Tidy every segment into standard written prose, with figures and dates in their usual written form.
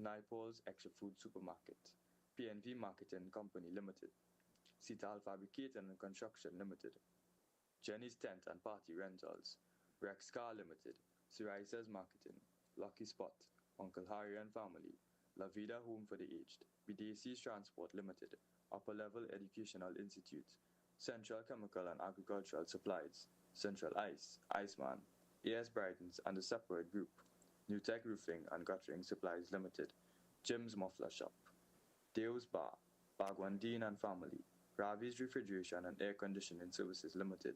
Naipaul's Extra Food Supermarket, PNV Marketing Company Limited, Sita Fabricating and Construction Limited, Jenny's Tent and Party Rentals, Rex Car Limited, Sirisa's Marketing, Lucky Spot, Uncle Harry and Family, La Vida Home for the Aged, BDC's Transport Limited, Upper Level Educational Institute, Central Chemical and Agricultural Supplies, Central Ice, Iceman, AS Brightons and the Separate Group, New Tech Roofing and Guttering Supplies Limited, Jim's Muffler Shop, Deo's Bar, Bagwandine and Family, Ravi's Refrigeration and Air Conditioning Services Limited,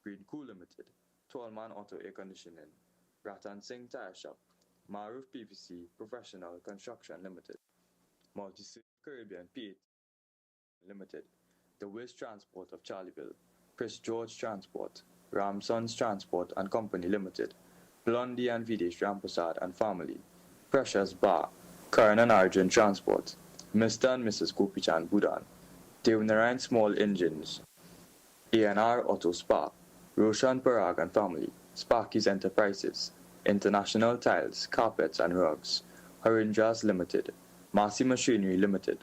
Green Cool Limited, Tallman Auto Air Conditioning, Ratan Singh Tire Shop, Maruf PVC Professional Construction Limited, Multi Caribbean PAT Limited, The Wiz Transport of Charleville, Prince George Transport, Ramson's Transport and Company Limited, Blondie and Videsh Ramprasad and Family, Precious Bar, Karan and Arjun Transport, Mr. and Mrs. Gopichan Budan, Devnarayan Small Engines, A&R Auto Spa, Roshan Parag and Family, Sparky's Enterprises, International Tiles, Carpets and Rugs, Harinjas Limited, Massey Machinery Limited,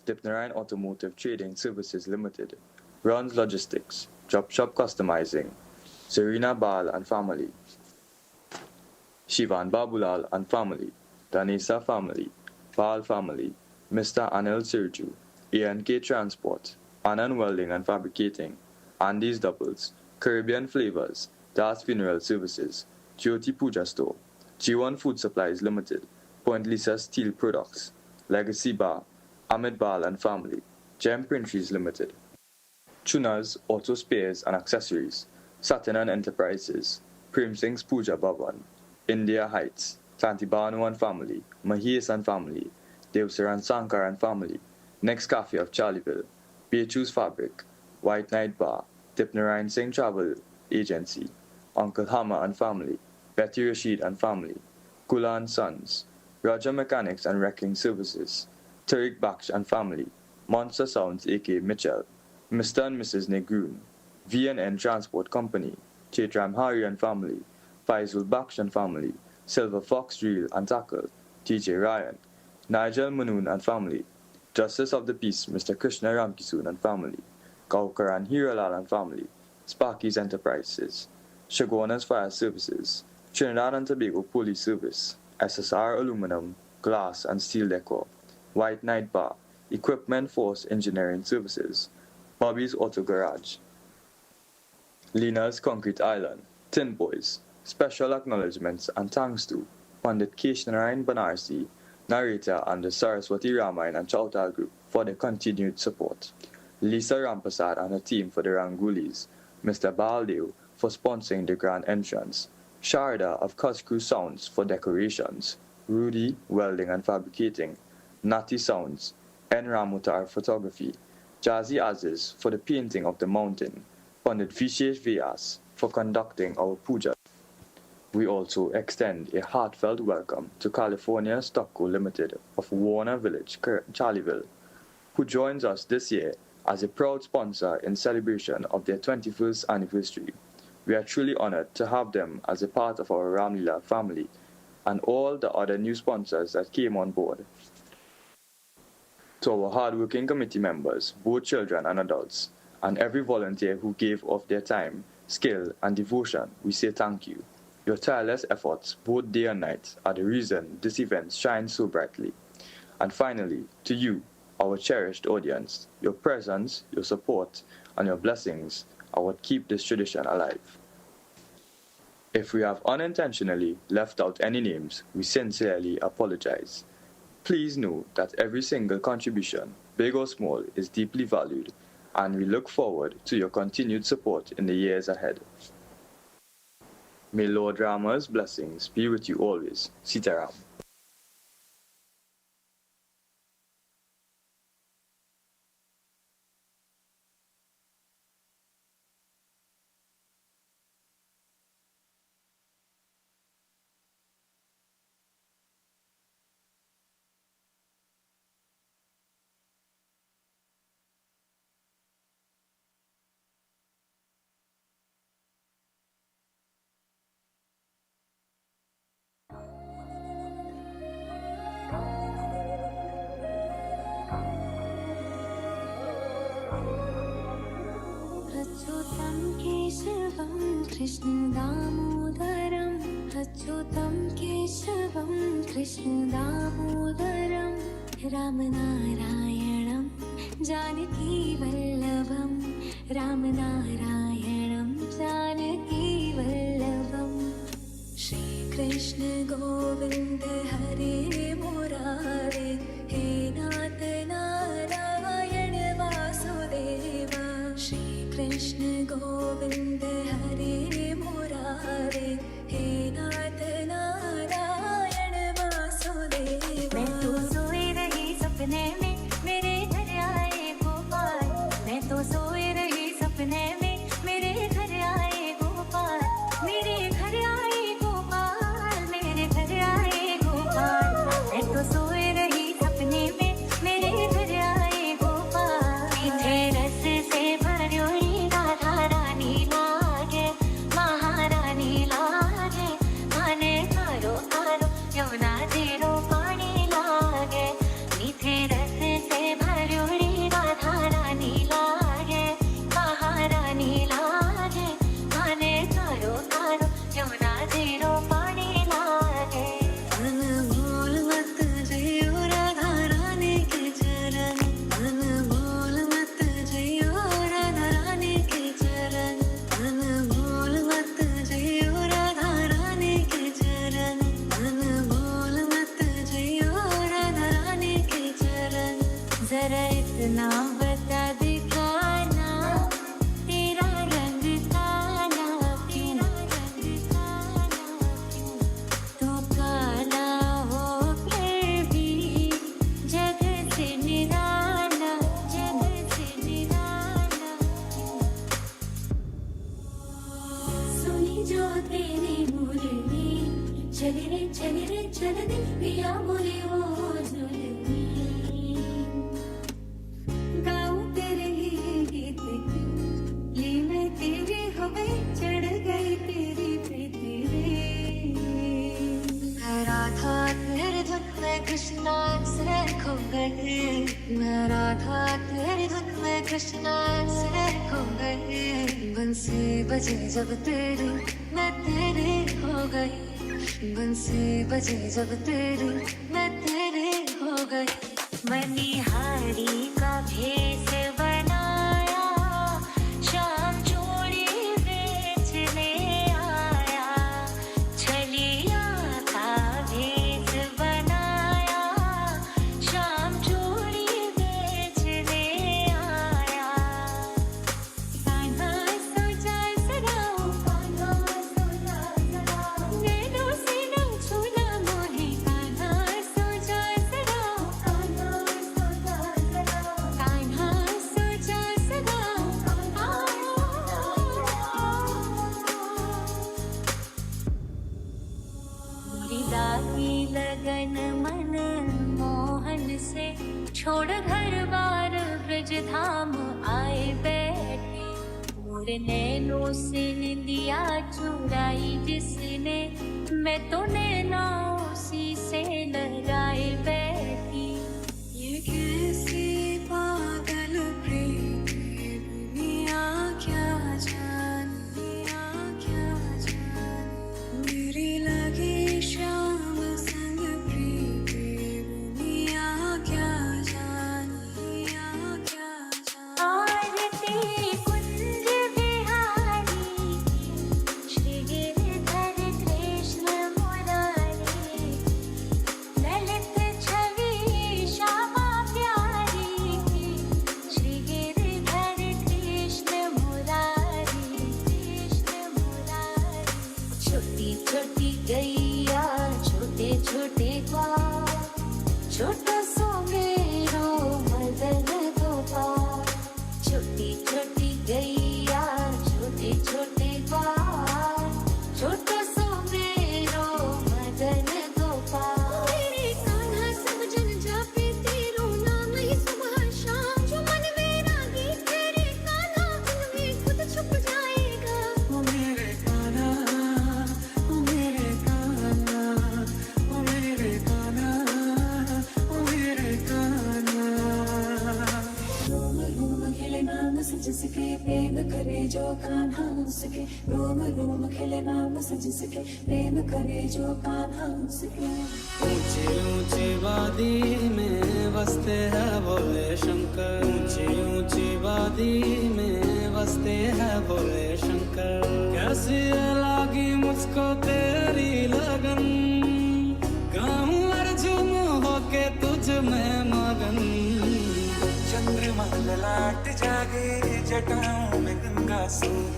Dipnarayan Automotive Trading Services Limited, Runs Logistics, Drop Shop Customizing, Serena Bal and Family, Shivan Babulal and Family, Danisa Family, Bal Family, Mr. Anil Sirju, A&K Transport, Anand Welding and Fabricating, Andy's Doubles, Caribbean Flavors, Das Funeral Services, Jyoti Puja Store, G1 Food Supplies Limited, Point Lisa Steel Products, Legacy Bar, Ahmed Bal and Family, Gem Printries Limited, Chunas Auto Spares and Accessories, Satinan Enterprises, Prem Singh's Puja Bhavan, India Heights, Tantibanu and Family, Mahesh and Family, Devsaran Sankar and Family, Next Cafe of Charleville, Beachu's Fabric, White Night Bar, Dipnarayan Singh Travel Agency, Uncle Hammer and Family, Betty Rashid and Family, Kula and Sons, Roger Mechanics and Wrecking Services, Tariq Baksh and Family, Monster Sounds aka Mitchell, Mr. and Mrs. Negroon, V&N Transport Company, Chaitram Hari and Family, Faisal Baksh and Family, Silver Fox Drill and Tackle, TJ Ryan, Nigel Manoon and Family, Justice of the Peace Mr. Krishna Ramkisoon and Family, Gaukar and Hiralal and Family, Sparky's Enterprises, Shagona's Fire Services, Trinidad and Tobago Police Service, SSR Aluminum, Glass and Steel Decor, White Night Bar, Equipment Force Engineering Services, Bobby's Auto Garage, Lina's Concrete Island, Tin Boys, special acknowledgements and thanks to Pandit Keshnarayan Banarsi, narrator and the Saraswati Ramayana and Chautal Group for their continued support, Lisa Rampasad and her team for the Rangulis, Mr. Baldev for sponsoring the grand entrance, Sharda of Kuskru Sounds for decorations, Rudy, Welding and Fabricating, Nati Sounds, N. Ramutar Photography, Jazzy Aziz for the painting of the mountain, Pandit Vishesh Vyas for conducting our puja. We also extend a heartfelt welcome to California Stockco Limited of Warner Village, Charleville, who joins us this year as a proud sponsor in celebration of their 21st anniversary. We are truly honored to have them as a part of our Ramleela family and all the other new sponsors that came on board. To our hardworking committee members, both children and adults, and every volunteer who gave of their time, skill, and devotion, we say thank you. Your tireless efforts, both day and night, are the reason this event shines so brightly. And finally, to you, our cherished audience, your presence, your support, and your blessings are what keep this tradition alive. If we have unintentionally left out any names, we sincerely apologize. Please know that every single contribution, big or small, is deeply valued, and we look forward to your continued support in the years ahead. May Lord Rama's blessings be with you always. Sita Ram. अच्युतं केशवं कृष्णदामोदरं अच्युतं केशवं कृष्णदामोदरं रामनारायणं जानकीवल्लभं रामनारायणं जानकीवल्लभं श्रीकृष्ण गोविन्द हरे मुरारे हे नाथ नारायण वासुदेव श्रीकृष्ण गोविन्द हरे मुरारे हे नाथ नारायण वासुदेव। मैं तो सोई रही सपने में मेरे घर आए गोपाल, मैं तो सोई रही सपने में मेरे घर आए गोपाल, मेरे घर आए गोपाल, मेरे घर आए गोपाल। मैं तो सोई रही सपने में मेरे घर आए गोपाल। मीठे रस से भर्योरी राधा रानी लागे, महारानी लागे, माने कारो कारो यमुना जीरो पानी लागे। मीठे रस से भर्योरी राधा रानी लागे, महारानी लागे, माने कारो कारो यमुना जीरो पानी लागे। अनमोल मत जइयो राधा रानी के चरण, अनमोल मत जइयो राधा रानी के चरण, अनमोल मत जइयो राधा रानी के चरण, अनमोल मत जइयो राधा रानी के चरण। जरा इतना बता दिखाना तेरा रंग काला क्यों, तू काला हो फिर भी जग से निराला, जग से निराला। सुनी जो तेरी मुरली चल रे चल दे पिया बोले ओ जुलमी। गाऊं तेरे ही गीत ये मैं तेरी हो गई, चढ़ गई तेरी प्रीति रे। मैं राधा तेरी धुन में कृष्णा से खो गई, मैं राधा तेरी धुन में कृष्णा से खो गई। बंसी बजे जब तेरी मैं तेरी हो गई, बंसी बजे जब तेरी मैं तेरी हो गई। मनिहारी का भेष बनाया, शाम चूड़ी बेचने आया। छलिया का भेष बनाया, शाम चूड़ी बेचने आया। कान्हा सोचा सराओ, कान्हा सोचा सराओ, नैनों से न छूना मोहे। कान्हा सोचा सराओ, कान्हा सोचा सराओ, कान्हा सोचा सराओ, पूरी दागी लगन मन मोहन से छोड़ घर बार ब्रज धाम आए बैठे। मोरे नैनों से निंदिया चुराई जिसने, मैं तो नैना उसी से लहराए बैठी। ये कैसी पागल प्रीत है दुनिया क्या जाने, क्या जाने। मेरी लगी शाम संग प्रीत है दुनिया क्या जाने, क्या जाने। आरती कुंज बिहारी श्री गिरधर कृष्ण मुरारी, ललित छवि श्यामा प्यारी की। श्री गिरधर कृष्ण मुरारी, कृष्ण मुरारी। छोटी छोटी गैया छोटे छोटे ग्वाल, छोटा सो मेरो मदन गोपाल। छोटी छोटी गैया छोटे छोटे ग्वाल, छोटा सो मेरो मदन गोपाल। मेरे कान्हा सब जन जापे तेरो नाम ही सुबह शाम। जो मन मेरा गीत तेरे कान्हा उनमें खुद छुप जाएगा। ओ मेरे कान्हा, ओ मेरे कान्हा, ओ मेरे कान्हा, ओ मेरे करे जो कान्हा सके रोम रोम खिले नाम सज सके प्रेम करे जो कान्हा सके ऊंची ऊंची वादी में बसते हैं भोले शंकर ऊंची ऊंची वादी में बसते हैं भोले शंकर कैसी लगी मुझको तेरी लगन गाऊं अर्जुन होके तुझ में मगन चंद्रमा ललाट जागे जटाओं में गंगा सूर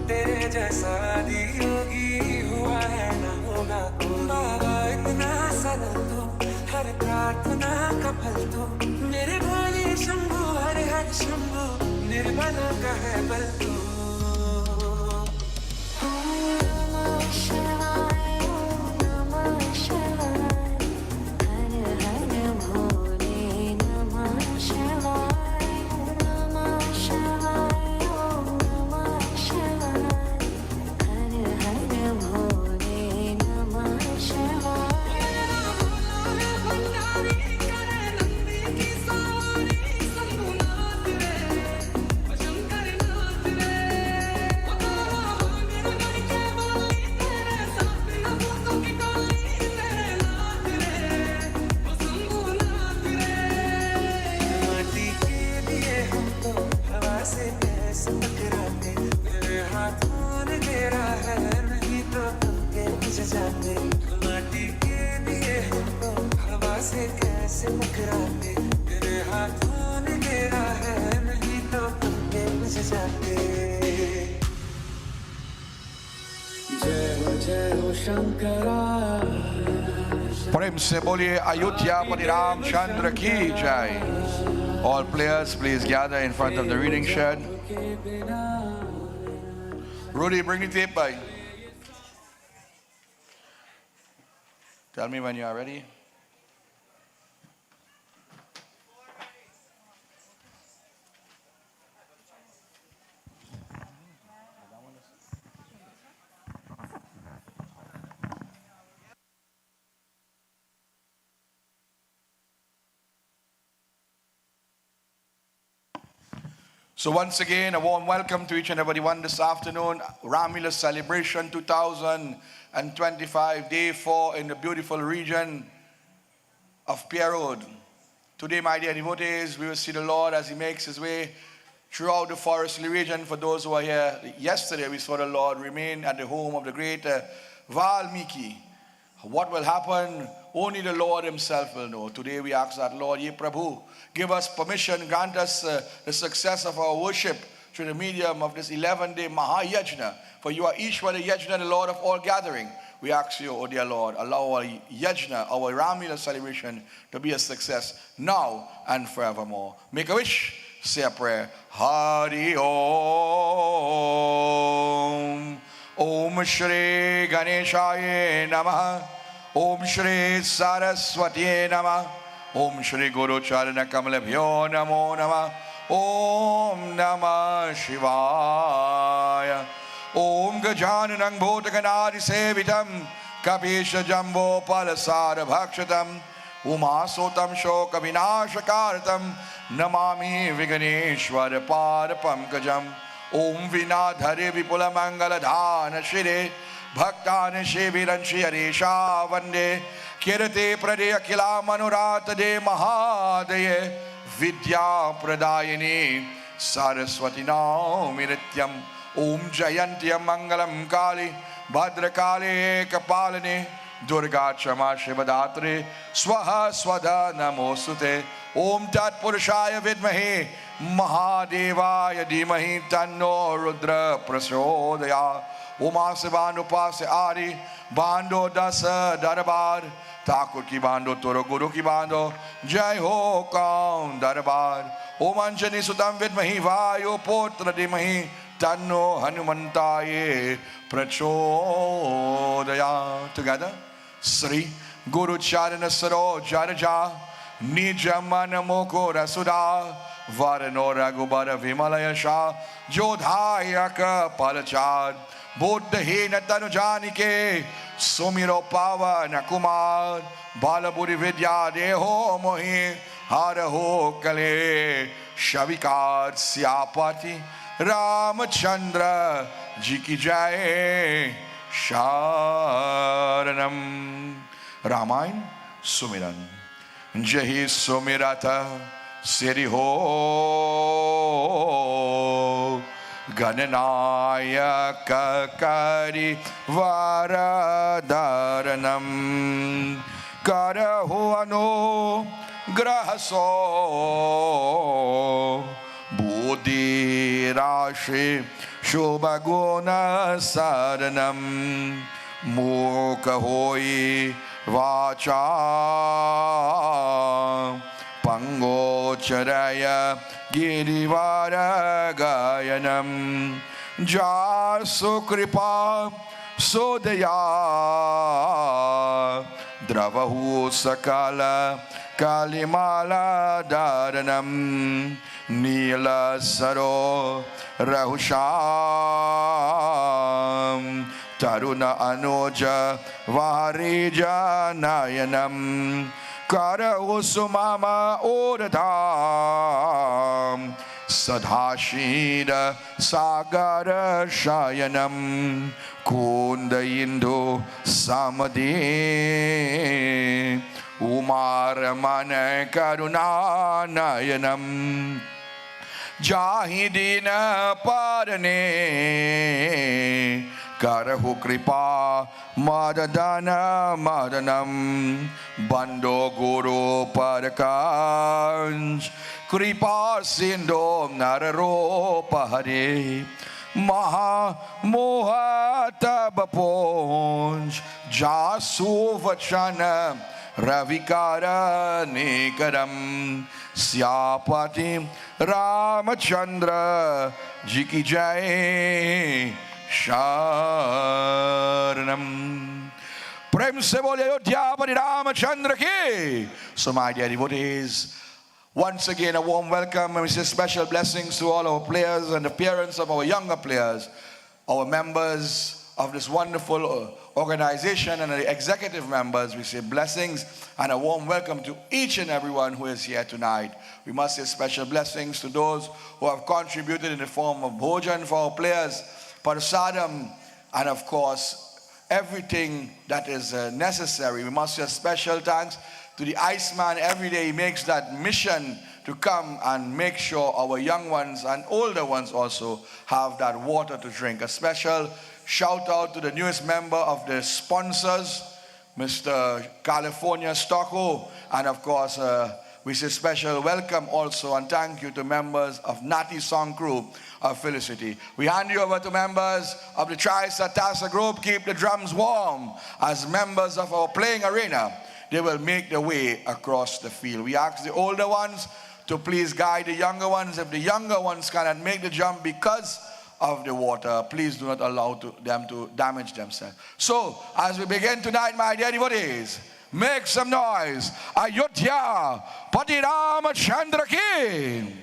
तेरे जैसा आदि योगी हुआ है न होगा कोई बाबा इतना सरल तू हर प्रार्थना का फल तू मेरे भोले शंभु हर हर शंभु निर्बल का है बल तू माटी के दिए हमको हवा से कैसे टकराते तेरे हाथों ने घेरा है नहीं तो तुमके बुझ जाते जय हो शंकरा प्रेम से बोलिए अयोध्या पति रामचंद्र की जय. All players, please gather in front of the reading shed. Rudy, bring the tape by. Tell me when you are ready. So once again, a warm welcome to each and everyone this afternoon. Ramleela celebration 2025, day 4 in the beautiful region of Pierre. Today, my dear devotees, we will see the Lord as He makes His way throughout the forestly region. For those who are here, yesterday we saw the Lord remain at the home of the great Valmiki. What will happen? Only the Lord Himself will know. Today we ask that, Lord, Ye Prabhu, give us permission, grant us the success of our worship through the medium of this 11-day Mahayajna. For you are Ishvara Yajna, the Lord of all gathering. We ask you, O dear Lord, allow our Yajna, our Ramleela celebration to be a success now and forevermore. Make a wish, say a prayer. Hari Om. Om Shri Ganeshaya Namaha. Om Shri Saraswati Namaha. Om Shri Guru Charana Kamalabhyo Namo Namah. Om Namah Shivaya. Om Gajananang Bhotakanadi Sevitam Kapisha Jambo Palasara Bhakshatam Umasotam Shoka Vinashakaratam Namami Viganeshwara Pada Pankajam Om Vinadhare Vipula Mangala Dhana Shire Bhaktana Shiviran Shiarisha Vande Kirate Prade Akila Manurata De Mahadaye Vidya Pradayini Saraswati Naumirityam Om Jayantyam Mangalam Kali Bhadrakali Kapalini Durga Chama Shivadatri Swaha Swada Namosute Om Tat Purushaya Vidmahi Mahadevaya Dhimahi Tanno Rudra Prasodaya Uma Sivanupase Adi Bando Dasa Darbar Thakur ki Bando Toro Guru ki Bando Jai Ho Kaun Darbar Om Anjani Sudam Vidmahi Vayu Putra Dhimahi Tanno Hanumantaye Prachodaya. Together, Sri Guru Charana Saro Jaraja Nijamana Moko Rasuda Varano Raghubara Vimalaya Shah Jodhayaka Palachad Buddha Hina Tanujanike Sumiro Pava Nakumar Balaburi Vidya Deho Mohi Haraho Kale Shavikar Siapati Ramchandra ji ki jai. Sharanam. Ramayan Sumiran. Jahi Sumirata Siri ho. Gananayaka Kari Varadaranam. Karahu Anu Grahaso. Buddhi Rashi Shubhaguna Saranam. Mukha Hoi Vacha Pangocharaya Girivara Gayanam. Jasu Kripa Sodaya Dravahu Sakala Kalimala Dharanam. Nila Saro Rahusham Taruna Anuja Vaharija Nayanam. Kara Usumama Uradam Sadhashida Sagara Shayanam. Kunda Indu Samadhi Umaramana Karuna Nayanam. Jahidina Parane Karahu Kripa Madadana Madanam. Bando Guru Parakanj Kripa Sindho Nararopa Hare. Maha Moha Tabaponj Jasu Vachana Ravikara Nikaram. Syapati Ramachandra ji ki jai. Sharanam. Prem se bole Ayodhya Pari Ramachandra ki. So my dear devotees, once again a warm welcome and we say special blessings to all our players and the parents of our younger players, our members of this wonderful organization and the executive members. We say blessings and a warm welcome to each and everyone who is here tonight. We must say special blessings to those who have contributed in the form of bhojan for our players, prasadam, and of course everything that is necessary. We must say special thanks to the Iceman. Every day he makes that mission to come and make sure our young ones and older ones also have that water to drink. A special shout out to the newest member of the sponsors, Mr. California Stocko, and of course we say special welcome also and thank you to members of Nati Song Crew of Felicity. We hand you over to members of the Tri-Satasa group. Keep the drums warm as members of our playing arena. They will make their way across the field. We ask the older ones to please guide the younger ones. If the younger ones cannot make the jump because of the water, please do not allow them to damage themselves. So, as we begin tonight, my dear devotees, make some noise. Ayodhya Pati Ramachandra ki.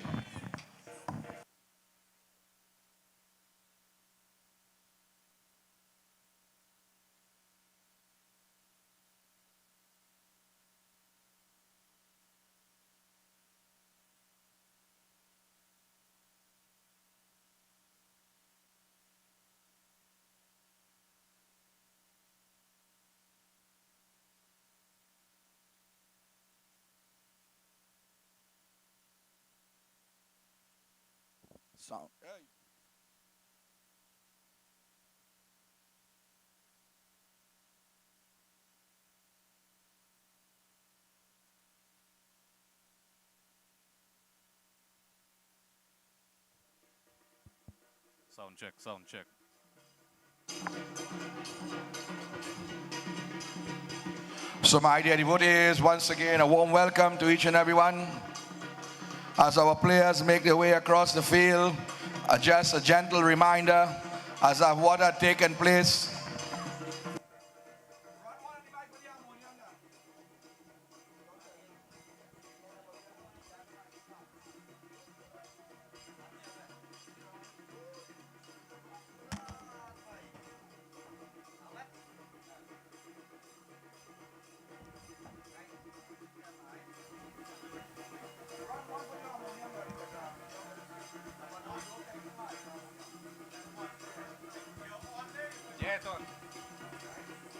Sound. Hey. Sound check, sound check. So my dear devotees, once again a warm welcome to each and everyone. As our players make their way across the field, just a gentle reminder, as of what had taken place.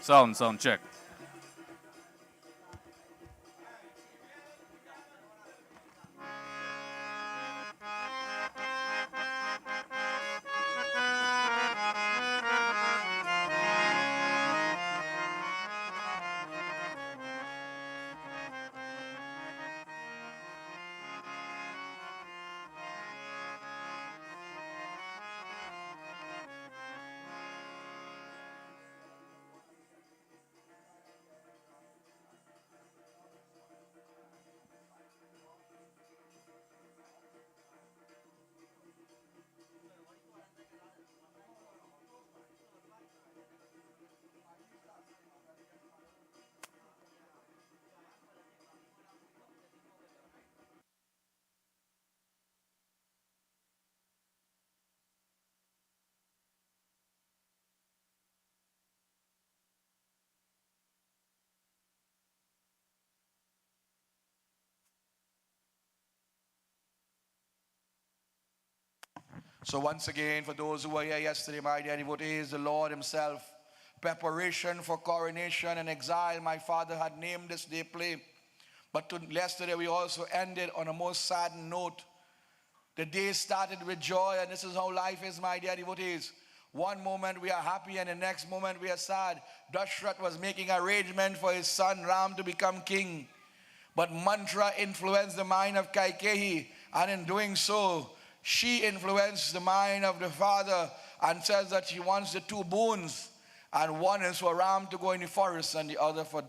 Sound check. So once again, for those who were here yesterday, my dear devotees, the Lord himself, preparation for coronation and exile, my father had named this day plea. But yesterday we also ended on a most sad note. The day started with joy, and this is how life is, my dear devotees. One moment we are happy and the next moment we are sad. Dashrath was making arrangement for his son Ram to become king. But mantra influenced the mind of Kaikeyi, and in doing so, she influenced the mind of the father and says that she wants the two boons. And one is for Ram to go in the forest and the other for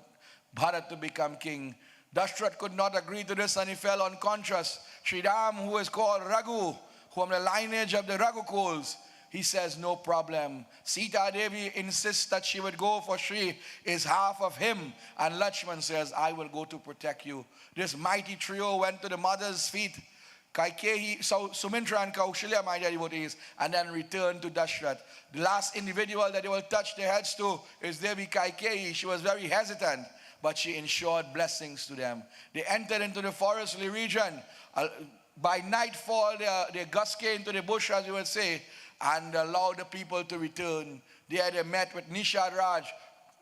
Bharat to become king. Dashrath could not agree to this and he fell unconscious. Sri Ram, who is called Raghu, from the lineage of the Raghukuls, he says, no problem. Sita Devi insists that she would go for Shri is half of him. And Lakshman says, I will go to protect you. This mighty trio went to the mother's feet. Kaikeyi, Sumitra and Kaushalya, my dear devotees, and then returned to Dashrath. The last individual that they will touch their heads to is Devi Kaikeyi. She was very hesitant, but she ensured blessings to them. They entered into the forestly region. By nightfall, they guske into the bush, as you would say, and allowed the people to return. There they met with Nishad Raj,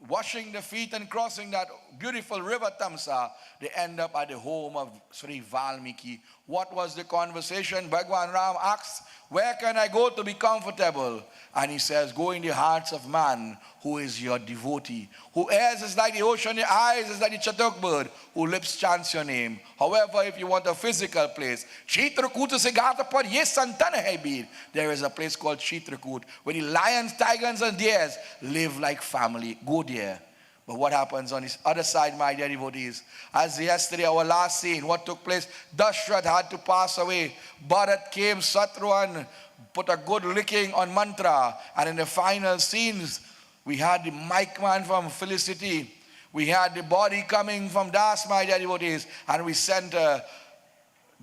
washing the feet and crossing that beautiful river Tamsa. They end up at the home of Sri Valmiki. What was the conversation? Bhagwan Ram asks, where can I go to be comfortable? And he says, go in the hearts of man who is your devotee, whose ears is like the ocean, the eyes is like the chatok bird, whose lips chants your name. However, if you want a physical place, there is a place called Chitrakoot where the lions, tigers and deers live like family. Go there. But what happens on this other side, my dear devotees? As yesterday, our last scene, what took place? Dashrath had to pass away. Bharat came, Satruan put a good licking on mantra. And in the final scenes, we had the mic man from Felicity. We had the body coming from Das, my dear devotees. And we sent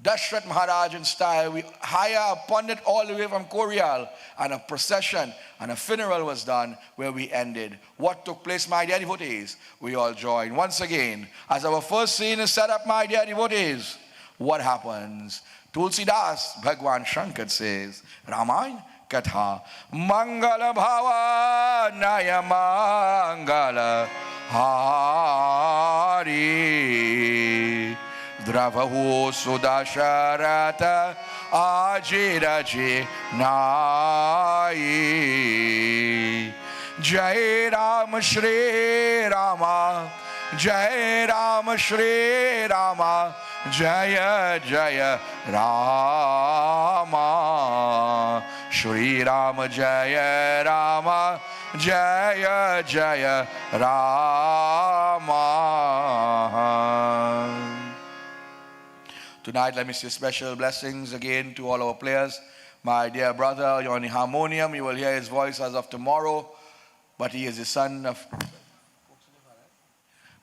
Dashrath Maharaj in style. We hire a pundit all the way from Korial, and a procession and a funeral was done where we ended. What took place, my dear devotees? We all joined once again. As our first scene is set up, my dear devotees, what happens? Tulsidas, Bhagwan Shankar says, Ramayana Katha, Mangala Bhava Naya Mangala Hari. Dravahu Sudasharata Ajiraji Nai. Jai Ram Shri Rama, Jai Ram Shri Rama, Jaya Jaya Rama. Shri Rama Jaya Rama, Jaya Jaya Rama. Tonight, let me say special blessings again to all our players. My dear brother, you're on the harmonium. You will hear his voice as of tomorrow. But he is the son of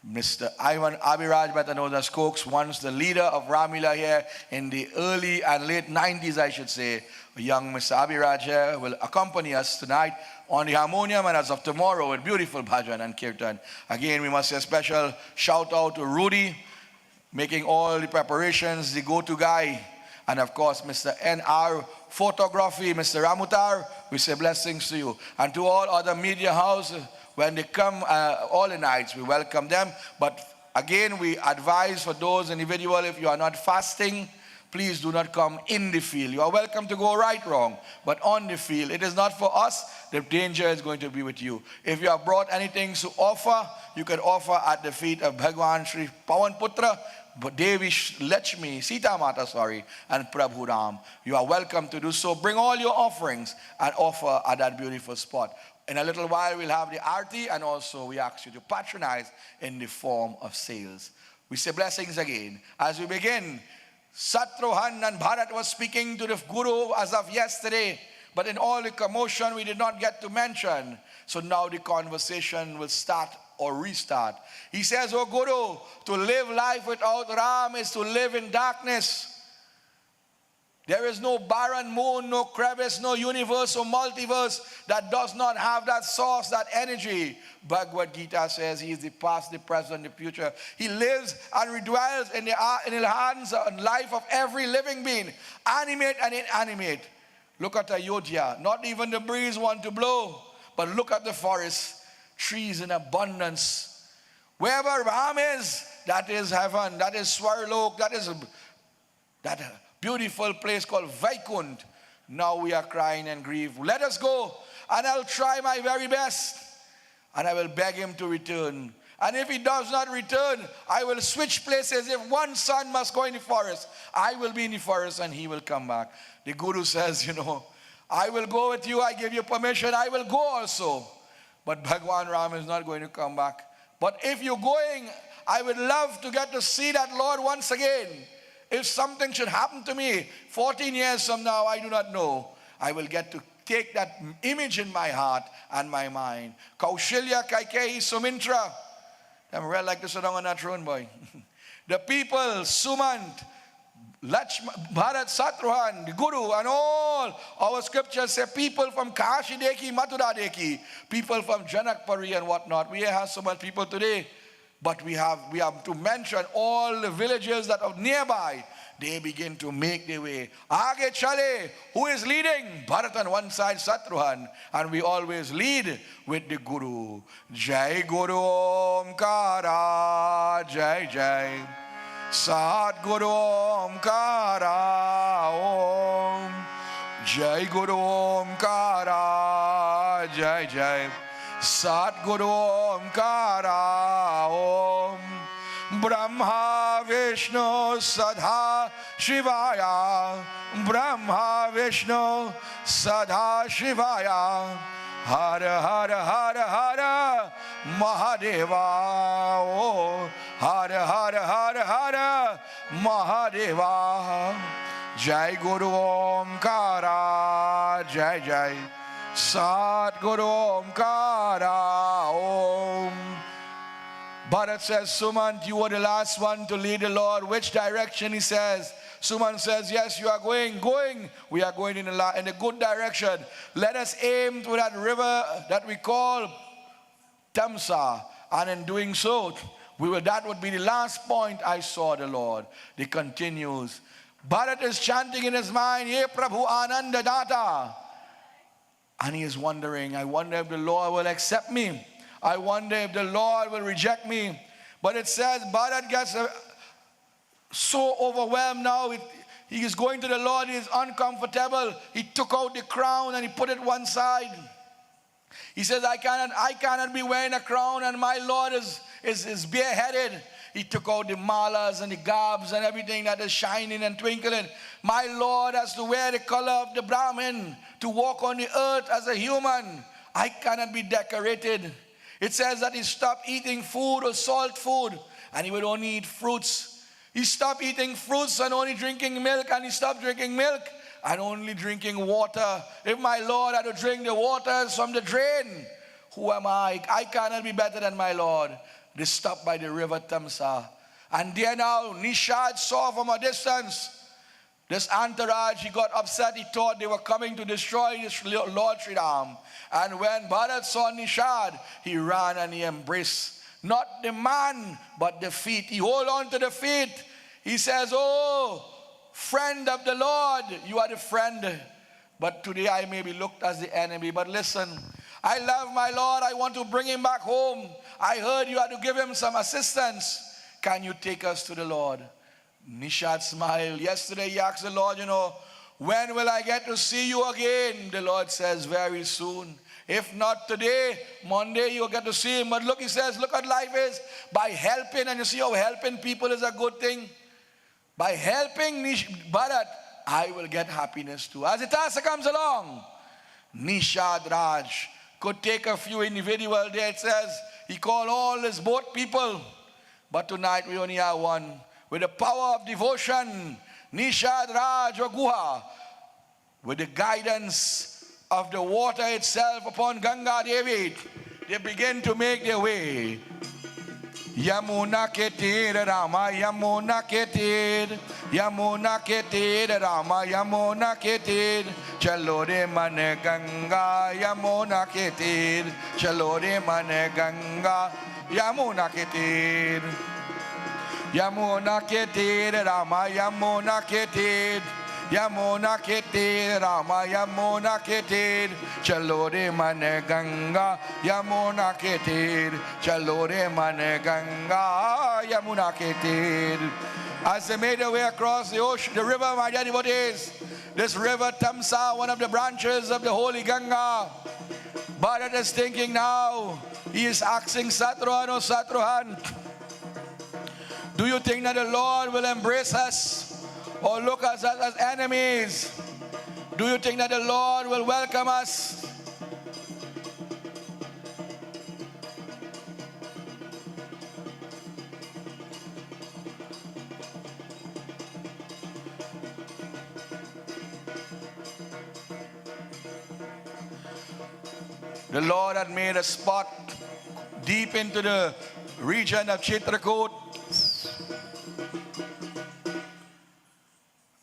Mr. Ivan Abhiraj, better known as Cokes, once the leader of Ramleela here in the early and late 90s, I should say. Young Mr. Abhiraj here will accompany us tonight on the harmonium, and as of tomorrow with beautiful bhajan and kirtan. Again, we must say a special shout out to Rudy, making all the preparations, the go-to guy. And of course, Mr. N.R. Photography, Mr. Ramutar, we say blessings to you. And to all other media houses, when they come all the nights, we welcome them. But again, we advise for those individuals, if you are not fasting, please do not come in the field. You are welcome to go right, wrong, but on the field. It is not for us. The danger is going to be with you. If you have brought anything to offer, you can offer at the feet of Bhagwan Shri Pawan Putra, Devi Lakshmi, Sita Mata, and Prabhu Ram. You are welcome to do so. Bring all your offerings and offer at that beautiful spot. In a little while, we'll have the Aarti, and also we ask you to patronize in the form of sales. We say blessings again. As we begin, Satruhan and Bharat was speaking to the Guru as of yesterday, but in all the commotion, we did not get to mention. So now the conversation will start or restart. He says, "Oh Guru, to live life without Ram is to live in darkness. There is no barren moon, no crevice, no universe or multiverse that does not have that source, that energy." Bhagavad Gita says he is the past, the present, the future. He lives and dwells in the hands and life of every living being, animate and inanimate. Look at Ayodhya. Not even the breeze want to blow, but look at the forest, trees in abundance. Wherever Ram is, that is heaven, that is Swarlok, that is that beautiful place called Vaikunth. Now we are crying and grieve. Let us go, and I'll try my very best, and I will beg him to return. And if he does not return, I will switch places. If one son must go in the forest, I will be in the forest and he will come back. The Guru says, I will go with you, I give you permission, I will go also. But Bhagwan Ram is not going to come back. But if you're going, I would love to get to see that Lord once again. If something should happen to me 14 years from now, I do not know, I will get to take that image in my heart and my mind. Kaushilya, Kaikeyi, Sumitra. I'm real like to sit down on that throne, boy. The people, Sumant, Bharat, Satruhan, the Guru, and all our scriptures say people from Kashi Deki, Mathura Deki, people from Janakpuri and whatnot. We have so much people today, but we have to mention all the villages that are nearby. They begin to make their way. Aage chale, who is leading? Bharat on one side, Satruhan, and we always lead with the Guru. Jai Guru Omkara, Jai Jai. Sat Guru Omkara Om. Jai Guru Omkara, Jai Jai. Sat Guru Omkara Om. Brahma Vishnu Sadha Shivaya. Brahma Vishnu Sadha Shivaya. Hara Hara Hara Hara Mahadeva. Oh, Hara Hara Hara Hara Mahadeva. Jai Guru Omkara, Jai Jai. Sat Guru Omkara Om. Bharat says, Sumant, you were the last one to lead the Lord. Which direction? He says. Sumant says, yes, you are going. We are going in a good direction. Let us aim to that river that we call Tamsa. And in doing so, that would be the last point I saw the Lord. He continues. Bharat is chanting in his mind, Ye Prabhu Ananda Data. And he is wondering, I wonder if the Lord will accept me. I wonder if the Lord will reject me. But it says Bharat gets so overwhelmed now. He is going to the Lord. He is uncomfortable. He took out the crown and he put it one side. He says, I cannot be wearing a crown and my Lord is bareheaded. He took out the malas and the garbs and everything that is shining and twinkling. My Lord has to wear the color of the Brahmin to walk on the earth as a human. I cannot be decorated. It says that he stopped eating food or salt food and he would only eat fruits. He stopped eating fruits and only drinking milk, and he stopped drinking milk and only drinking water. If my Lord had to drink the waters from the drain, who am I? I cannot be better than my Lord. They stopped by the river Tamsa. And there now, Nishad saw from a distance this entourage. He got upset. He thought they were coming to destroy this Lord Sri Ram. And when Bharat saw Nishad, he ran and he embraced not the man, but the feet. He hold on to the feet. He says, oh, friend of the Lord. You are the friend. But today I may be looked as the enemy. But listen, I love my Lord. I want to bring him back home. I heard you had to give him some assistance. Can you take us to the Lord? Nishad smiled. Yesterday he asked the Lord, when will I get to see you again? The Lord says, very soon. If not today, Monday you'll get to see him. But look, he says, look what life is. By helping, and you see how helping people is a good thing. By helping Bharat, I will get happiness too. As Itasa comes along, Nishad Raj could take a few individuals there. It says he called all his boat people. But tonight we only have one. With the power of devotion, Nishad Raj Guha, with the guidance of the water itself upon Ganga Devi, they begin to make their way. Yamuna Ketir Rama, Yamuna Ketir, Yamuna Ketir Rama, Yamuna Ketir, Chalore Mane Ganga, Yamuna Ketir, Chalore Mane Ganga, Yamuna Ketir, Yamuna Ketir Rama, Yamuna Ketir, Yamuna Ketir Rama, Yamuna Ketir, Chalore Mane Ganga, Yamuna Ketir, Chalore Mane Ganga, Yamuna Ketir. As they made their way across the ocean, the river, my dear devotees, this river Tamsa, one of the branches of the holy Ganga, Bharat is thinking now, he is asking Satruhan, oh Satruhan, do you think that the Lord will embrace us or look at us as enemies? Do you think that the Lord will welcome us? The Lord had made a spot deep into the region of Chitrakoot.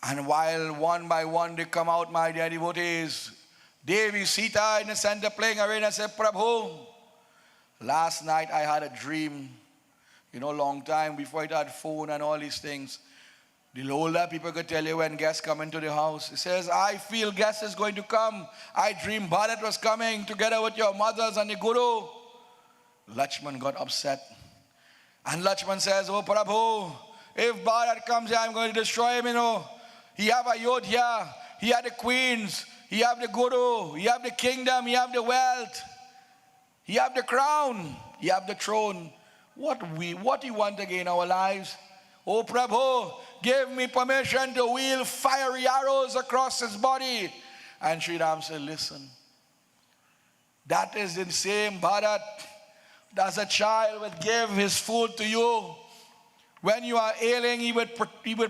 And while one by one they come out, my dear devotees, Devi, Sita in the center playing arena said, Prabhu, last night I had a dream, long time before it had phone and all these things. The older people could tell you when guests come into the house. He says, I feel guests is going to come. I dreamed Bharat was coming together with your mothers and the Guru. Lakshman got upset. And Lakshman says, oh Prabhu, if Bharat comes here, I'm going to destroy him, He have Ayodhya, he have the queens, he have the Guru, he have the kingdom, he have the wealth, he have the crown, he have the throne. What do you want again in our lives? Oh Prabhu, give me permission to wheel fiery arrows across his body. And Sri Ram said, listen, that is the same Bharat as a child would give his food to you. When you are ailing, he would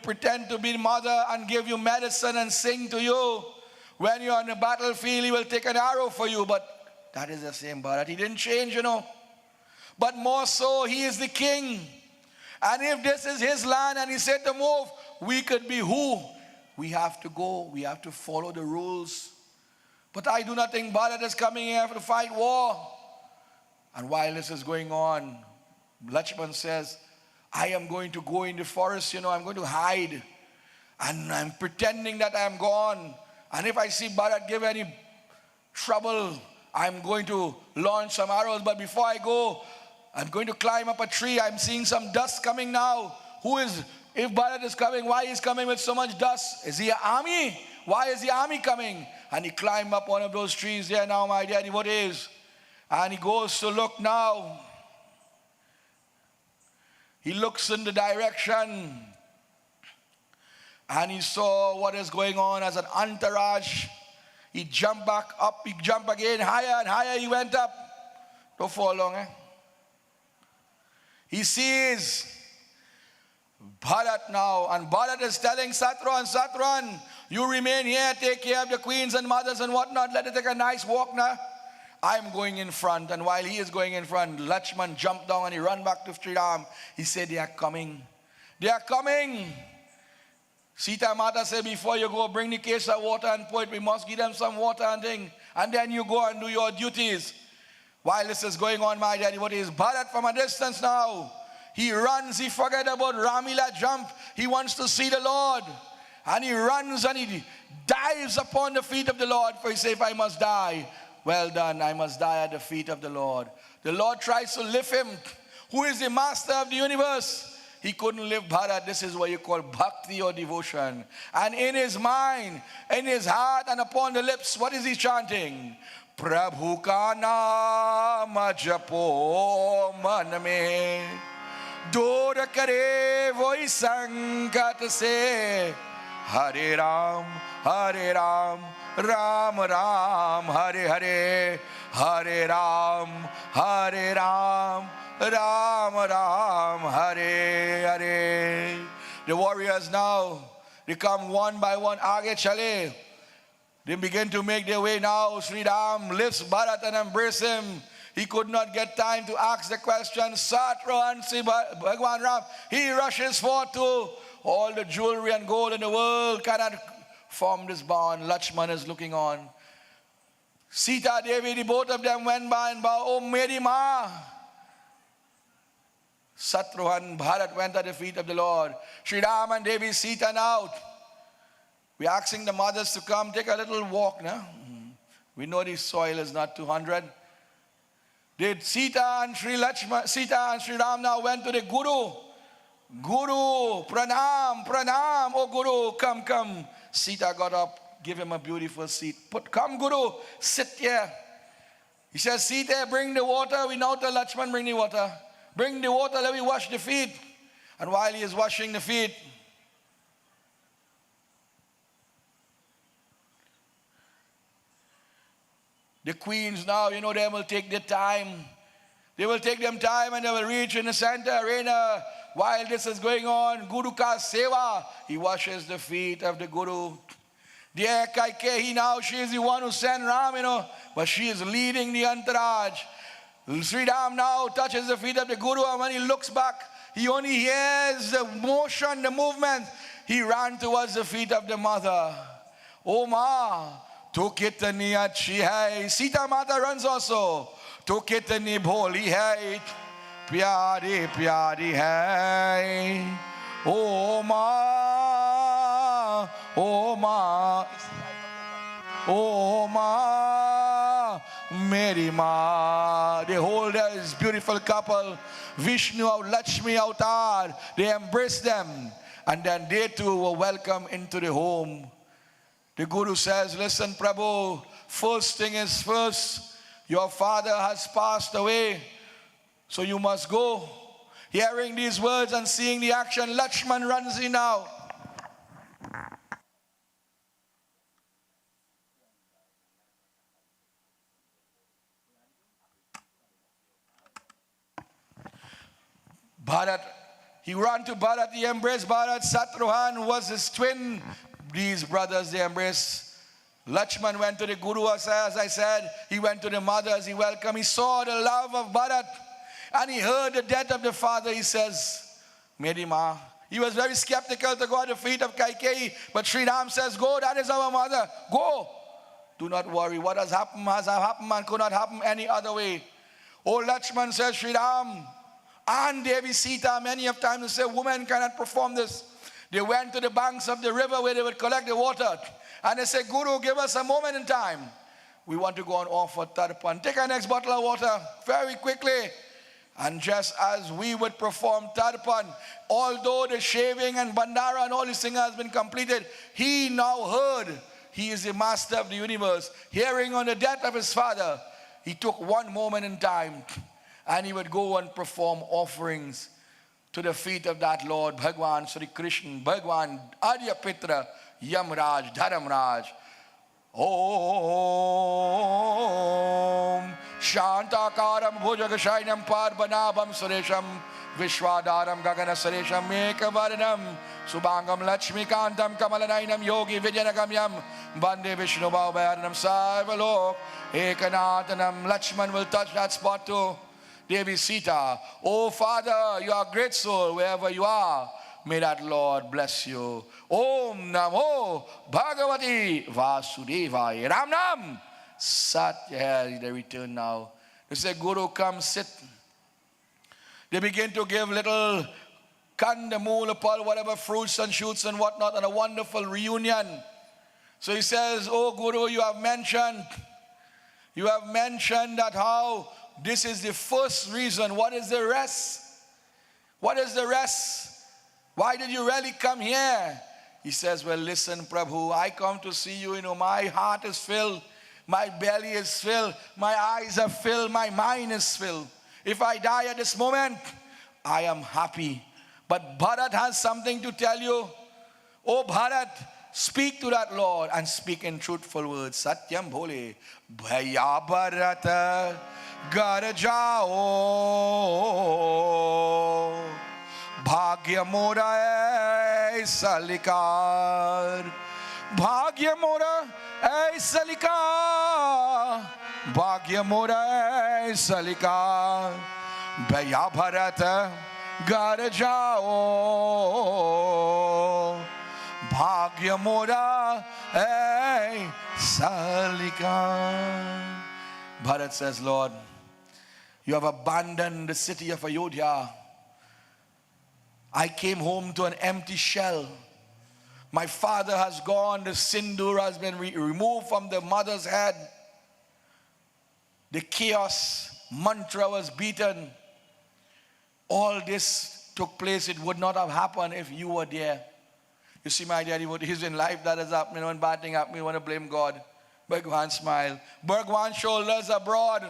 pretend to be the mother and give you medicine and sing to you. When you are on the battlefield, he will take an arrow for you. But that is the same Bharat. He didn't change, But more so, he is the king. And if this is his land and he said to move, we could be who? We have to go. We have to follow the rules. But I do not think Bharat is coming here to fight war. And while this is going on, Lakshman says, I am going to go in the forest, I'm going to hide. And I'm pretending that I'm gone. And if I see Bharat give any trouble, I'm going to launch some arrows. But before I go, I'm going to climb up a tree. I'm seeing some dust coming now. If Bharat is coming, why is coming with so much dust? Is he an army? Why is the army coming? And he climbed up one of those trees there now, my dear devotees. And he goes to look now. He looks in the direction and he saw what is going on as an entourage. He jumped back up, he jumped again, higher and higher he went up. Don't fall long, He sees Bharat now, and Bharat is telling Satruhan, you remain here, take care of the queens and mothers and whatnot, let it take a nice walk now. I'm going in front. And while he is going in front, Lakshman jumped down and he ran back to Sri Ram. He said, they are coming. They are coming. Sita Mata said, before you go, bring the case of water and pour it. We must give them some water and thing. And then you go and do your duties. While this is going on, my daddy, what is Bharat from a distance now? He runs, he forget about Ramleela jump. He wants to see the Lord. And he runs and he dives upon the feet of the Lord, for he says, if I must die, well done, I must die at the feet of the Lord. The Lord tries to lift him, who is the master of the universe. He couldn't lift Bharat. This is what you call bhakti or devotion. And in his mind, in his heart, and upon the lips, what is he chanting? Prabhu ka naam japo man mein, dur kare voi sankat se, Hare Ram, Ram Ram, Hare Hare, Hare Ram, Ram Ram, Hare Hare. The warriors now, they come one by one, aage chale. They begin to make their way now. Sri Ram lifts Bharat and embraces him. He could not get time to ask the question. Satruhan si Bhagwan Ram, he rushes forth to all the jewelry and gold in the world cannot form this bond. Lakshman is looking on. Sita Devi, the both of them went by and bowed, oh Meri Ma. Satruhan, Bharat went at the feet of the Lord. Sri Ram and Devi Sita now. We're asking the mothers to come, take a little walk now. We know the soil is not 200. Did Sita and Sri Ram now went to the Guru. Guru, pranam, oh Guru, come. Sita got up, give him a beautiful seat. Come Guru, sit here. He says, Sita, bring the water. We now tell Lakshman, bring the water. Bring the water, let me wash the feet. And while he is washing the feet, the queens now, they will take their time. They will take them time and they will reach in the center arena. While this is going on, Guru ka seva, he washes the feet of the Guru. Dear Kaikeyi now, she is the one who sent Ram, but she is leading the entourage. Sri Ram now touches the feet of the Guru, and when he looks back, he only hears the motion, the movement. He ran towards the feet of the mother. Oh Ma, tu kitani achhi hai. Sita Mata runs also. Tu kitani bholi hai. Pyari pyari hai. Oh Ma, oh Ma, oh Ma, Meri Ma. They hold this beautiful couple, Vishnu or Lakshmi avatar. They embrace them, and then they too were welcomed into the home. The Guru says, listen Prabhu, first thing is first. Your father has passed away, so you must go. Hearing these words and seeing the action, Lakshman runs in now. Bharat, he ran to Bharat, he embraced Bharat. Satruhan was his twin. These brothers, they embraced. Lakshman went to the Guru, as I said. He went to the mothers, he welcomed. He saw the love of Bharat. And he heard the death of the father. He says, Meri Ma. He was very skeptical to go at the feet of Kaikeyi. But Sri Ram says, go, that is our mother. Go. Do not worry. What has happened and could not happen any other way. Oh, Lakshman says, Sri Ram and Devi Sita, many of times they say, women cannot perform this. They went to the banks of the river where they would collect the water. And they say, Guru, give us a moment in time. We want to go and offer tarpan. Take our next bottle of water very quickly. And just as we would perform tarpan, although the shaving and bandara and all these things has been completed, he now heard, he is the master of the universe, hearing on the death of his father, he took one moment in time and he would go and perform offerings to the feet of that Lord, Bhagwan Sri Krishna, Bhagwan Adyapitra, Yamraj, Dharamraj. Om Shantakaram Bhujagashayam Parbanabam Suresham Vishwadaram Gagana Suresham Mekavaranam Subangam Lakshmikantam Kamalanainam Yogi Vijanagamyam Bande Vishnu Bhavaranam Sarvalok Ekanatanam. Lakshman will touch that spot too. Devi Sita, oh Father, you are a great soul wherever you are. May that Lord bless you. Om Namo Bhagavati Vasudevaya. Ram Nam. Satya. They return now. They say, Guru, come sit. They begin to give little Kandamulapal, whatever fruits and shoots and whatnot, and a wonderful reunion. So he says, oh Guru, you have mentioned that how this is the first reason. What is the rest? What is the rest? Why did you really come here? He says, well, listen, Prabhu, I come to see you. My heart is filled. My belly is filled. My eyes are filled. My mind is filled. If I die at this moment, I am happy. But Bharat has something to tell you. Oh, Bharat, speak to that Lord and speak in truthful words. Satyam bhole. Bhaya Bharat gar jao. Bhagya mora aisa likar. Bhagya mora aisa likar. Bhagya mora aisa likar. Bhaya Bharat gar jao. Bhagya mora aisa likar. Bharat says, Lord, you have abandoned the city of Ayodhya. I came home to an empty shell. My father has gone. The sindoor has been removed from the mother's head. The chaos mantra was beaten. All this took place. It would not have happened if you were there. You see, my dear devotees, in life that is happening. When bad thing happens, we want to blame God. Bhagwan smile. Bhagwan's shoulders are broad.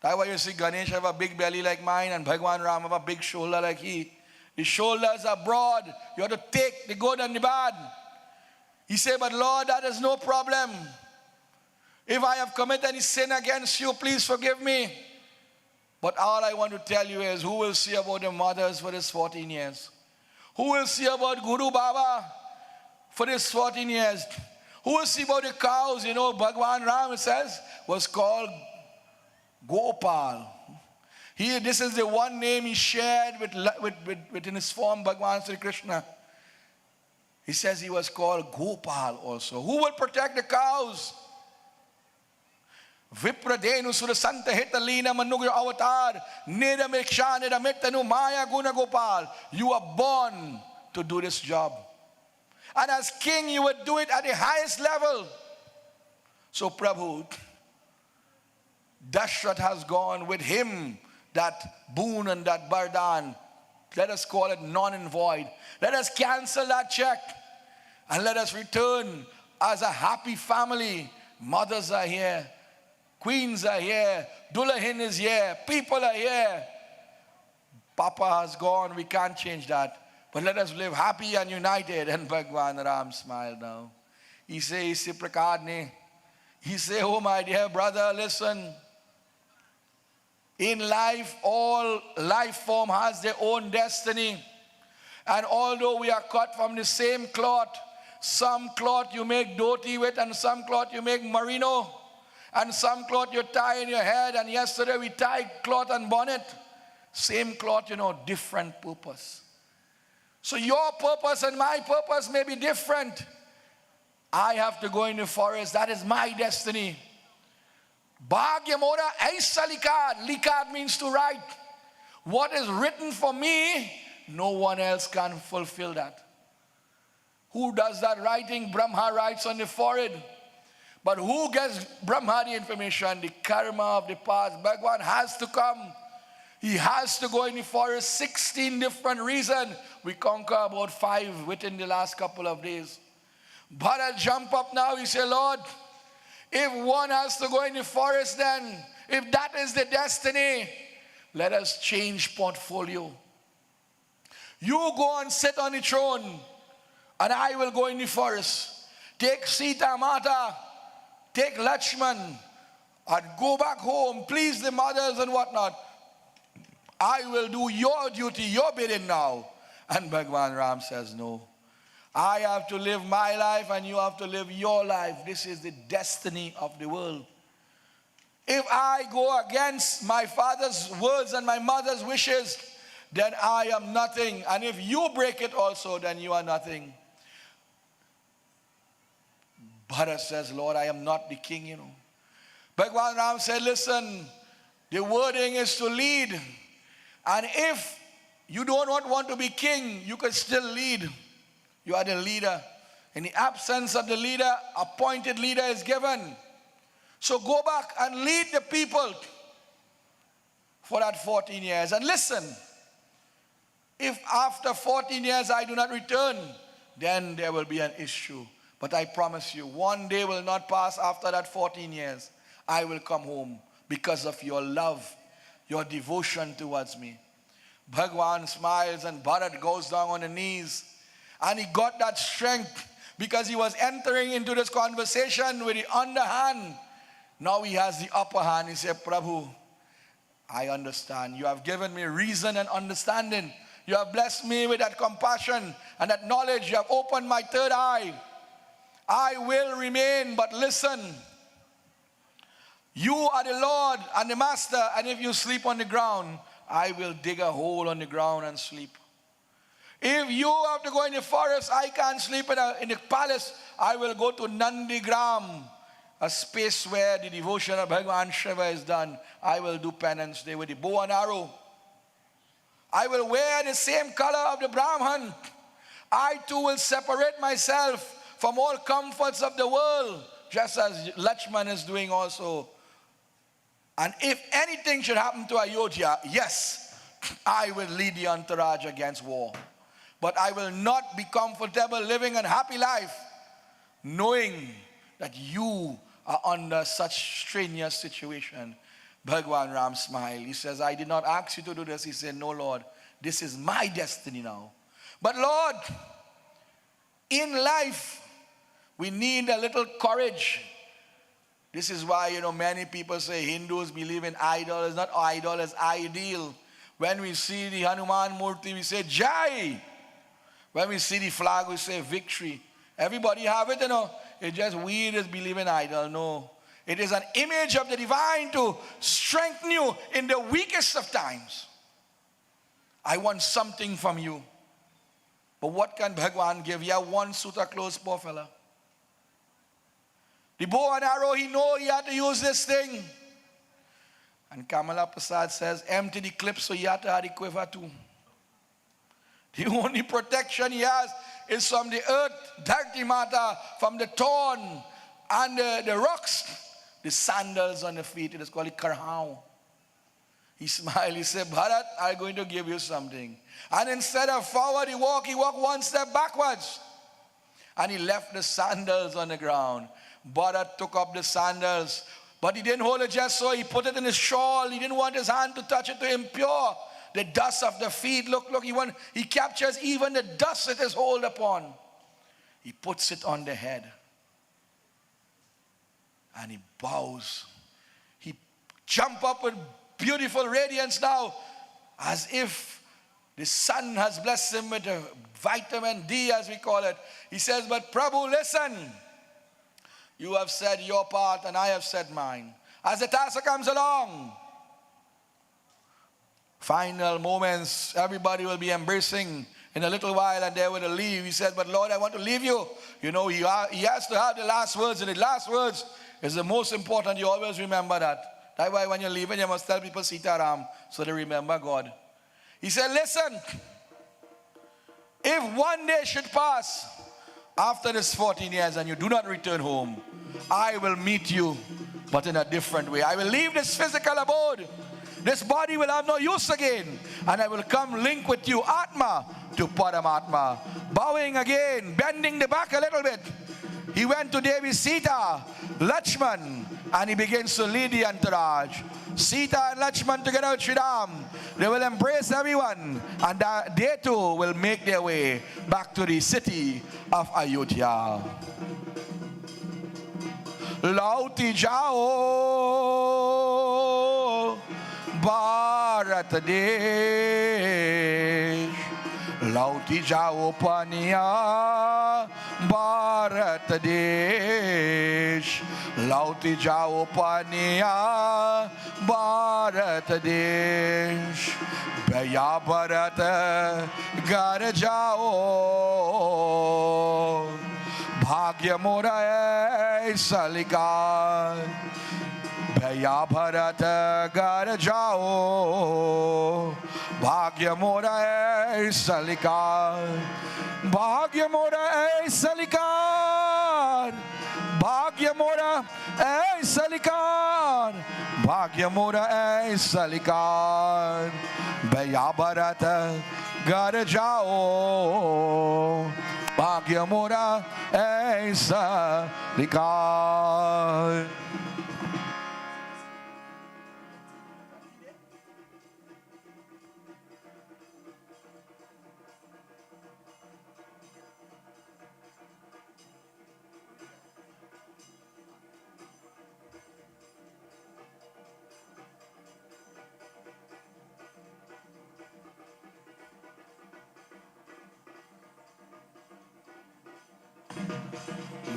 That's why you see Ganesh have a big belly like mine and Bhagwan Ram have a big shoulder like he. His shoulders are broad. You have to take the good and the bad. He said, but Lord, that is no problem. If I have committed any sin against you, please forgive me. But all I want to tell you is, who will see about the mothers for this 14 years? Who will see about Guru Baba for this 14 years? Who will see about the cows? Bhagwan Ram, it says, was called Gopal. This is the one name he shared within his form, Bhagwan Sri Krishna. He says he was called Gopal also. Who will protect the cows? Vipradenu Surasanta Hitalina Manugya Avatar Nidamiksha Nidamitanu Maya Guna Gopal. You are born to do this job. And as king, you would do it at the highest level. So Prabhu, Dashrath has gone with him. That boon and that bardan, let us call it non and void. Let us cancel that check and let us return as a happy family. Mothers are here, queens are here, Dullahin is here, people are here. Papa has gone, we can't change that. But let us live happy and united. And Bhagwan Ram smiled now. He says, he said, oh my dear brother, listen. In life, all life form has their own destiny. And although we are cut from the same cloth, some cloth you make dhoti with, and some cloth you make merino, and some cloth you tie in your head, and yesterday we tied cloth and bonnet. Same cloth, different purpose. So your purpose and my purpose may be different. I have to go in the forest. That is my destiny. Bhagya mora aisa likad. Likad means to write. What is written for me, no one else can fulfill that. Who does that writing? Brahma writes on the forehead. But who gets Brahma the information? The karma of the past. Bhagwan has to come. He has to go in the forest. 16 different reasons. We conquer about 5 within the last couple of days. Bharat jump up now. He said, Lord, if one has to go in the forest, then if that is the destiny, let us change portfolio. You go and sit on the throne, and I will go in the forest. Take Sita Mata, take Lakshman, and go back home. Please the mothers and whatnot. I will do your duty, your bidding now. And Bhagwan Ram says, no. I have to live my life and you have to live your life. This is the destiny of the world. If I go against my father's words and my mother's wishes, then I am nothing. And if you break it also, then you are nothing. Bharat says, Lord, I am not the king, Bhagwan Ram said, listen, the wording is to lead. And if You do not want to be king, you can still lead. You are the leader. In the absence of the leader, appointed leader is given. So go back and lead the people for that 14 years. And listen, if after 14 years I do not return, then there will be an issue. But I promise you, one day will not pass after that 14 years. I will come home because of your love, your devotion towards me. Bhagwan smiles and Bharat goes down on the knees. And he got that strength because he was entering into this conversation with the underhand. Now he has the upper hand. He said, Prabhu, I understand. You have given me reason and understanding. You have blessed me with that compassion and that knowledge. You have opened my third eye. I will remain, but listen. You are the Lord and the Master, and if you sleep on the ground, I will dig a hole on the ground and sleep. If you have to go in the forest, I can't sleep in the palace. I will go to Nandigram, a space where the devotion of Bhagavan Shiva is done. I will do penance there with the bow and arrow. I will wear the same color of the Brahman. I too will separate myself from all comforts of the world, just as Lakshman is doing also. And if anything should happen to Ayodhya, yes, I will lead the entourage against war. But I will not be comfortable living a happy life, knowing that you are under such strenuous situation. Bhagwan Ram smiled. He says, I did not ask you to do this. He said, no, Lord, this is my destiny now. But Lord, in life, we need a little courage. This is why, many people say Hindus believe in idol. It's not idol, it's ideal. When we see the Hanuman Murti, we say Jai. When we see the flag, we say victory. Everybody have it, It's just we just believe in idol. No. It is an image of the divine to strengthen you in the weakest of times. I want something from you. But what can Bhagwan give? You have one suit of clothes, poor fella. The bow and arrow, he know he had to use this thing. And Kamala Prasad says, empty the clip so he had to have the quiver too. The only protection he has is from the earth, Dharti Mata, from the thorn and the rocks, the sandals on the feet. It is called karhao. He smiled. He said, Bharat, I'm going to give you something. And instead of forward, he walked one step backwards. And he left the sandals on the ground. Bharat took up the sandals, but he didn't hold it just so. He put it in his shawl. He didn't want his hand to touch it to impure the dust of the feet. Look, he captures even the dust it is hold upon. He puts it on the head. And he bows. He jumps up with beautiful radiance now, as if the sun has blessed him with a vitamin D, as we call it. He says, but Prabhu, listen. You have said your part and I have said mine. As the task comes along, final moments, everybody will be embracing in a little while and they will leave. He said, but Lord, I want to leave you. He has to have the last words, and the last words is the most important. You always remember that. That's why when you're leaving, you must tell people Sita Ram, so they remember God. He said, listen, if one day should pass after this 14 years and you do not return home, I will meet you, but in a different way. I will leave this physical abode. This body will have no use again. And I will come link with you, Atma to Paramatma. Bowing again, bending the back a little bit. He went to Devi Sita, Lakshman, and he begins to lead the entourage. Sita and Lakshman together with Sri Ram, they will embrace everyone, and they too will make their way back to the city of Ayodhya. Lauti jao Bharat desh, lauti jao paniya Bharat desh, lauti jao paniya Bharat desh, bhaiya Bharat gar jao, bhagya mora aisa likha, bhaiya Bharat gar jao, Bhagya mora aisa likar, Bhagya mora aisa likar, Bhagya mora aisa likar, Bhagya mora aisa likar, Bhaiya Bharat घर जाओ भाग्य मोरा ऐसा लिखा.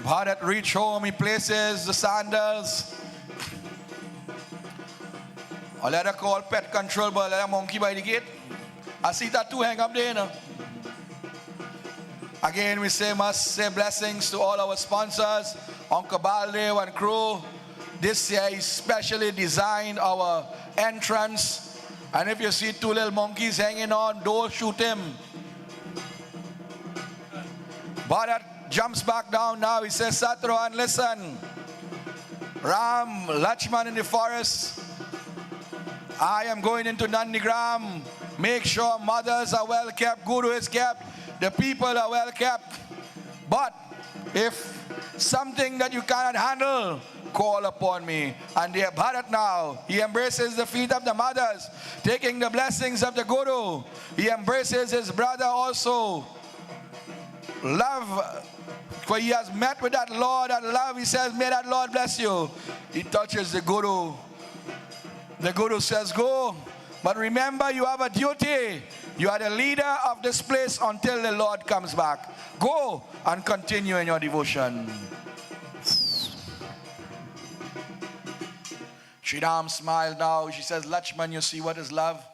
Bharat reach home, he places the sandals. Or let her call pet control, but let her monkey by the gate. I see that too hang up there now. Again, we must say blessings to all our sponsors, Uncle Baldev and crew. This year he specially designed our entrance. And if you see two little monkeys hanging on, don't shoot him. Bharat jumps back down now. He says, Satruhan, listen. Ram, Lakshman in the forest. I am going into Nandigram. Make sure mothers are well kept, Guru is kept, the people are well kept. But if something that you cannot handle, call upon me. And dear Bharat now, he embraces the feet of the mothers, taking the blessings of the Guru. He embraces his brother also. Love, for he has met with that Lord, that love, he says, may that Lord bless you. He touches the Guru. The Guru says, go. But remember, you have a duty. You are the leader of this place until the Lord comes back. Go and continue in your devotion. Sri Ram smiled now. She says, Lakshman, you see what is love?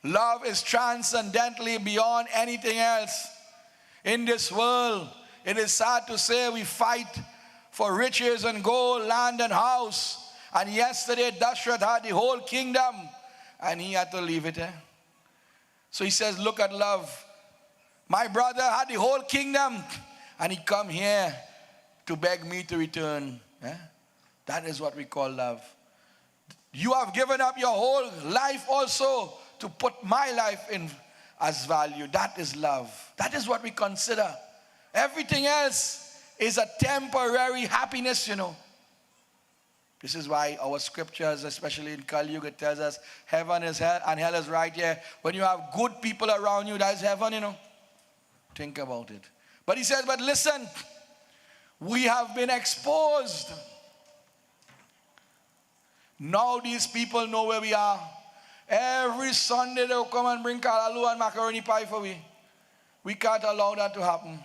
Love is transcendently beyond anything else. In this world, it is sad to say we fight for riches and gold, land and house. And yesterday, Dashrath had the whole kingdom, and he had to leave it. So he says, look at love. My brother had the whole kingdom, and he come here to beg me to return. That is what we call love. You have given up your whole life also to put my life in as value. That is love. That is what we consider. Everything else is a temporary happiness, you know. This is why our scriptures, especially in Kali Yuga, it tells us heaven is hell and hell is right here. When you have good people around you, that is heaven, you know. Think about it. But he says, but listen, we have been exposed. Now these people know where we are. Every Sunday they will come and bring kalalu and macaroni pie for we. We can't allow that to happen.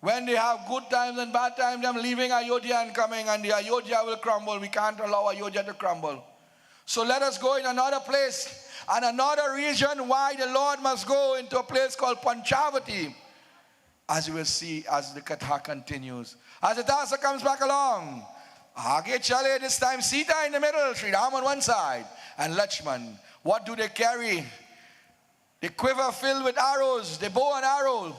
When they have good times and bad times, them leaving Ayodhya and coming, and the Ayodhya will crumble. We can't allow Ayodhya to crumble. So let us go in another place and another region. Why the Lord must go into a place called Panchavati, as you will see as the Katha continues. As the Dasa comes back along, Aage chale, this time Sita in the middle, Sri Ram on one side, and Lakshman. What do they carry? The quiver filled with arrows, the bow and arrow.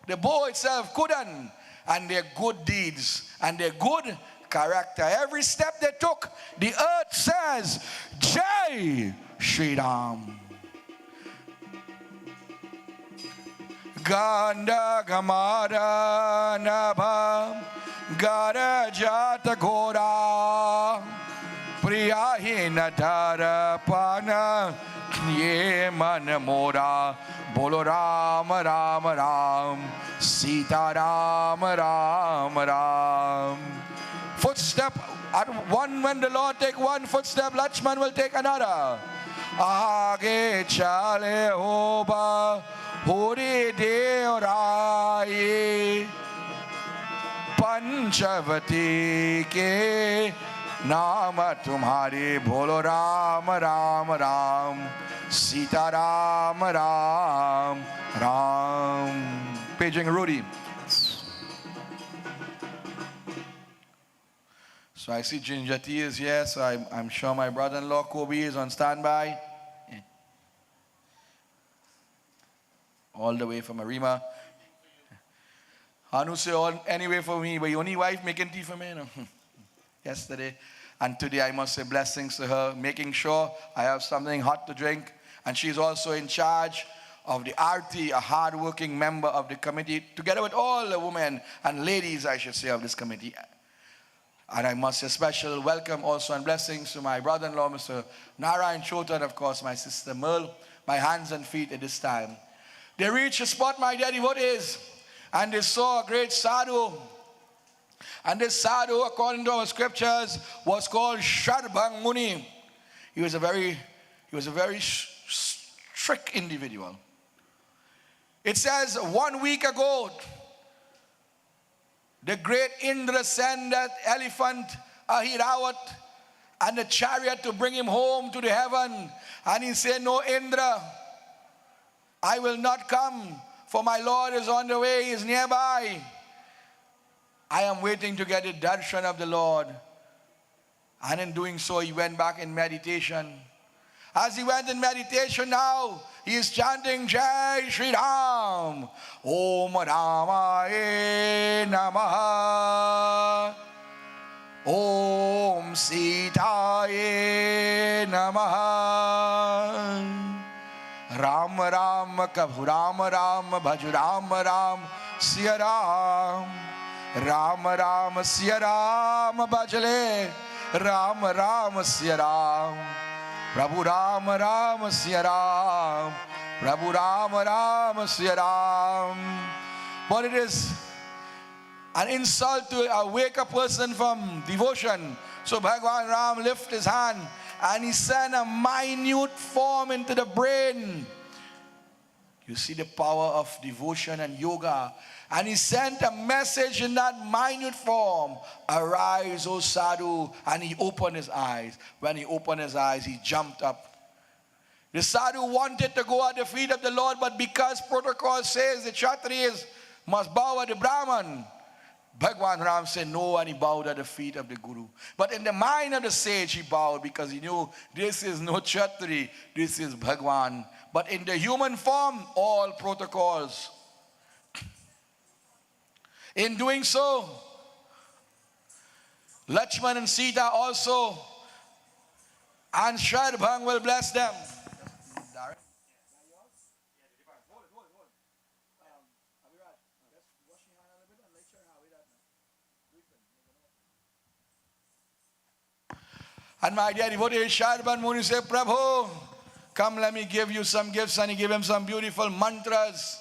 The bow itself, Kudan, and their good deeds and their good character. Every step they took, the earth says, Jai Shri Ram. Ganda Gamara Nabha Gara Jata Gora Priyahina Dara Pana Ye Man Mora Bolo Ram Ram Ram Sita Ram Ram Ram. Footstep at one, when the Lord take one footstep, Lakshman will take another. Aage chale hoba hori deorai Panchavati ke नाम तुम्हारे बोलो Ram Ram Ram Sita Ram Ram Ram. Paging Rudy. So I see Jinjati is here, so I'm sure my brother-in-law Kobe is on standby. all the way from Arima. Anu say, anyway for me, but your only wife making tea for me, no? Yesterday. And today I must say blessings to her, making sure I have something hot to drink. And she's also in charge of the RT, a hard-working member of the committee, together with all the women and ladies, I should say, of this committee. And I must say special welcome also and blessings to my brother-in-law, Mr. Narayan Chota, and of course my sister Merle, my hands and feet at this time. They reached a spot, my dear devotees, and they saw a great sadhu. And this sadhu, according to our scriptures, was called Sharbhang Muni. He was a very strict individual. It says 1 week ago, the great Indra sent that elephant Ahirawat and the chariot to bring him home to the heaven. And he said, no, Indra, I will not come, for my Lord is on the way, he is nearby. I am waiting to get the darshan of the Lord. And in doing so, he went back in meditation. As he went in meditation now, he is chanting Jai Shri Ram. Om Ramaye Namaha. Om Sitaye Namaha. Ram Ram Kabhu Ram Ram Bhaj Ram Ram Siya Ram. Ram Ram Siya Ram Bhajale. Ram Ram Siya Ram. Prabhu Ram Ram Siya Ram. Prabhu Ram Ram Siya Ram. But it is an insult to awake a person from devotion. So Bhagwan Ram lifted his hand and he sent a minute form into the brain. You see the power of devotion and yoga. And he sent a message in that minute form. Arise, O sadhu. And he opened his eyes. When he opened his eyes, he jumped up. The sadhu wanted to go at the feet of the Lord, but because protocol says the Kshatriyas must bow at the Brahman, Bhagwan Ram said no, and he bowed at the feet of the Guru. But in the mind of the sage, he bowed because he knew this is no Kshatri, this is Bhagwan. But in the human form, all protocols. In doing so, Lakshman and Sita also, and Sharbhang will bless them. And my dear devotee, Sharbhang Muni said, Prabhu, come let me give you some gifts. And he gave him some beautiful mantras.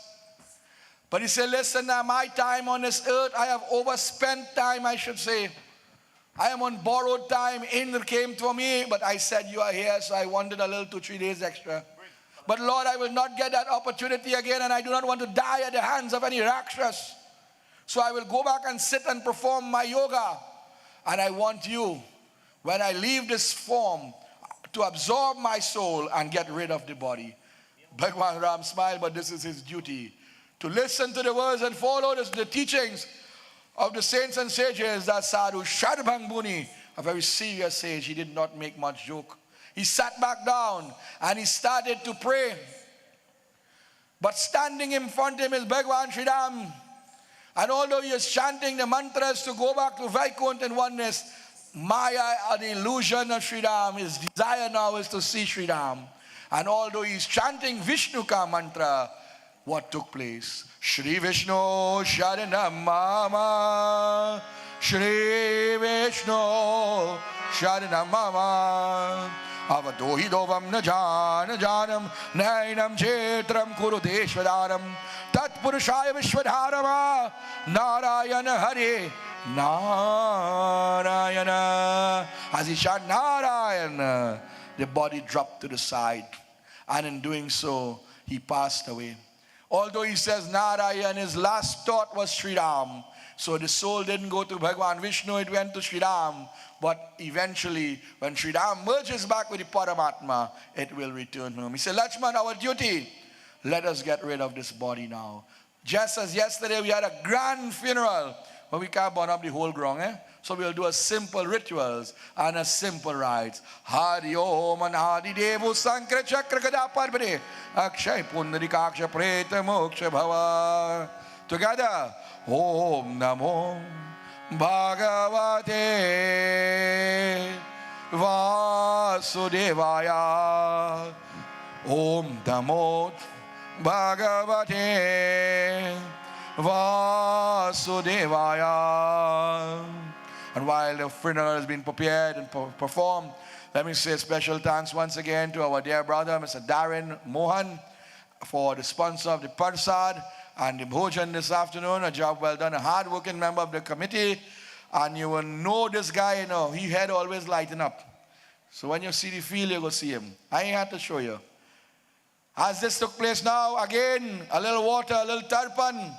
But he said, listen, now my time on this earth, I have overspent time, I should say. I am on borrowed time. Indra came to me, but I said, you are here, so I wanted a little 2-3 days extra. But Lord, I will not get that opportunity again, and I do not want to die at the hands of any Rakshas. So I will go back and sit and perform my yoga. And I want you, when I leave this form, to absorb my soul and get rid of the body. Bhagwan Ram smiled, but this is his duty. To listen to the words and follow the teachings of the saints and sages. That sadhu Sharbhang Muni, a very serious sage, he did not make much joke. He sat back down and he started to pray. But standing in front of him is Bhagwan Shri Ram. And although he is chanting the mantras to go back to Vaikuntha and oneness, Maya, an illusion of Shri Ram, his desire now is to see Shri Ram. And although he is chanting Vishnu ka mantra, what took place? Shri Vishnu Sharanam Mama. Shri Vishnu Sharanam Mama. Avadohi dovam na janam nainam chetram kurudeshwaranam tat purushaya vishwadharama Narayana Hare Narayana. As he chanted Narayana, the body dropped to the side, and in doing so, he passed away. Although he says Narayan, his last thought was Sri Ram. So the soul didn't go to Bhagwan Vishnu, it went to Sri Ram. But eventually, when Sri Ram merges back with the Paramatma, it will return home. He said, Lakshman, our duty, let us get rid of this body now. Just as yesterday we had a grand funeral, but we can't burn up the whole ground. So we'll do a simple rituals and a simple rites. Hari Om and Adi Devu Sankra Chakra Kada Parvade Akshay Pundarikaksha Preta Moksha Bhava. Together. Om Namo Bhagavate Vasudevaya. Om Namo Bhagavate Vasudevaya. And while the funeral has been prepared and performed, let me say special thanks once again to our dear brother, Mr. Darren Mohan, for the sponsor of the Parsad and the Bhojan this afternoon. A job well done, a hard-working member of the committee. And you will know this guy, his head always lighting up. So when you see the field, you go see him. I ain't had to show you. As this took place now, again, a little water, a little tarpan.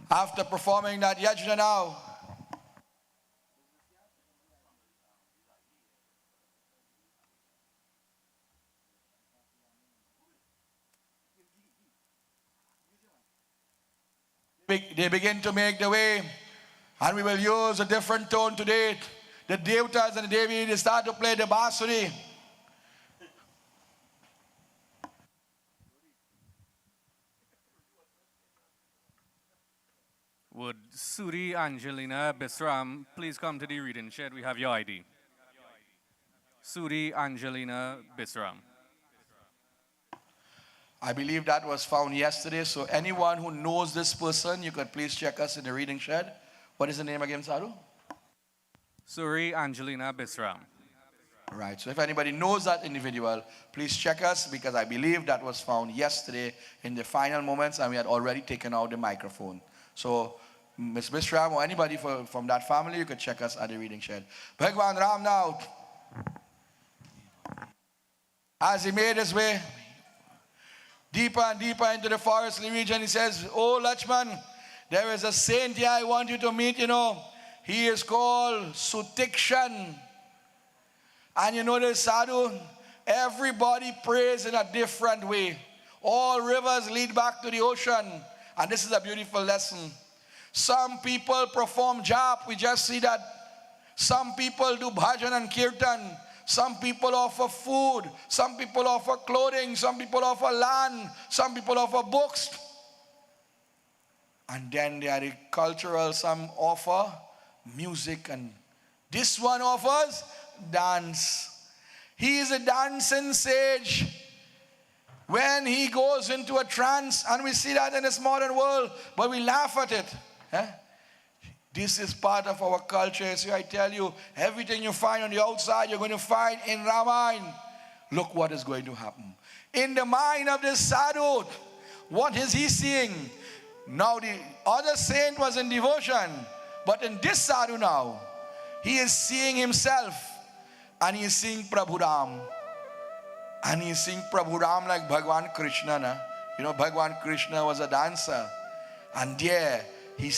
After performing that yajna now, they begin to make the way, and we will use a different tone today. The Devtas and the Devi, they start to play the Basuri. Would Suri Angelina Bisram please come to the reading shed? We have your ID. Suri Angelina Bisram. I believe that was found yesterday. So anyone who knows this person, you could please check us in the reading shed. What is the name again, Sadhu? Suri Angelina Bisram. Right. So if anybody knows that individual, please check us, because I believe that was found yesterday in the final moments and we had already taken out the microphone. So Ms. Bisram or anybody from that family, you could check us at the reading shed. Bhagwan Ram now, as he made his way deeper and deeper into the forestly region, he says, "Oh Lakshman, there is a saint here I want you to meet, He is called Sutikshan. And this sadhu, everybody prays in a different way. All rivers lead back to the ocean. And this is a beautiful lesson. Some people perform jap, we just see that. Some people do bhajan and kirtan. Some people offer food. Some people offer clothing. Some people offer land. Some people offer books. And then there are the cultural, some offer music, and this one offers dance. He is a dancing sage. When he goes into a trance, and we see that in this modern world, but we laugh at it. This is part of our culture. So I tell you, everything you find on the outside, you're going to find in Ramayana. Look what is going to happen. In the mind of this sadhu, what is he seeing? Now the other saint was in devotion, but in this sadhu now, he is seeing himself, and he is seeing Prabhu Ram. And he is seeing Prabhu Ram like Bhagwan Krishna. Bhagwan Krishna was a dancer. And there, he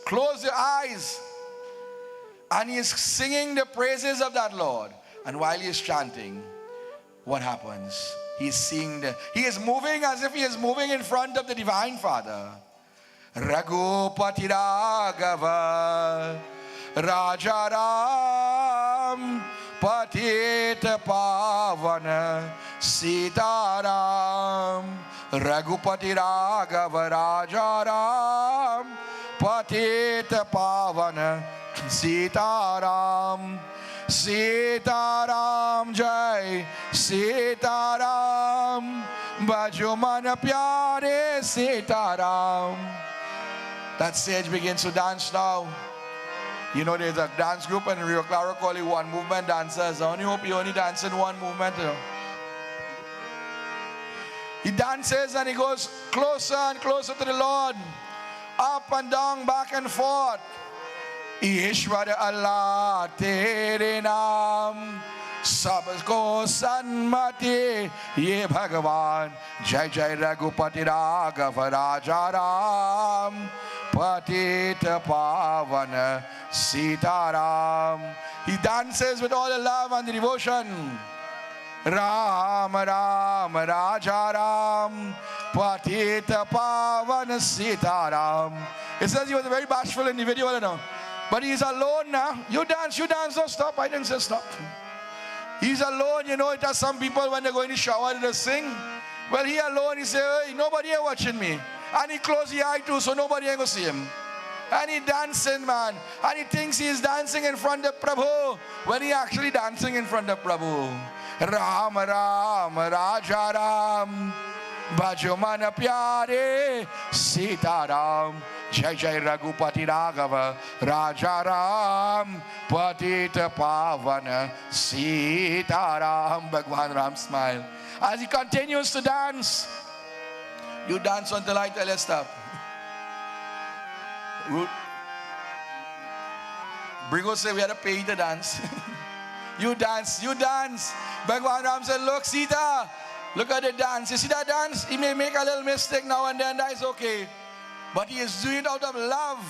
closed the eyes, and he is singing the praises of that Lord. And while he is chanting, what happens? He is moving as if he is moving in front of the Divine Father. Raghupati Raghava Rajaram Patita Pavana Sitaram. Raghupati Raghava Rajaram Patita Pavana Sitaram. Sitaram Jai Sitaram Bajumana Pyare Sitaram. That sage begins to dance now. There's a dance group in Rio Claro called it One Movement Dancers. I only hope you only dance in one movement. He dances and he goes closer and closer to the Lord. Up and down, back and forth. Ishwar Allah Tere Naam सबको सन्मति ये भगवान जय जय रघुपति राघव राजा राम पतित पावन Sitaram. He dances with all the love and the devotion. Ram Ram Raja Ram Patita Pavan Sitaram. It says he was very bashful individual, you know. But he's alone now. You dance, don't stop. I didn't say stop. He's alone, you know. It has some people when they go in the shower, they sing. Well, he alone, he say, hey, nobody here watching me. And he close the eye too, so nobody ain't gonna see him. And he dancing, man. And he thinks he is dancing in front of Prabhu when he actually dancing in front of Prabhu. Ram Ram Raja Ram Bhajo Mana Pyare Sita Ram Jai Jai Raghupati Raghava Raja Ram Patita Pavana Sita Ram. Bhagwan Ram smile as he continues to dance. You dance until I tell you stop. Brigo said we had to pay you to dance. You dance, you dance. Bhagwan Ram said, look, Sita, look at the dance. You see that dance? He may make a little mistake now and then, that is okay. But he is doing it out of love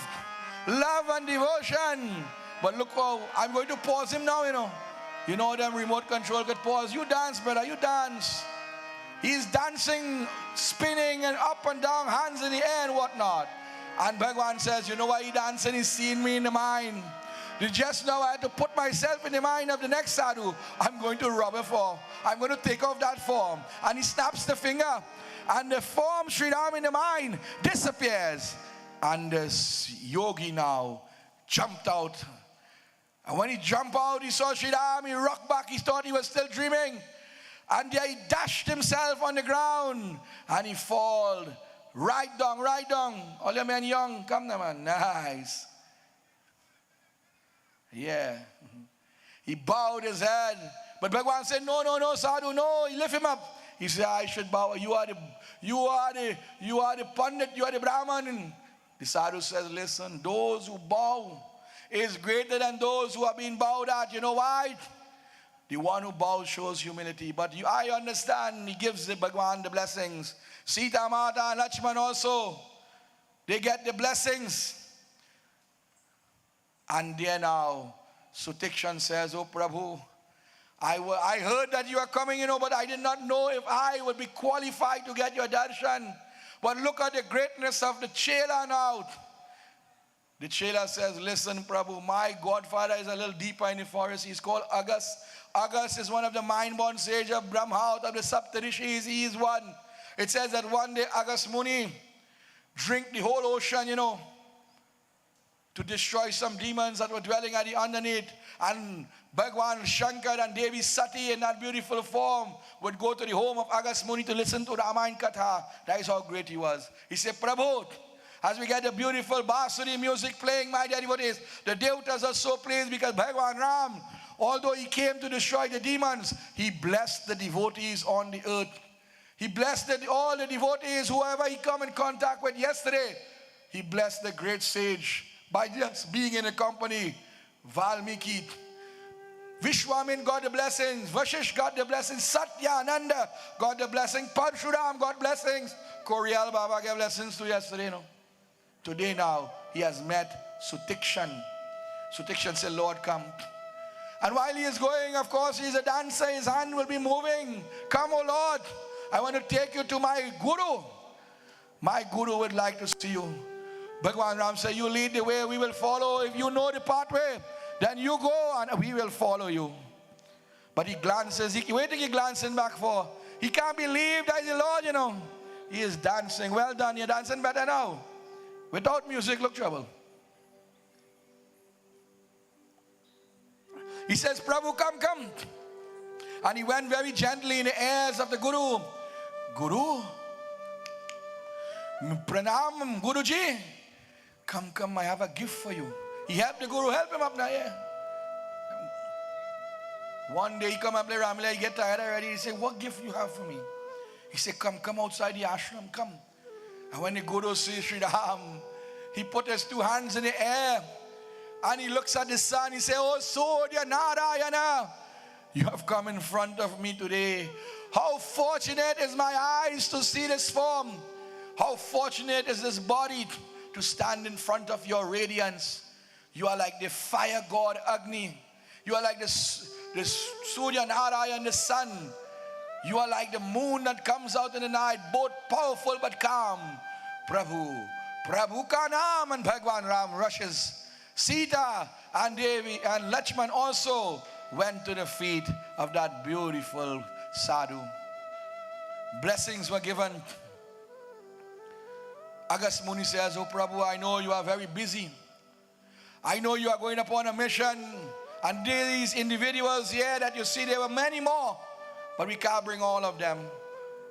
and devotion. But look how, I'm going to pause him now, you know. You know them remote control could pause. You dance, brother, you dance. He's dancing, spinning and up and down, hands in the air and whatnot. And Bhagwan says, you know why he dancing? He's seeing me in the mind. Just now I had to put myself in the mind of the next sadhu I'm going to rob her for. I'm going to take off that form. And he snaps the finger. And the form Sri Ram in the mind disappears. And this yogi now jumped out. And when he jumped out, he saw Sri Ram. He rocked back. He thought he was still dreaming. And there he dashed himself on the ground. And he fall right down, right down. All your men young, come now, man. Nice. Yeah. He bowed his head. But Bhagwan said, no, sadhu, no. He lift him up. He said, I should bow. You are the Pandit, you are the Brahman. And the sadhu says, listen, those who bow is greater than those who are being bowed at. You know why? The one who bows shows humility. But I understand, he gives the Bhagwan the blessings. Sita Mata and Lakshman also, they get the blessings. And there now, Sutikshan says, oh Prabhu, I heard that you are coming, you know, but I did not know if I would be qualified to get your darshan. But look at the greatness of the Chela now. The Chela says, listen, Prabhu, my godfather is a little deeper in the forest. He's called Agastya. Agastya is one of the mind-born sages of Brahma, out of the Saptarishis. He is one. It says that one day Agastya Muni drank the whole ocean, you know, to destroy some demons that were dwelling at the underneath. And Bhagwan Shankar and Devi Sati in that beautiful form would go to the home of Agastya Muni to listen to Ramayana Katha. That is how great he was. He said, Prabhu, as we get the beautiful Basuri music playing, my dear devotees, the devatas are so pleased because Bhagwan Ram, although he came to destroy the demons, he blessed the devotees on the earth. He blessed all the devotees, whoever he come in contact with yesterday. He blessed the great sage by just being in a company. Valmiki, Vishwamin got the blessings, Vashish got the blessings, Satya Ananda got the blessings, Parshuram got blessings, Korial Baba gave blessings to yesterday. No? Today now, he has met Sutikshan. Sutikshan said, Lord, come. And while he is going, of course, he's a dancer, his hand will be moving. Come, O Lord, I want to take you to my Guru. My Guru would like to see you. Bhagwan Ram said, you lead the way, we will follow. If you know the pathway, then you go and we will follow you. But he glances, wait till he glancing back for. He can't believe that is the Lord, you know. He is dancing. Well done, you're dancing better now. Without music, look trouble. He says, Prabhu, come. And he went very gently in the ears of the Guru. Guru, Pranam, Guruji. Come, I have a gift for you. He helped the Guru, help him up now, yeah. One day he come up there, Ramleela, he get tired already. He said, what gift you have for me? He said, come outside the ashram, come. And when the Guru sees Sri Ram, he put his two hands in the air and he looks at the sun. He said, oh Surya Narayana, You have come in front of me today. How fortunate is my eyes to see this form. How fortunate is this body to stand in front of your radiance. You are like the fire god Agni. You are like the Surya Narayan, the sun. You are like the moon that comes out in the night, both powerful but calm. Prabhu ka naam, and Bhagwan Ram rushes. Sita and Devi and Lakshman also went to the feet of that beautiful sadhu. Blessings were given. Agastya Muni says, "Oh Prabhu, I know you are very busy. I know you are going upon a mission. And these individuals here that you see, there were many more. But we can't bring all of them."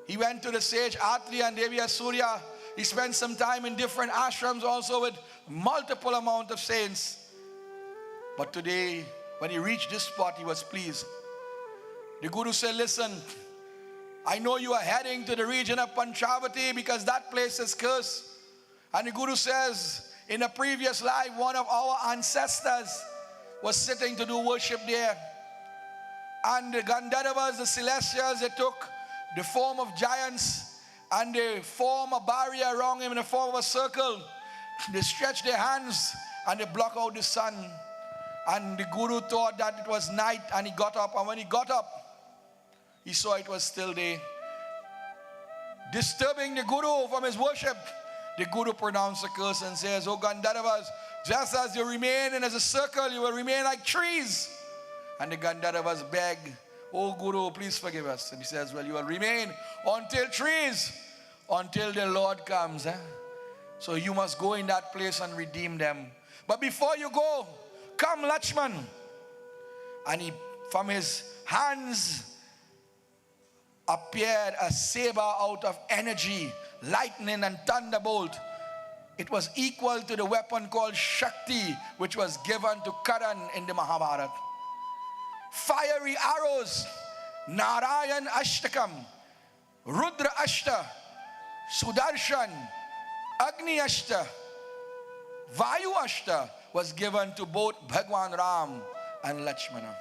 He went to the sage Atri and Devi Surya. He spent some time in different ashrams also with multiple amount of saints. But today, when he reached this spot, he was pleased. The Guru said, "Listen, I know you are heading to the region of Panchavati because that place is cursed." And the Guru says, in a previous life, one of our ancestors was sitting to do worship there. And the Gandharvas, the Celestials, they took the form of giants and they form a barrier around him in the form of a circle. They stretch their hands and they block out the sun. And the Guru thought that it was night and he got up. And when he got up, he saw it was still day. Disturbing the Guru from his worship, the Guru pronounced a curse and says, "Oh Gandharvas, just as you remain in as a circle, you will remain like trees." And the Gandharvas beg, "Oh Guru, please forgive us." And he says, "Well, you will remain until trees, until the Lord comes. So you must go in that place and redeem them. But before you go, come Lakshman." And he, from his hands appeared a saber out of energy, lightning and thunderbolt. It was equal to the weapon called Shakti, which was given to Karan in the Mahabharata. Fiery arrows, Narayan Ashtakam, Rudra Ashta, Sudarshan, Agni Ashta, Vayu Ashta was given to both Bhagwan Ram and Lakshmana.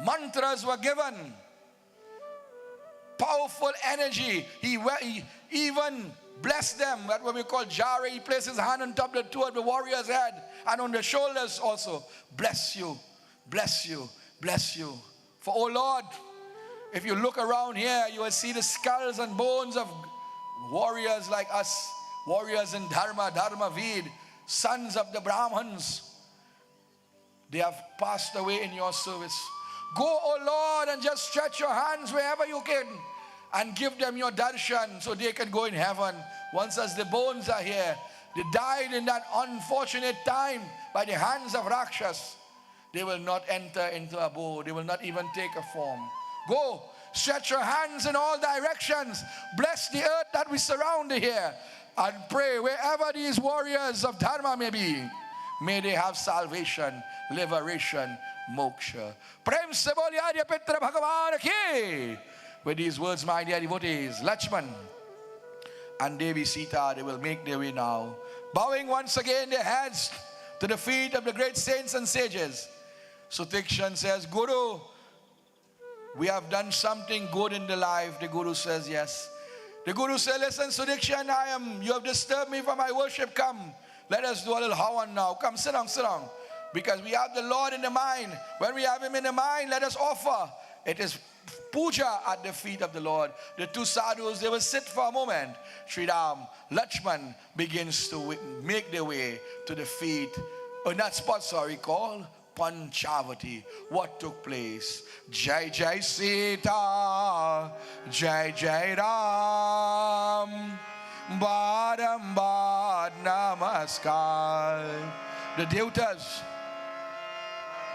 Mantras were given. Powerful energy. He even blessed them. That's what we call Jare. He placed his hand on top of the two of the warrior's head and on the shoulders also. "Bless you, bless you, bless you." For oh Lord, if you look around here, you will see the skulls and bones of warriors like us, warriors in Dharma, Dharma Ved, sons of the Brahmins. They have passed away in your service. Go, oh Lord, and just stretch your hands wherever you can and give them your darshan so they can go in heaven. Once as the bones are here, they died in that unfortunate time by the hands of Rakshas. They will not enter into abode. They will not even take a form. Go, stretch your hands in all directions. Bless the earth that we surround here and pray wherever these warriors of Dharma may be. May they have salvation, liberation, moksha. Prem se boli Arya Pitra Bhagavan ki. With these words, my dear devotees, Lakshman and Devi Sita, they will make their way now, bowing once again their heads to the feet of the great saints and sages. Sutikshan says, "Guru, we have done something good in the life." The Guru says, "Yes." The Guru said, "Listen, Sutikshan, you have disturbed me from my worship. Come, let us do a little hawan now. Come, sit down, sit down. Because we have the Lord in the mind. When we have him in the mind, let us offer. It is puja at the feet of the Lord." The two sadhus, they will sit for a moment. Sri Ram, Lakshman begins to make their way to the feet, in that spot, called Panchavati. What took place? Jai Jai Sita, Jai Jai Ram, Barambar Namaskar. The devatas,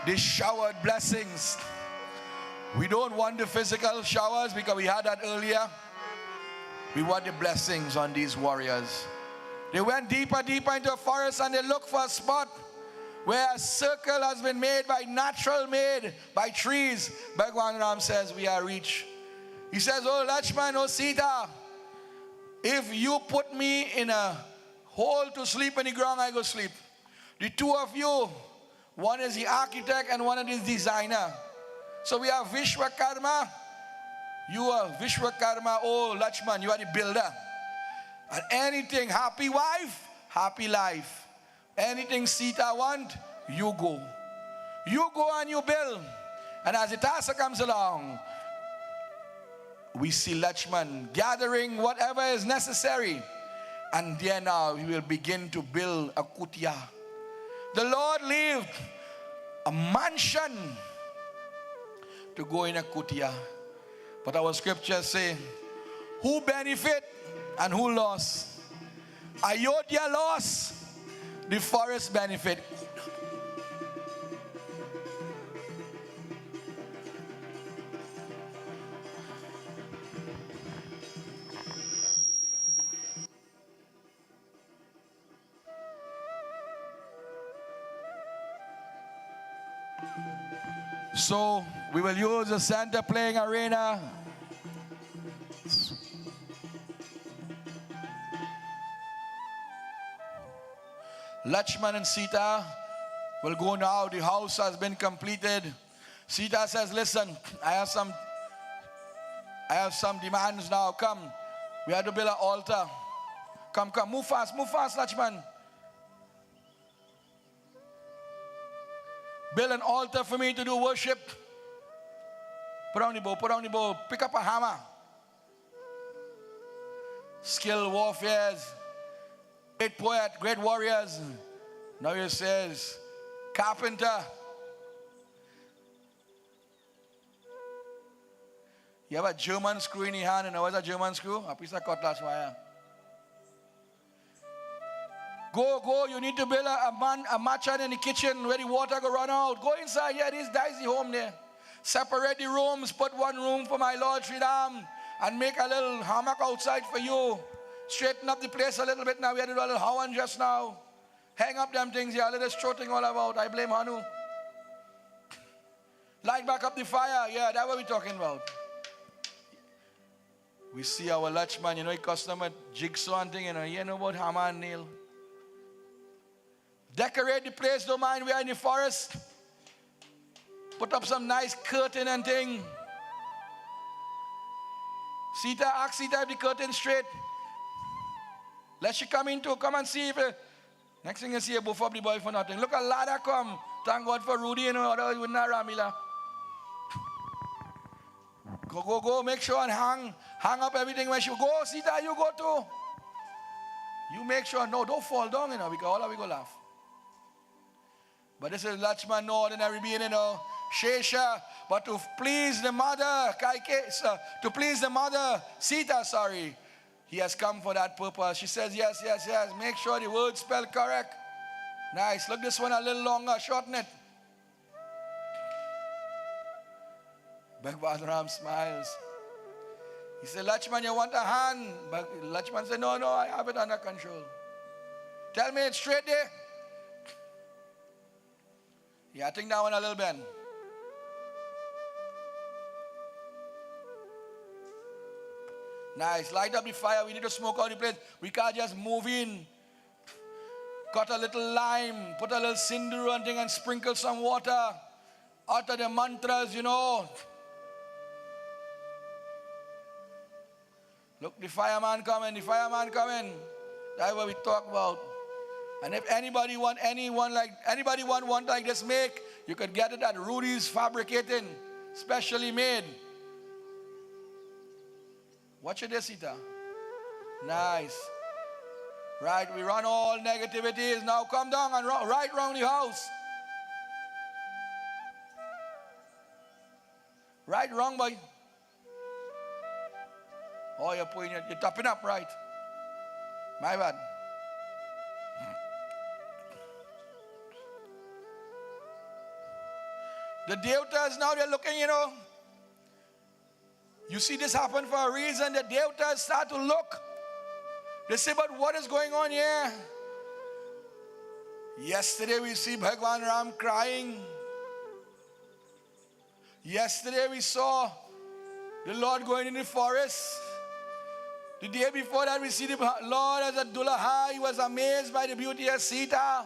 they showered blessings. We don't want the physical showers because we had that earlier. We want the blessings on these warriors. They went deeper, deeper into the forest and they looked for a spot where a circle has been made by natural made by trees. Bhagwan Ram says, "We are reached." He says, "Oh Lakshman, oh Sita, if you put me in a hole to sleep in the ground, I go sleep. The two of you, one is the architect and one is the designer. So we have Vishwakarma. You are Vishwakarma. Oh, Lakshman, you are the builder. And anything, happy wife, happy life. Anything Sita want, you go. You go and you build. And as the task comes along, we see Lakshman gathering whatever is necessary. And then now he will begin to build a kutia. The Lord lived a mansion to go in a kutia. But our scriptures say, who benefit and who lost? Ayodhya lost, the forest benefit. So we will use the center playing arena. Lakshman and Sita will go now. The house has been completed. Sita says, listen, I have some demands now. Come. We have to build an altar. Come, move fast, Lakshman. Build an altar for me to do worship. Put on the bow, pick up a hammer. Skilled warfares, great poet, great warriors. Now he says, carpenter. You have a German screw in your hand, and what's a German screw? A piece of cutlass wire. Go, you need to build a matchan in the kitchen where the water go run out. Go inside, yeah, this is the home there. Separate the rooms, put one room for my Lord Sri Ram, and make a little hammock outside for you. Straighten up the place a little bit now. We had to do a little hawan just now. Hang up them things here, a little strutting all about. I blame Hanu. Light back up the fire, yeah, that's what we're talking about. We see our Lakshman, you know, he customer jigsaw and thing, you know about hammer and nail. Decorate the place, don't mind, we are in the forest. Put up some nice curtain and thing. Sita, ask Sita if the curtain straight. Let she come in too, come and see if next thing you see, you buff up the boy for nothing. Look, a ladder come. Thank God for Rudy, you know, otherwise we wouldn't have Ramleela. Go, make sure and hang up everything when she go. Sita, you go too. You make sure, no, don't fall down, you know, because all of we go laugh. But this is Lakshman, no ordinary being, you know. Shesha, but to please the mother, to please the mother, Sita, sorry. He has come for that purpose. She says, yes. Make sure the words spell correct. Nice. Look, this one a little longer. Shorten it. Bhagwan Ram smiles. He said, Lakshman, you want a hand? But Lakshman said, no, I have it under control. Tell me it straight there. Yeah, I think that one a little bend. Nice. Light up the fire. We need to smoke out the place. We can't just move in. Cut a little lime. Put a little sindoor and thing and sprinkle some water. Utter the mantras, you know. Look, the fireman coming. That's what we talk about. And if anybody want one like this make, you could get it at Rudy's Fabricating, specially made. Watch it, Sita. Nice. Right, we run all negativities. Now come down and right round the house. Right, wrong, boy. Oh, you're tapping up, right. My bad. The devatas now, they're looking, you know. You see this happen for a reason. The devatas start to look. They say, but what is going on here? Yesterday we see Bhagwan Ram crying. Yesterday we saw the Lord going in the forest. The day before that we see the Lord as a Dulaha. He was amazed by the beauty of Sita.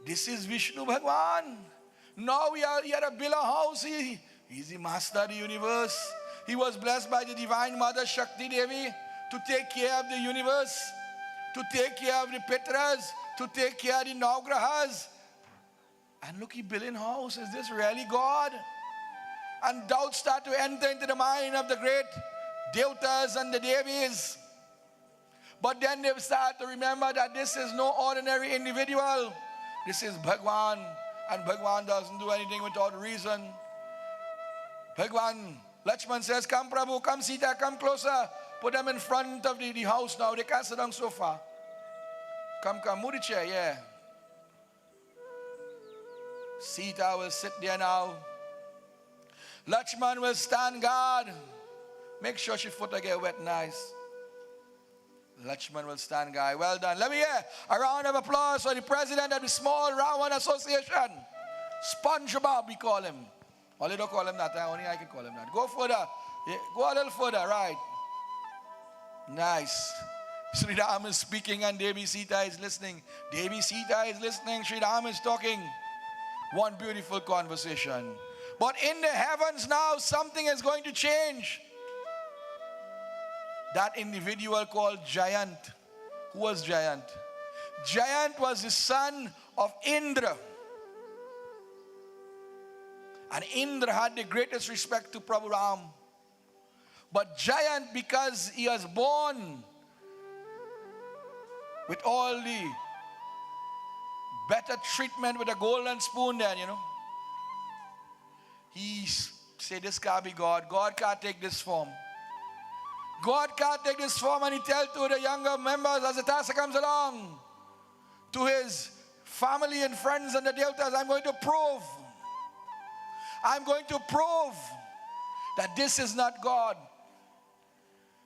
This is Vishnu Bhagwan. Now we are here at a Bila house. He's the master of the universe. He was blessed by the divine mother Shakti Devi to take care of the universe, to take care of the Pitras, to take care of the Navgrahas. And look, he building house. Is this really God? And doubts start to enter into the mind of the great Devtas and the Devis. But then they start to remember that this is no ordinary individual. This is Bhagwan. And Bhagwan doesn't do anything without reason. Bhagwan, Lakshman says, come Prabhu, come Sita, come closer. Put them in front of the house now. They can't sit down so far. Come, move the chair, yeah. Sita will sit there now. Lakshman will stand guard. Make sure she foot get wet nice. Lakshman will stand guard. Well done. Let me hear a round of applause for the president of the Small Ravan Association. SpongeBob, we call him. Only don't call him that. Only I can call him that. Go further. Yeah, go a little further. Right. Nice. Sri Ram is speaking and Devi Sita is listening. Devi Sita is listening. Sri Ram is talking. One beautiful conversation. But in the heavens now, something is going to change. That individual called Giant. Who was Giant? Giant was the son of Indra. And Indra had the greatest respect to Prabhu Ram. But Giant, because he was born with all the better treatment with a golden spoon then, he said, this can't be God. God can't take this form. God can't take this form. And he tells to the younger members as the task comes along, to his family and friends and the Devtas, I'm going to prove that this is not God.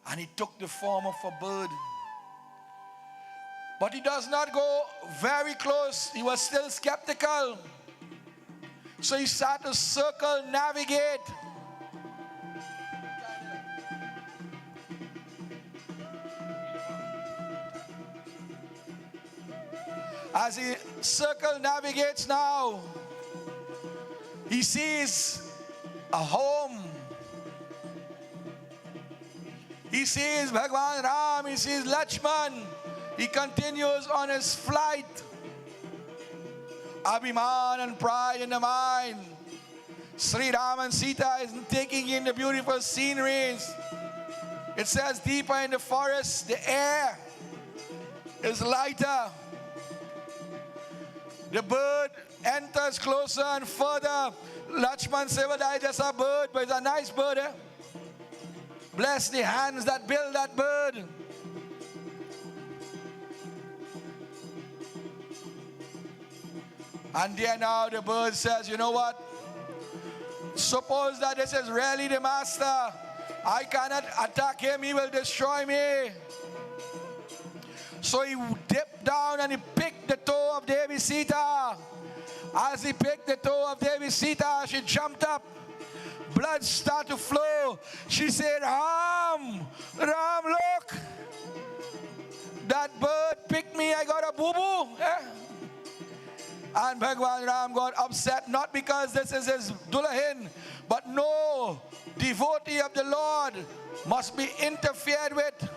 And he took the form of a bird. But he does not go very close. He was still skeptical. So he started to circle, navigate. As he navigates now, he sees a home. He sees Bhagwan Ram, he sees Lakshman. He continues on his flight. Abhiman and pride in the mind. Sri Ram and Sita is taking in the beautiful sceneries. It says deeper in the forest, the air is lighter. The bird enters closer and further. Lakshman said, well, I just a bird, but it's a nice bird. Bless the hands that build that bird. And there now the bird says, you know what? Suppose that this is really the master. I cannot attack him. He will destroy me. So he dipped down and he picked the toe of Devi Sita. As he picked the toe of Devi Sita, she jumped up. Blood started to flow. She said, Ram, look. That bird picked me. I got a boo-boo. And Bhagwan Ram got upset, not because this is his dulahin, but no devotee of the Lord must be interfered with.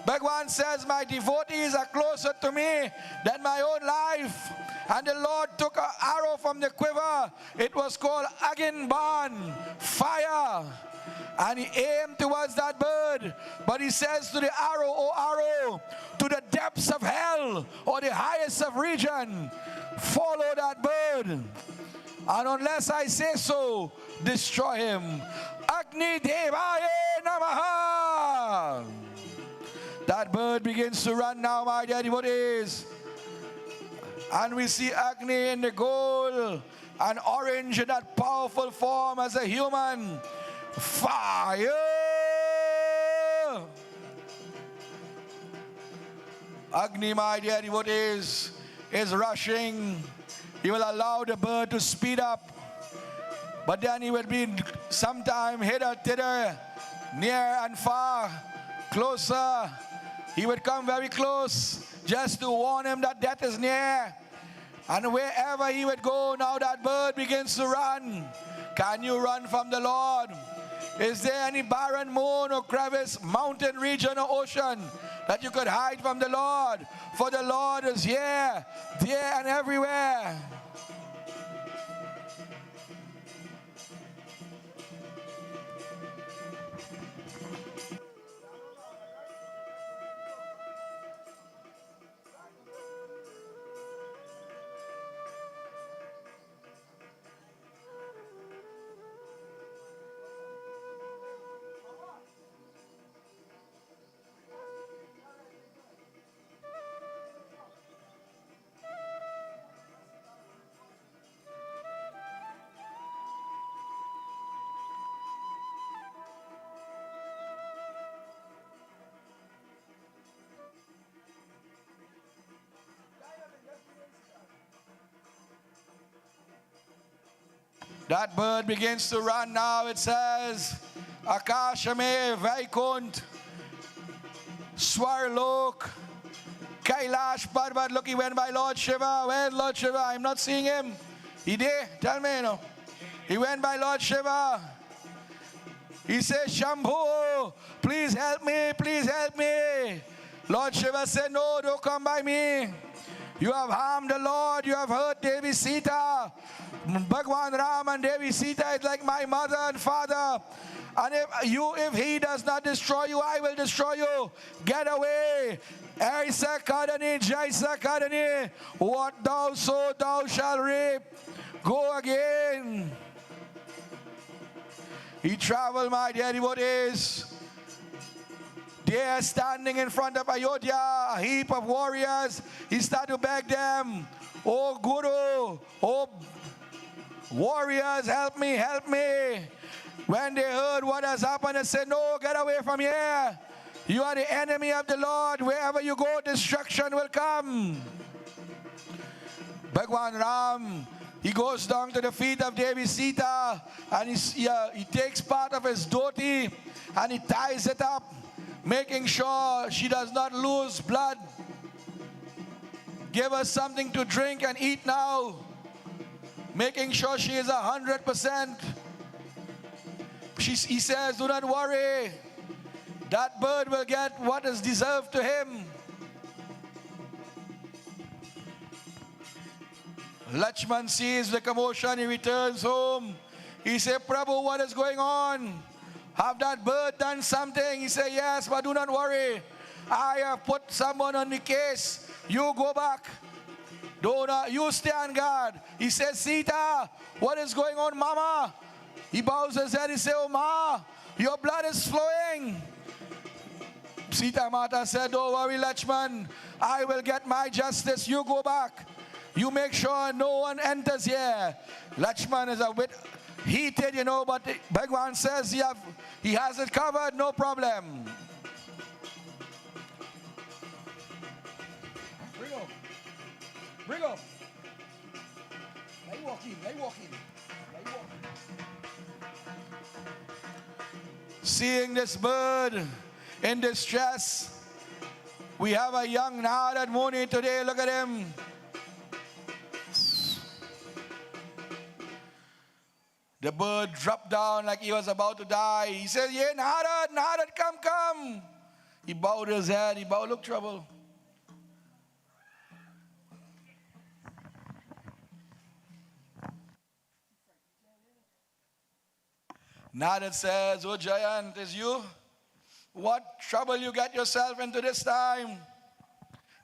Bhagwan says, my devotees are closer to me than my own life. And the Lord took an arrow from the quiver. It was called Agin Ban, fire. And he aimed towards that bird. But he says to the arrow, oh arrow, to the depths of hell or the highest of region, follow that bird. And unless I say so, destroy him. Agni Devaye Namaha. That bird begins to run now, my dear devotees. And we see Agni in the gold and orange in that powerful form as a human. Fire! Agni, my dear devotees, is rushing. He will allow the bird to speed up. But then he will be sometime hither, thither, near and far, closer. He would come very close just to warn him that death is near. And wherever he would go, now that bird begins to run. Can you run from the Lord? Is there any barren moon or crevice, mountain region or ocean that you could hide from the Lord? For the Lord is here, there, and everywhere. That bird begins to run now. It says, Akashame Vaikunt Swarlok Kailash Parvat. Look, he went by Lord Shiva. Where's Lord Shiva? I'm not seeing him. He did? Tell me, He went by Lord Shiva. He says, Shambhu, please help me, please help me. Lord Shiva said, no, don't come by me. You have harmed the Lord. You have hurt Devi Sita. Bhagwan Ram and Devi Sita is like my mother and father. And if he does not destroy you, I will destroy you. Get away. Aisa Kadani, Jaisa Kadani. What thou sow, thou shalt reap. Go again. He traveled, my dear devotees. There, standing in front of Ayodhya, a heap of warriors. He started to beg them, oh Guru, oh warriors, help me, help me. When they heard what has happened, they said, no, get away from here. You are the enemy of the Lord. Wherever you go, destruction will come. Bhagwan Ram, he goes down to the feet of Devi Sita, and he takes part of his dhoti and he ties it up, making sure she does not lose blood. Give her something to drink and eat now, making sure she is 100%. He says, do not worry. That bird will get what is deserved to him. Lakshman sees the commotion. He returns home. He said, Prabhu, what is going on? Have that bird done something? He said, yes, but do not worry. I have put someone on the case. You go back. You stay on guard. He says, Sita, what is going on, Mama? He bows his head. He says, oh, Ma, your blood is flowing. Sita Mata said, don't worry, Lakshman. I will get my justice. You go back. You make sure no one enters here. Lakshman is a bit heated, but Bhagwan says he has it covered, no problem. Bring him. Let walk in. Seeing this bird in distress, we have a young Narad Muni today. Look at him. The bird dropped down like he was about to die. He said, yeah, Narad, come. He bowed his head. Look, trouble. Narad says, oh, Jayant, is you? What trouble you get yourself into this time?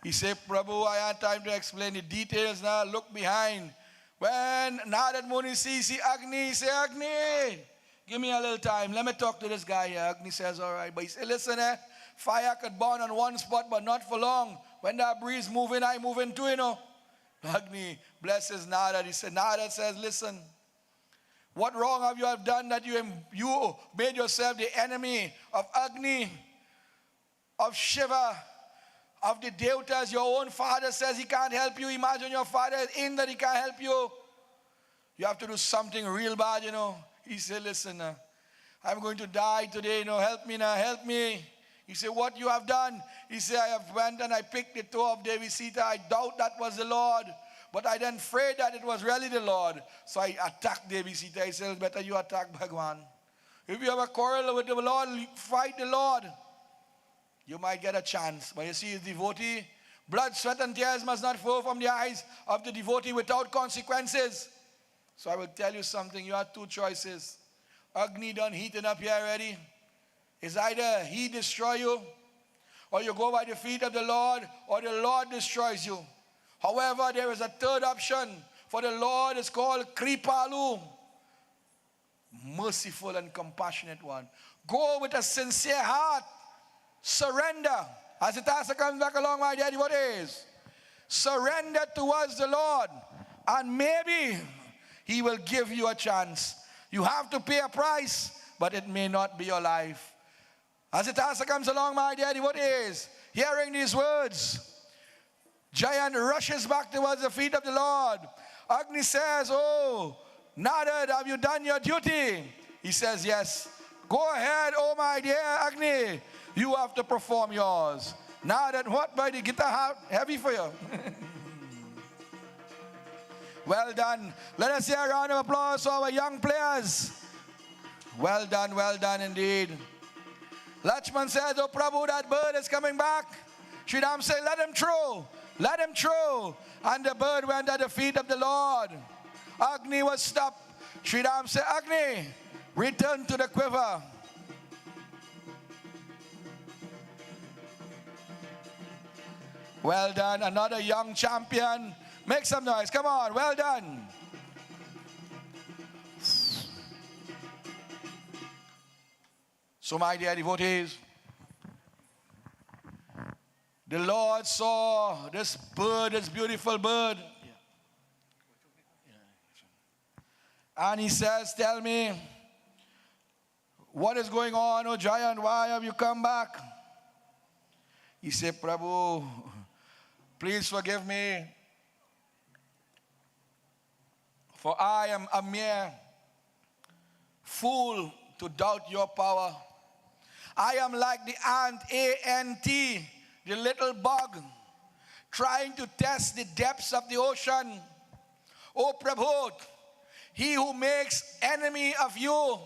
He said, Prabhu, I had time to explain the details now. Look behind. When Narad Muni sees Agni, he says, Agni, give me a little time. Let me talk to this guy here. Agni says, all right. But he said, listen, fire could burn on one spot, but not for long. When that breeze move in, I move in too, Agni blesses Narad. He said, Narad says, listen, what wrong have you done that you made yourself the enemy of Agni, of Shiva, of the Devatas? Your own father says he can't help you. Imagine your father is in that he can't help you. You have to do something real bad, He said, listen, I'm going to die today, help me now, help me. He said, what you have done? He said, I have went and I picked the toe of Devi Sita. I doubt that was the Lord. But I then afraid that it was really the Lord. So I attacked Devi Sita. I said, better you attack Bhagwan. If you have a quarrel with the Lord, fight the Lord. You might get a chance. But you see, his devotee, blood, sweat, and tears must not flow from the eyes of the devotee without consequences. So I will tell you something. You have two choices. Agni done heating up here already. It's either he destroy you, or you go by the feet of the Lord, or the Lord destroys you. However, there is a third option. For the Lord is called Kripalu, merciful and compassionate one. Go with a sincere heart. Surrender. As it has to come back along, my dear devotees. Surrender towards the Lord, and maybe he will give you a chance. You have to pay a price, but it may not be your life. As it has to comes along, my dear devotees, hearing these words, giant rushes back towards the feet of the Lord. Agni says, oh, Narad, have you done your duty? He says, yes. Go ahead, oh my dear Agni. You have to perform yours. Narad, what by the guitar heavy for you? Well done. Let us hear a round of applause for our young players. Well done indeed. Lakshman says, oh Prabhu, that bird is coming back. Sri Ram said, let him throw. Let him throw. And the bird went at the feet of the Lord. Agni was stopped. Sri Ram said, Agni, return to the quiver. Well done. Another young champion. Make some noise. Come on. Well done. So, my dear devotees, the Lord saw this bird, this beautiful bird. And he says, tell me, what is going on, oh giant? Why have you come back? He said, Prabhu, please forgive me, for I am a mere fool to doubt your power. I am like the ant, A-N-T, the little bug, trying to test the depths of the ocean. Oh Prabhu, he who makes enemy of you,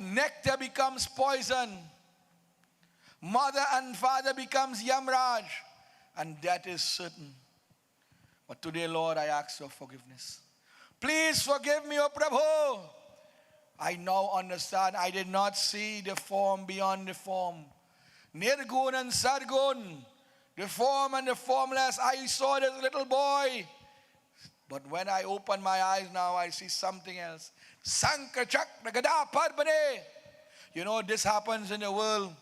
nectar becomes poison. Mother and father becomes Yamraj, and that is certain. But today, Lord, I ask your forgiveness. Please forgive me, O Prabhu. I now understand. I did not see the form beyond the form. Nirgun and Sargun, the form and the formless. I saw this little boy. But when I open my eyes now, I see something else. Sankachak Nagada Parbane. You know, this happens in the world.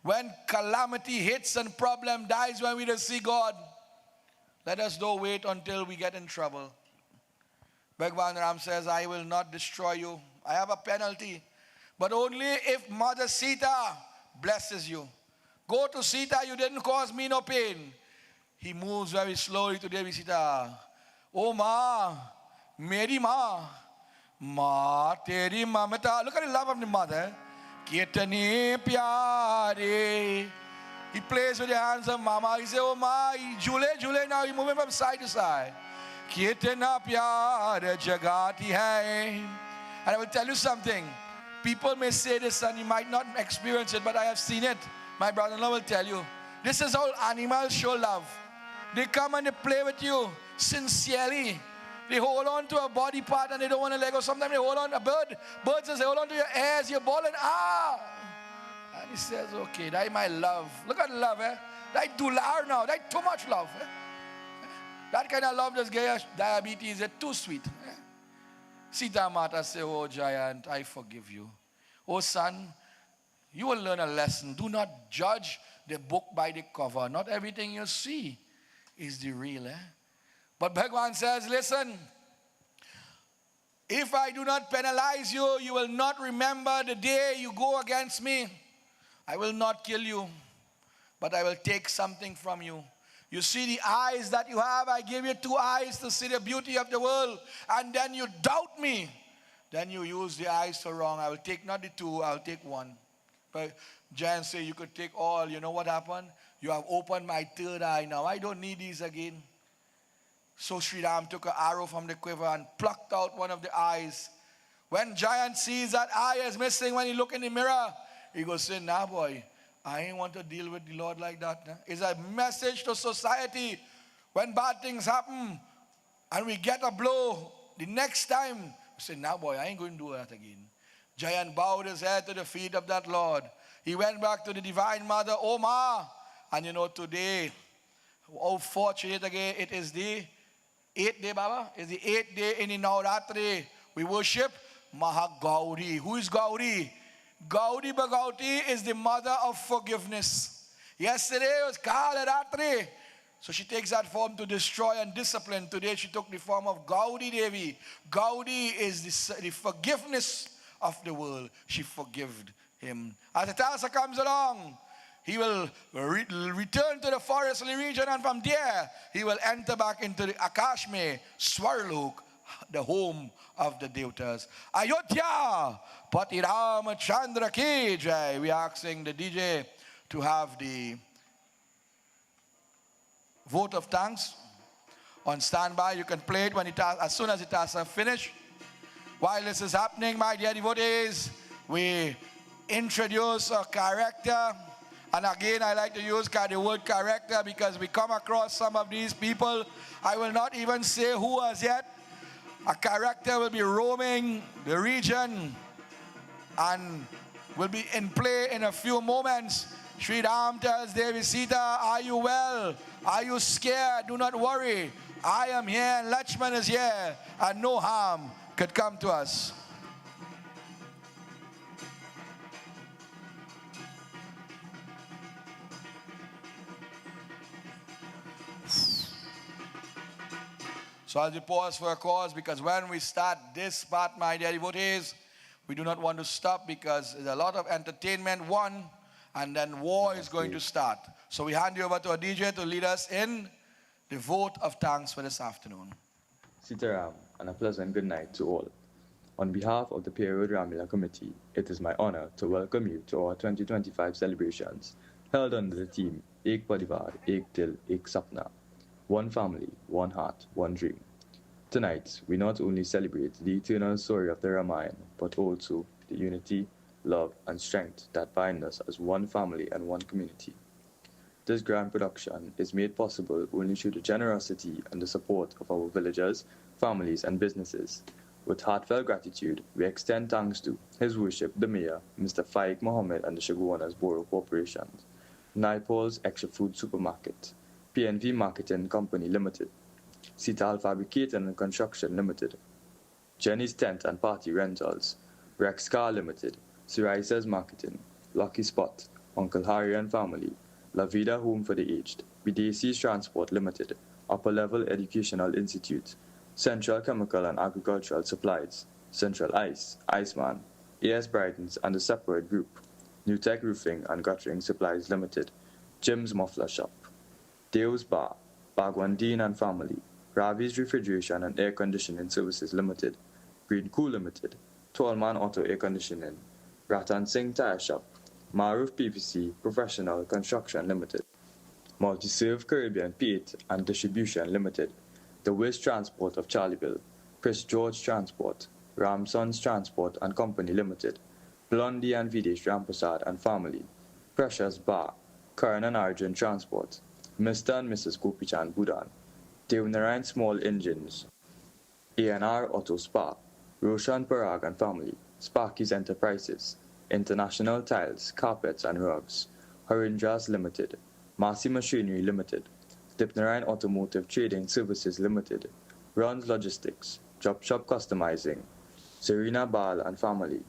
When calamity hits and problem dies when we don't see God. Let us don't wait until we get in trouble. Bhagwan Ram says, I will not destroy you. I have a penalty. But only if Mother Sita blesses you. Go to Sita, you didn't cause me no pain. He moves very slowly to Devi Sita. Oh Ma, Meri Ma, Ma, Teri Mamata. Look at the love of the mother. Kitane pyare. He plays with the hands of Mama. He says, oh Ma, Jule, now he's moving from side to side. Kitana pyare jagati hai. And I will tell you something. People may say this and you might not experience it, but I have seen it. My brother-in-law will tell you. This is how animals show love. They come and they play with you sincerely. They hold on to a body part and they don't want to let go. Sometimes they hold on to a bird. Bird says, they hold on to your ears, your ball, and And he says, okay, that's my love. Look at love, eh? That's dular now. That's too much love, eh? That kind of love just gave diabetes. It's too sweet. Eh? Sita Mata said, oh giant, I forgive you. Oh son, you will learn a lesson. Do not judge the book by the cover. Not everything you see is the real, eh? But Bhagwan says, listen, if I do not penalize you, you will not remember the day you go against me. I will not kill you, but I will take something from you. You see the eyes that you have, I give you 2 eyes to see the beauty of the world, and then you doubt me. Then you use the eyes so wrong. I will take not the 2, I will take 1. But Jan say you could take all. You know what happened? You have opened my third eye now. I don't need these again. So Sri Ram took an arrow from the quiver and plucked out one of the eyes. When giant sees that eye is missing, when he look in the mirror, he goes, say, nah boy, I ain't want to deal with the Lord like that. Nah. It's a message to society. When bad things happen and we get a blow, the next time, we say, nah boy, I ain't going to do that again. Giant bowed his head to the feet of that Lord. He went back to the Divine Mother, oh Ma. And you know, today, how fortunate again, it is the 8th day, Baba. It's the 8th day in the Navratri. We worship Mahagauri. Who is Gauri? Gauri Bhagauti is the mother of forgiveness. Yesterday was Kalaratri. So she takes that form to destroy and discipline. Today she took the form of Gauri Devi. Gauri is the forgiveness of the world. She forgived him. As the Tasa comes along, he will return to the forestly region, and from there he will enter back into the Akashme, Swarlok, the home of the Devatas. Ayodhya, Pati Ram Chandra Ki Jai. We are asking the DJ to have the vote of thanks on standby. You can play it when as soon as it has finished. While this is happening, my dear devotees, we introduce a character. And again, I like to use the word character because we come across some of these people. I will not even say who as yet. A character will be roaming the region and will be in play in a few moments. Sri Ram tells Devi Sita, are you well? Are you scared? Do not worry. I am here and Lakshman is here and no harm could come to us. So I'll pause for a cause, because when we start this part, my dear devotees, we do not want to stop because there's a lot of entertainment, one, and then war is going to start. So we hand you over to a DJ to lead us in the vote of thanks for this afternoon. Sita Ram, and a pleasant good night to all. On behalf of the Pierre Ramleela Committee, it is my honor to welcome you to our 2025 celebrations, held under the theme, Ek Parivaar, Ek Dil, Ek Sapna. One family, one heart, one dream. Tonight, we not only celebrate the eternal story of the Ramayana, but also the unity, love, and strength that bind us as one family and one community. This grand production is made possible only through the generosity and the support of our villagers, families, and businesses. With heartfelt gratitude, we extend thanks to His Worship the Mayor, Mr. Faik Mohammed, and the Sugarwanas Borough Corporation, Naipol's Extra Food Supermarket, PNV Marketing Company Limited, Sita Fabricating and Construction Limited, Jenny's Tent and Party Rentals, Rex Car Limited, Siraisa's Marketing, Lucky Spot, Uncle Harry and Family, La Vida Home for the Aged, Bidesi's Transport Limited, Upper Level Educational Institute, Central Chemical and Agricultural Supplies, Central Ice, Iceman, AS Brightons and the Separate Group, New Tech Roofing and Guttering Supplies Limited, Jim's Muffler Shop, Deo's Bar, Bagwandine and Family, Ravi's Refrigeration and Air Conditioning Services Limited, Green Cool Limited, Tallman Auto Air Conditioning, Ratan Singh Tire Shop, Maruf PVC Professional Construction Limited, Multi-Serve Caribbean Paint and Distribution Limited, The Wiz Transport of Charlieville, Prince George Transport, Ramson's Transport and Company Limited, Blondie and Videsh Ramprasad and Family, Precious Bar, Karan and Arjun Transport, Mr. and Mrs. Gopichan Budan, Devnarayan Small Engines, A&R Auto Spa, Roshan Parag and Family, Sparky's Enterprises, International Tiles, Carpets and Rugs, Harindras Limited, Massey Machinery Limited, Dipnarayan Automotive Trading Services Limited, Runs Logistics, Drop Shop Customizing, Serena Bal and Family,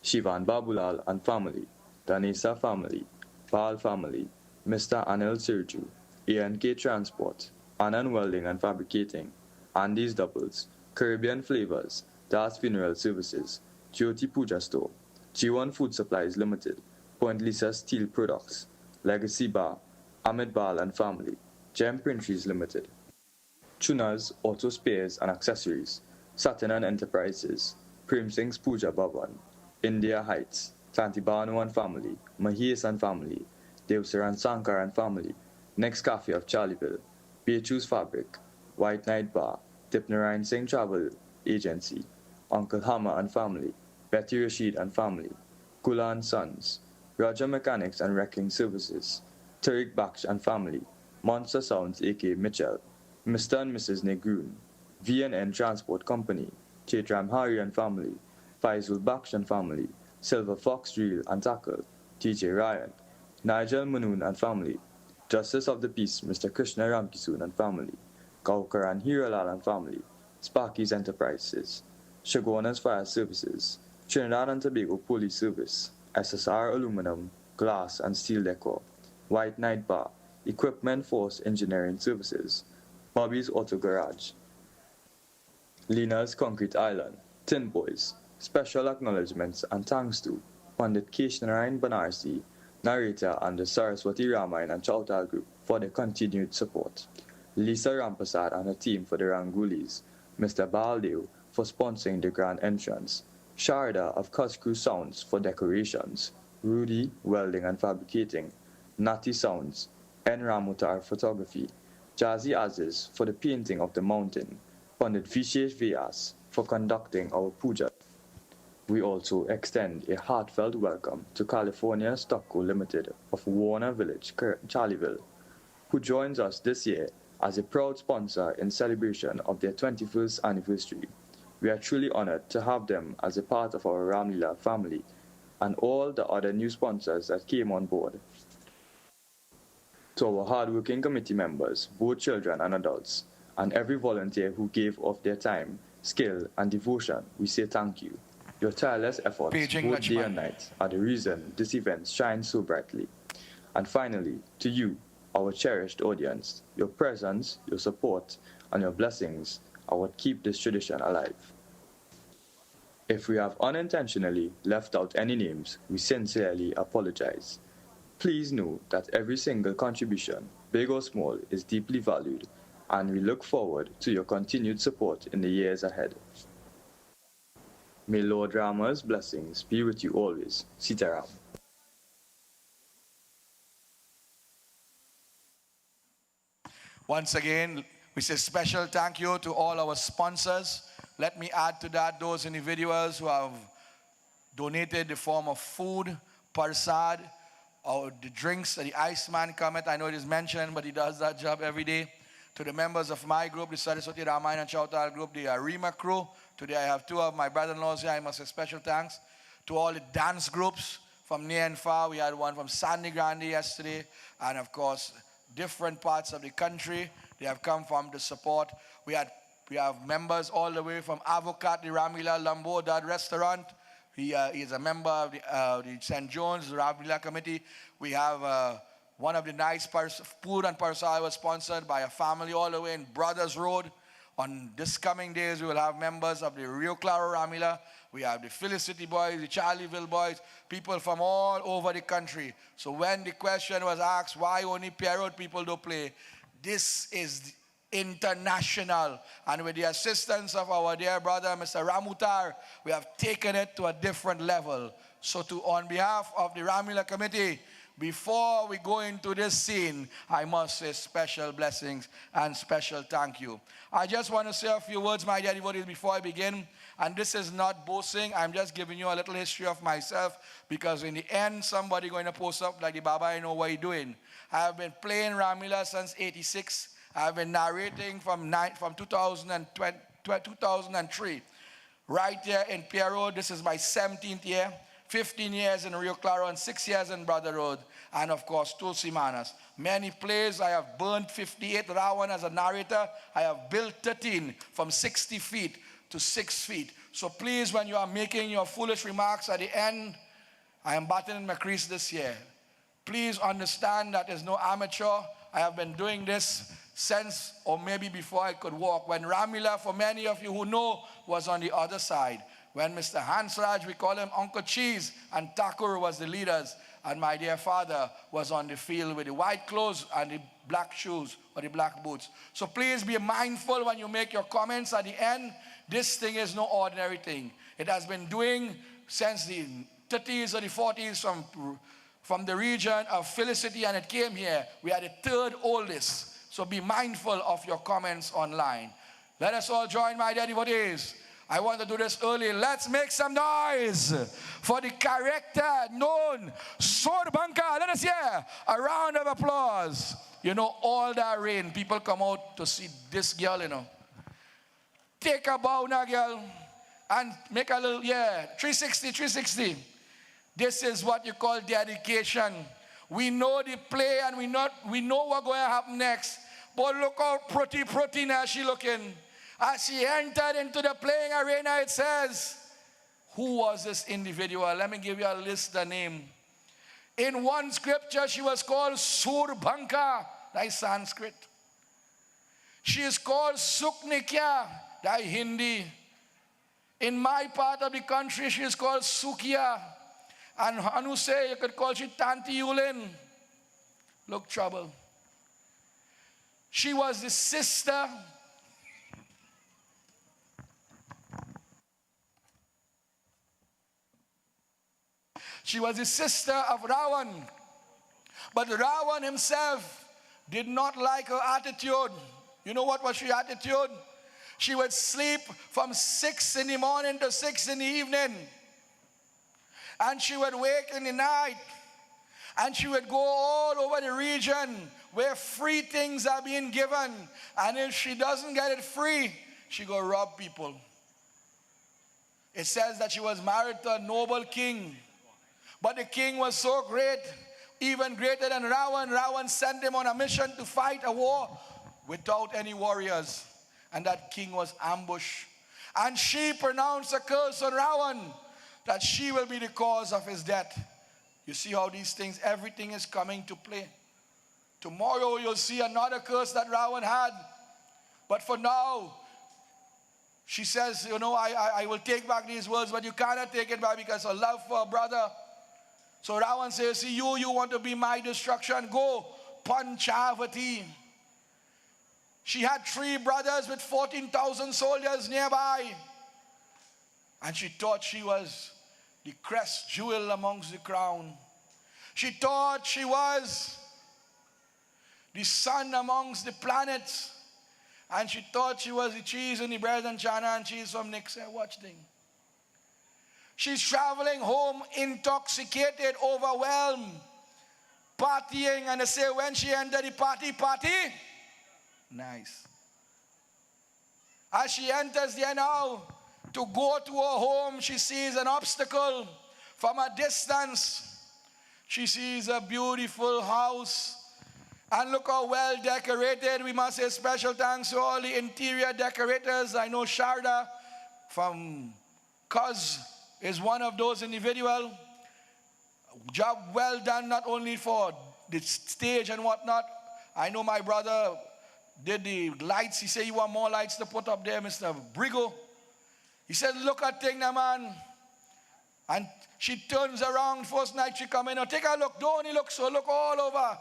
Shivan Babulal and Family, Danesa Family, Bal Family, Mr. Anil Sirju, A&K Transport, Anand Welding and Fabricating, Andy's Doubles, Caribbean Flavors, Das Funeral Services, Jyoti Puja Store, G1 Food Supplies Limited, Point Lisa Steel Products, Legacy Bar, Ahmed Bal and Family, Gem Printries Limited, Chunas Auto Spares and Accessories, Satin and Enterprises, Prem Singh's Puja Bhavan, India Heights, Santibanu and family, Mahesh and family, Devsaran Sankar and family, Next Cafe of Charlieville, Beatrice Fabric, White Night Bar, Tipnarayan Singh Travel Agency, Uncle Hammer and family, Betty Rashid and family, Kula and Sons, Roger Mechanics and Wrecking Services, Tariq Baksh and family, Monster Sounds aka Mitchell, Mr. and Mrs. Negroon, V&N Transport Company, Chaitram Hari and family, Faizul Baksh and family, Silver Fox Drill and Tackle, TJ Ryan, Nigel Manoon and family, Justice of the Peace Mr. Krishna Ramkisoon and family, Gaukar and Hiralal and family, Sparky's Enterprises, Shagona's Fire Services, Trinidad and Tobago Police Service, SSR Aluminum, Glass and Steel Decor, White Night Bar, Equipment Force Engineering Services, Bobby's Auto Garage, Lena's Concrete Island, Tin Boys, special acknowledgements and thanks to Pandit Keshnarayan Banarsi, narrator and the Saraswati Ramayana and Chautal Group for their continued support, Lisa Rampasad and her team for the Rangulis, Mr. Baldev for sponsoring the grand entrance, Sharda of Kuskru Sounds for decorations, Rudy, welding and fabricating, Nati Sounds, N. Ramutar photography, Jazzy Aziz for the painting of the mountain, Pandit Vishesh Vyas for conducting our puja. We also extend a heartfelt welcome to California Stockco Limited of Warner Village, Charlieville, who joins us this year as a proud sponsor in celebration of their 21st anniversary. We are truly honored to have them as a part of our Ramleela family and all the other new sponsors that came on board. To our hardworking committee members, both children and adults, and every volunteer who gave of their time, skill, and devotion, we say thank you. Your tireless efforts, both day and night, are the reason this event shines so brightly. And finally, to you, our cherished audience, your presence, your support, and your blessings are what keep this tradition alive. If we have unintentionally left out any names, we sincerely apologize. Please know that every single contribution, big or small, is deeply valued, and we look forward to your continued support in the years ahead. May Lord Rama's blessings be with you always. Sita Ram. Once again, we say special thank you to all our sponsors. Let me add to that those individuals who have donated the form of food, parsad, or the drinks, the Iceman Comet. I know it is mentioned, but he does that job every day. To the members of my group, the Saraswati Ramayana and Chautal group, the Arima crew. Today I have two of my brother-in-laws here. I must say special thanks. To all the dance groups from near and far. We had one from Sandy Grande yesterday. And of course, different parts of the country. They have come from the support. We have members all the way from Avocat, the Ramleela Lambo, that restaurant. He is a member of the St. John's Ramleela Committee. We have one of the nice food and parsal was sponsored by a family all the way in Brothers Road. On this coming days, we will have members of the Rio Claro Ramleela. We have the Felicity boys, the Charlieville boys, people from all over the country. So when the question was asked, why only Pierre people do play? This is international. And with the assistance of our dear brother, Mr. Ramutar, we have taken it to a different level. So on behalf of the Ramleela Committee, before we go into this scene, I must say special blessings and special thank you. I just want to say a few words, my dear devotees, before I begin. And this is not boasting. I'm just giving you a little history of myself, because in the end, somebody going to post up like the Baba, I know what you're doing. I have been playing Ramleela since '86. I have been narrating from 2003. Right here in Pierre, this is my 17th year. 15 years in Rio Claro and 6 years in Brother Road, and of course Tulsi Manas. Many plays. I have burned 58 Ravan as a narrator. I have built 13 from 60 feet to 6 feet. So please, when you are making your foolish remarks at the end, I am battling my crease this year. Please understand that there's no amateur. I have been doing this since, or maybe before I could walk, when Ramleela, for many of you who know, was on the other side. When Mr. Hansraj, we call him Uncle Cheese, and Thakur was the leaders, and my dear father was on the field with the white clothes and the black shoes or the black boots. So please be mindful when you make your comments at the end. This thing is no ordinary thing. It has been doing since the 30s or the 40s from the region of Felicity, and it came here. We are the third oldest. So be mindful of your comments online. Let us all join my dear devotees. I want to do this early. Let's make some noise for the character known Surpanakha. Let us hear a round of applause. You know, all that rain, people come out to see this girl, you know. Take a bow now, girl, and make a little, 360, 360. This is what you call dedication. We know the play and we know what's going to happen next. But look how pretty now she looking. As she entered into the playing arena, it says, who was this individual? Let me give you a list of name. In one scripture, she was called Surpanakha, that is Sanskrit. She is called Suknikya, that is Hindi. In my part of the country, she is called Sukia. And Hanuse, you could call she Tanti Yulin. Look, trouble. She was the sister of Ravan. But Ravan himself did not like her attitude. You know what was her attitude? She would sleep from 6 in the morning to 6 in the evening. And she would wake in the night. And she would go all over the region where free things are being given. And if she doesn't get it free, she go rob people. It says that she was married to a noble king. But the king was so great, even greater than Ravan. Ravan sent him on a mission to fight a war without any warriors. And that king was ambushed. And she pronounced a curse on Ravan that she will be the cause of his death. You see how these things, everything is coming to play. Tomorrow you'll see another curse that Ravan had. But for now, she says, you know, I will take back these words, but you cannot take it back because of love for a brother. So Ravan says, see, you want to be my destruction, go Panchavati. She had 3 brothers with 14,000 soldiers nearby. And she thought she was the crest jewel amongst the crown. She thought she was the sun amongst the planets. And she thought she was the cheese in the bread and chana and cheese from Nixon. Watch thing. She's traveling home intoxicated, overwhelmed, partying. And they say when she entered the party, nice. As she enters there now, to go to her home, she sees an obstacle. From a distance, she sees a beautiful house. And look how well decorated. We must say special thanks to all the interior decorators. I know Sharda from Cuz is one of those individuals. Job well done, not only for the stage and whatnot. I know my brother did the lights. He said, you want more lights to put up there, Mr. Brigo? He said, look at thing now, man. And she turns around. First night she come in. Oh, take a look. Don't only look so. Look all over.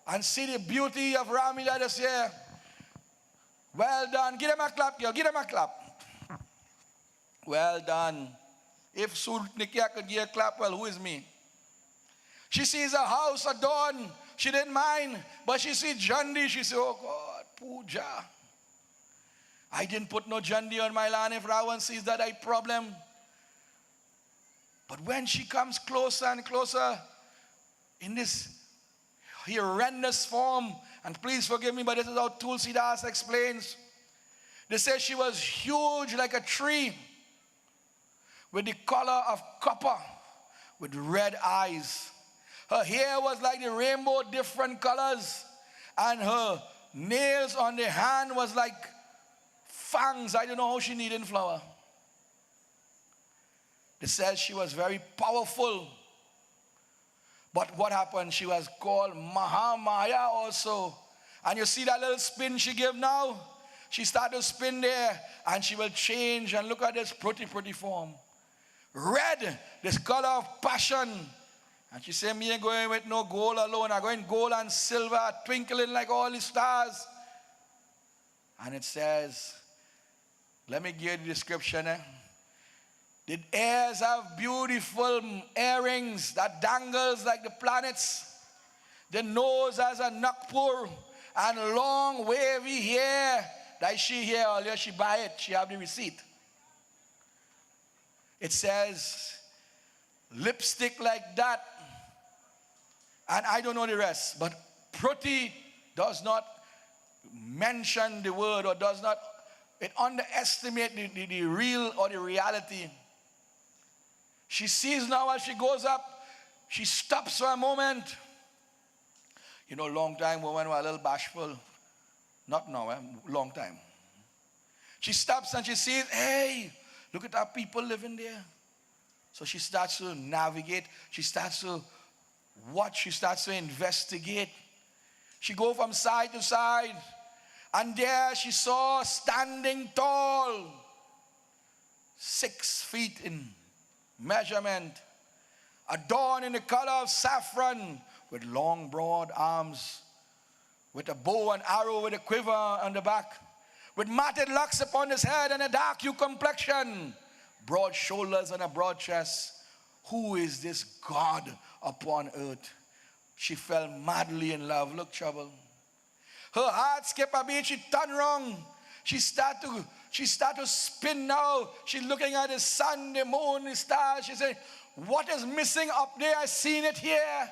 And see the beauty of Ramleela this year. Well done. Give them a clap, girl. Give them a clap. Well done. If Sutikshan could give a clap, well, who is me? She sees a house adorned. She didn't mind. But she sees Jandi. She said, oh God, puja. I didn't put no Jandi on my land. If Ravan sees that, I problem. But when she comes closer and closer in this horrendous form, and please forgive me, but this is how Tulsidas explains. They say she was huge like a tree, with the color of copper, with red eyes. Her hair was like the rainbow, different colors, and her nails on the hand was like fangs. I don't know how she needed flour. They said she was very powerful. But what happened? She was called Mahamaya also. And you see that little spin she gave now? She started to spin there and she will change. And look at this pretty form. Red, this color of passion. And she said, me ain't going with no gold alone. I'm going gold and silver, twinkling like all the stars. And it says, let me give you the description. The ears have beautiful earrings that dangles like the planets. The nose has a nakpur and long wavy hair. That she here earlier, she buy it. She have the receipt. It says lipstick like that. And I don't know the rest. But pretty does not mention the word or does not, it underestimate the real or the reality. She sees now as she goes up, she stops for a moment. You know, long time women were a little bashful. Not now, long time. She stops and she sees, hey, look at our people living there. So she starts to navigate. She starts to watch. She starts to investigate. She goes from side to side. And there she saw standing tall, 6 feet in measurement, adorned in the color of saffron, with long broad arms, with a bow and arrow with a quiver on the back, with matted locks upon his head and a dark hue complexion, broad shoulders and a broad chest. Who is this God upon earth? She fell madly in love. Look, trouble. Her heart skipped a beat. She turned wrong. She start to spin now. She's looking at the sun, the moon, the stars. She said, what is missing up there? I seen it here.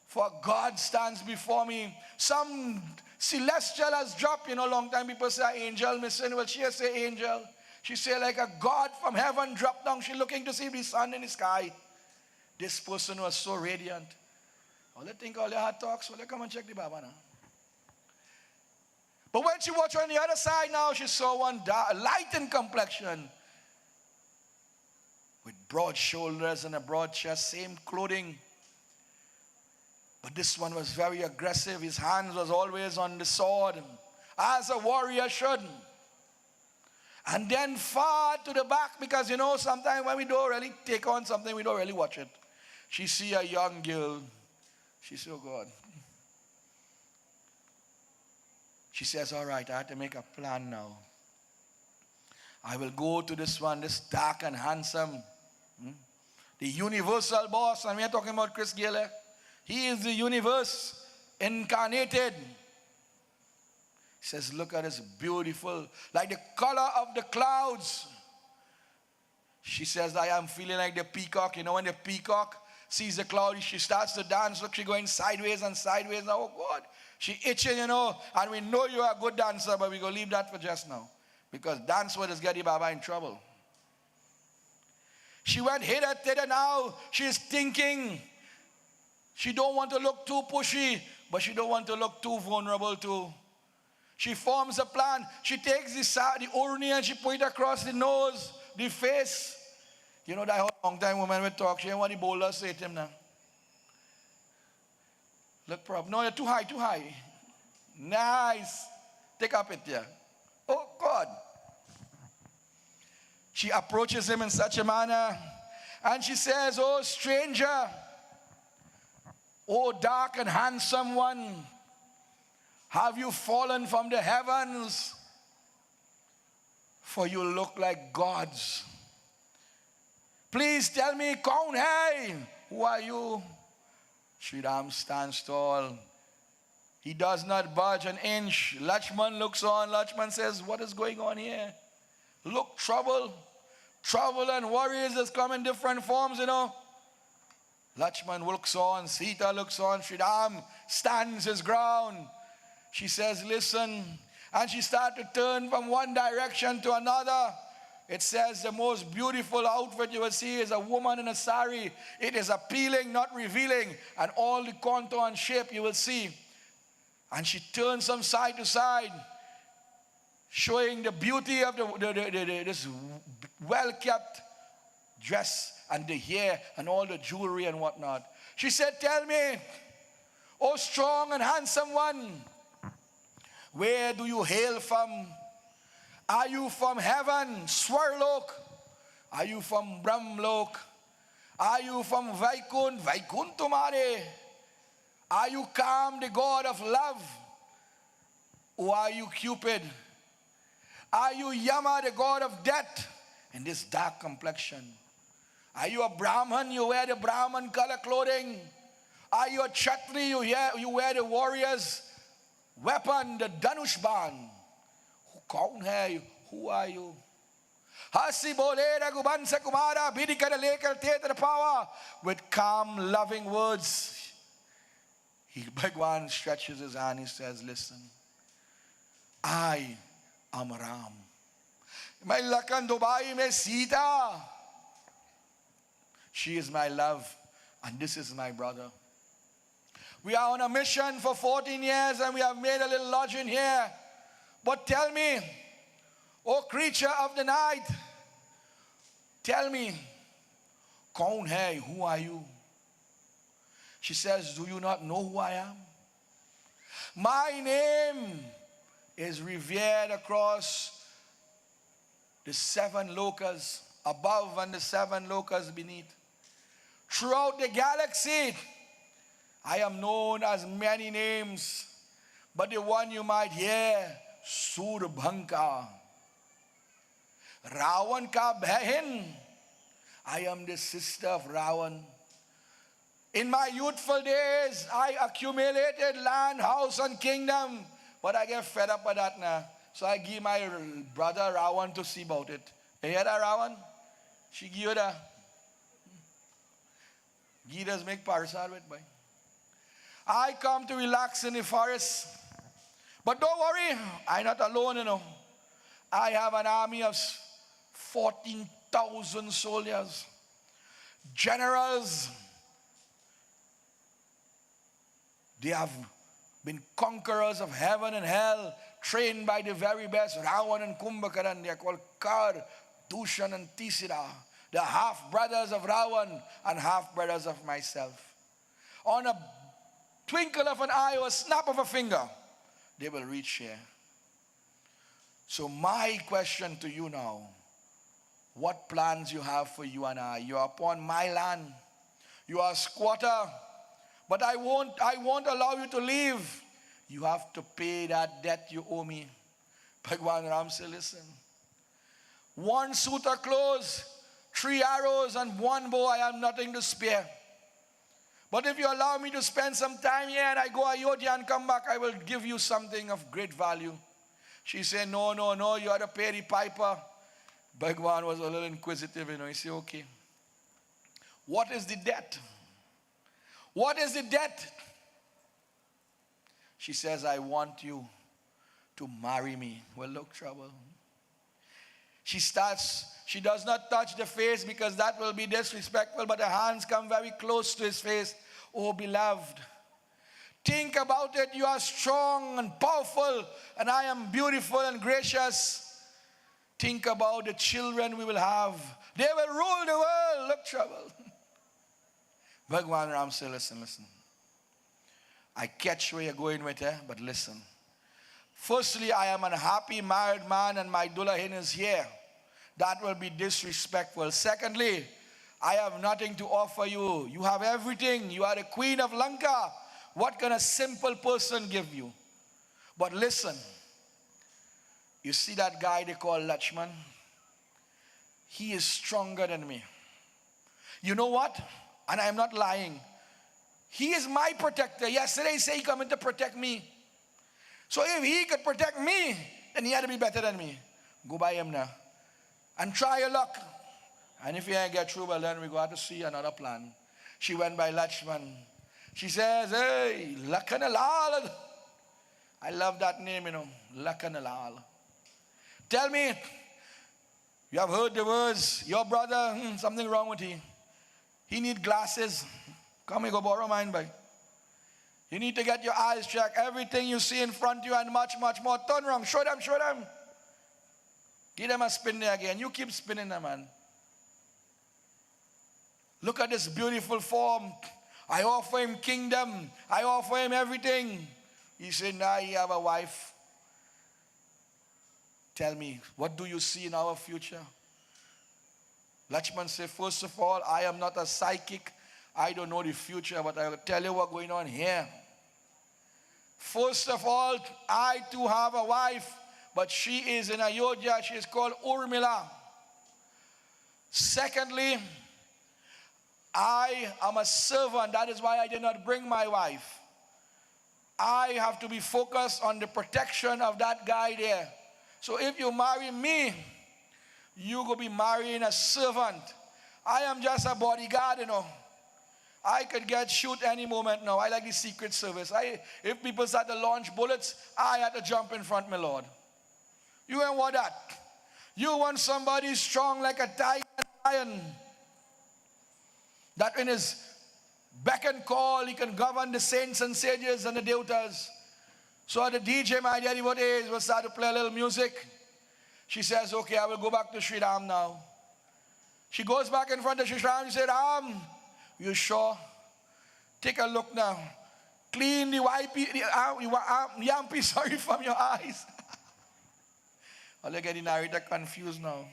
For God stands before me. Some celestial has dropped. You know, long time people say angel missing. Well, she has say angel. She say like a God from heaven dropped down. She looking to see the sun in the sky. This person was so radiant. All they think all they had talks. Well, they come and check the Baba now. But when she watched on the other side now, she saw one light in complexion, with broad shoulders and a broad chest, same clothing. But this one was very aggressive. His hands was always on the sword, as a warrior should. And then far to the back, because you know, sometimes when we don't really take on something, we don't really watch it. She see a young girl. She said, oh God. She says, all right, I have to make a plan now. I will go to this one, this dark and handsome, the universal boss. And we are talking about Chris Gale. He is the universe incarnated. He says, look at this beautiful, like the color of the clouds. She says, I am feeling like the peacock. You know, when the peacock sees the cloud, she starts to dance. Look, she's going sideways and sideways. Now, oh God, she itching, you know. And we know you are a good dancer, but we're going to leave that for just now. Because dance word is getting Baba in trouble. She went hither, thither now. She's thinking. She don't want to look too pushy, but she don't want to look too vulnerable too. She forms a plan. She takes the urni and she put it across the nose, the face. You know that how long time women will talk. She ain't want the bowler say to him now. Look, prob. No, you're too high, too high. Nice. Take up it there. Oh, God. She approaches him in such a manner. And she says, oh, stranger. Oh, dark and handsome one. Have you fallen from the heavens? For you look like gods. Please tell me, Kaun hai? Who are you? Sri Ram stands tall. He does not budge an inch. Lakshman looks on. Lakshman says, what is going on here? Look, trouble. Trouble and worries has come in different forms, you know. Lakshman looks on. Sita looks on. Sri Ram stands his ground. She says, listen. And she starts to turn from one direction to another. It says the most beautiful outfit you will see is a woman in a sari. It is appealing, not revealing. And all the contour and shape you will see. And she turns from side to side, showing the beauty of this well-kept dress and the hair and all the jewelry and whatnot. She said, tell me, oh strong and handsome one, where do you hail from? Are you from heaven, Swarlok? Are you from Brahmlok? Are you from Vaikunth, Vaikunthumare? Are you Kam, the god of love? Or are you Cupid? Are you Yama, the god of death? in this dark complexion? Are you a Brahmin? You wear the Brahmin color clothing. Are you a Kshatri? You wear the warrior's weapon, the Dhanushban. Kaun hai? Who are you? Hasi bole Raghuban se kumara bidikar lekar the power. With calm, loving words, Bhagwan stretches his hand. He says, listen, I am Ram. My lakan Dubai mein Sita. She is my love, and this is my brother. We are on a mission for 14 years, and we have made a little lodging here. But tell me, O creature of the night, tell me, kaun hai? Who are you? She says, do you not know who I am? My name is revered across the 7 lokas above and the 7 lokas beneath. Throughout the galaxy, I am known as many names, but the one you might hear, Surpanakha. Ravan ka behin. I am the sister of Ravan. In my youthful days, I accumulated land, house, and kingdom, but I get fed up with that now. So I give my brother Ravan to see about it. You hear that, Ravan? She give you that. Gidas make parasal with boy. I come to relax in the forest. But don't worry, I'm not alone, you know. I have an army of 14,000 soldiers, generals. They have been conquerors of heaven and hell, trained by the very best, Ravan and Kumbhakaran. They are called Kar, Dushan, and Tisira. The half-brothers of Ravan and half-brothers of myself. On a twinkle of an eye or a snap of a finger, they will reach here. So my question to you now, what plans you have for you and I? You are upon my land. You are a squatter. But I won't allow you to leave. You have to pay that debt you owe me. Bhagwan Ram said, listen. 1 suit of clothes, 3 arrows, and 1 bow, I have nothing to spare. But if you allow me to spend some time here and I go Ayodhya and come back, I will give you something of great value. She said, no, you are the Peri Piper. Bhagwan was a little inquisitive, you know. He said, okay. What is the debt? What is the debt? She says, I want you to marry me. Well, look, trouble. She does not touch the face because that will be disrespectful, but her hands come very close to his face. Oh, beloved, think about it. You are strong and powerful, and I am beautiful and gracious. Think about the children we will have. They will rule the world. Look, trouble. Bhagwan Ram said, listen. I catch where you're going with her, but listen. Firstly, I am an happy married man and my Dulahin is here. That will be disrespectful. Secondly, I have nothing to offer you. You have everything. You are the queen of Lanka. What can a simple person give you? But listen, you see that guy they call Lakshman? He is stronger than me. You know what? And I am not lying. He is my protector. Yesterday he said he coming to protect me. So if he could protect me, then he had to be better than me. Go by him now. And try your luck. And if you ain't get through, well then we go out to see another plan. She went by Lakshman. She says, hey, Lakanalal. I love that name, you know. Lakanalal. Tell me, you have heard the words, your brother, something wrong with him. He need glasses. Come and go borrow mine, boy. You need to get your eyes checked. Everything you see in front of you and much, much more. Turn wrong. Show them. Give them a spin there again. You keep spinning them, man. Look at this beautiful form. I offer him kingdom. I offer him everything. He said, now you have a wife. Tell me, what do you see in our future? Lakshman said, first of all, I am not a psychic. I don't know the future, but I will tell you what's going on here. First of all, I too have a wife, but she is in Ayodhya. She is called Urmila. Secondly, I am a servant. That is why I did not bring my wife. I have to be focused on the protection of that guy there. So if you marry me, you will be marrying a servant. I am just a bodyguard, you know. I could get shoot any moment now. I like the Secret Service. If people start to launch bullets, I had to jump in front, my Lord. You ain't want that. You want somebody strong like a tiger lion, that in his beck and call, he can govern the saints and sages and the doubters. So the DJ, my dear devotees, will start to play a little music. She says, okay, I will go back to Sri Ram now. She goes back in front of Sri Ram. She said, Ram, you sure? Take a look now. Clean the yampy, sorry, from your eyes. I'll get the narrator confused now.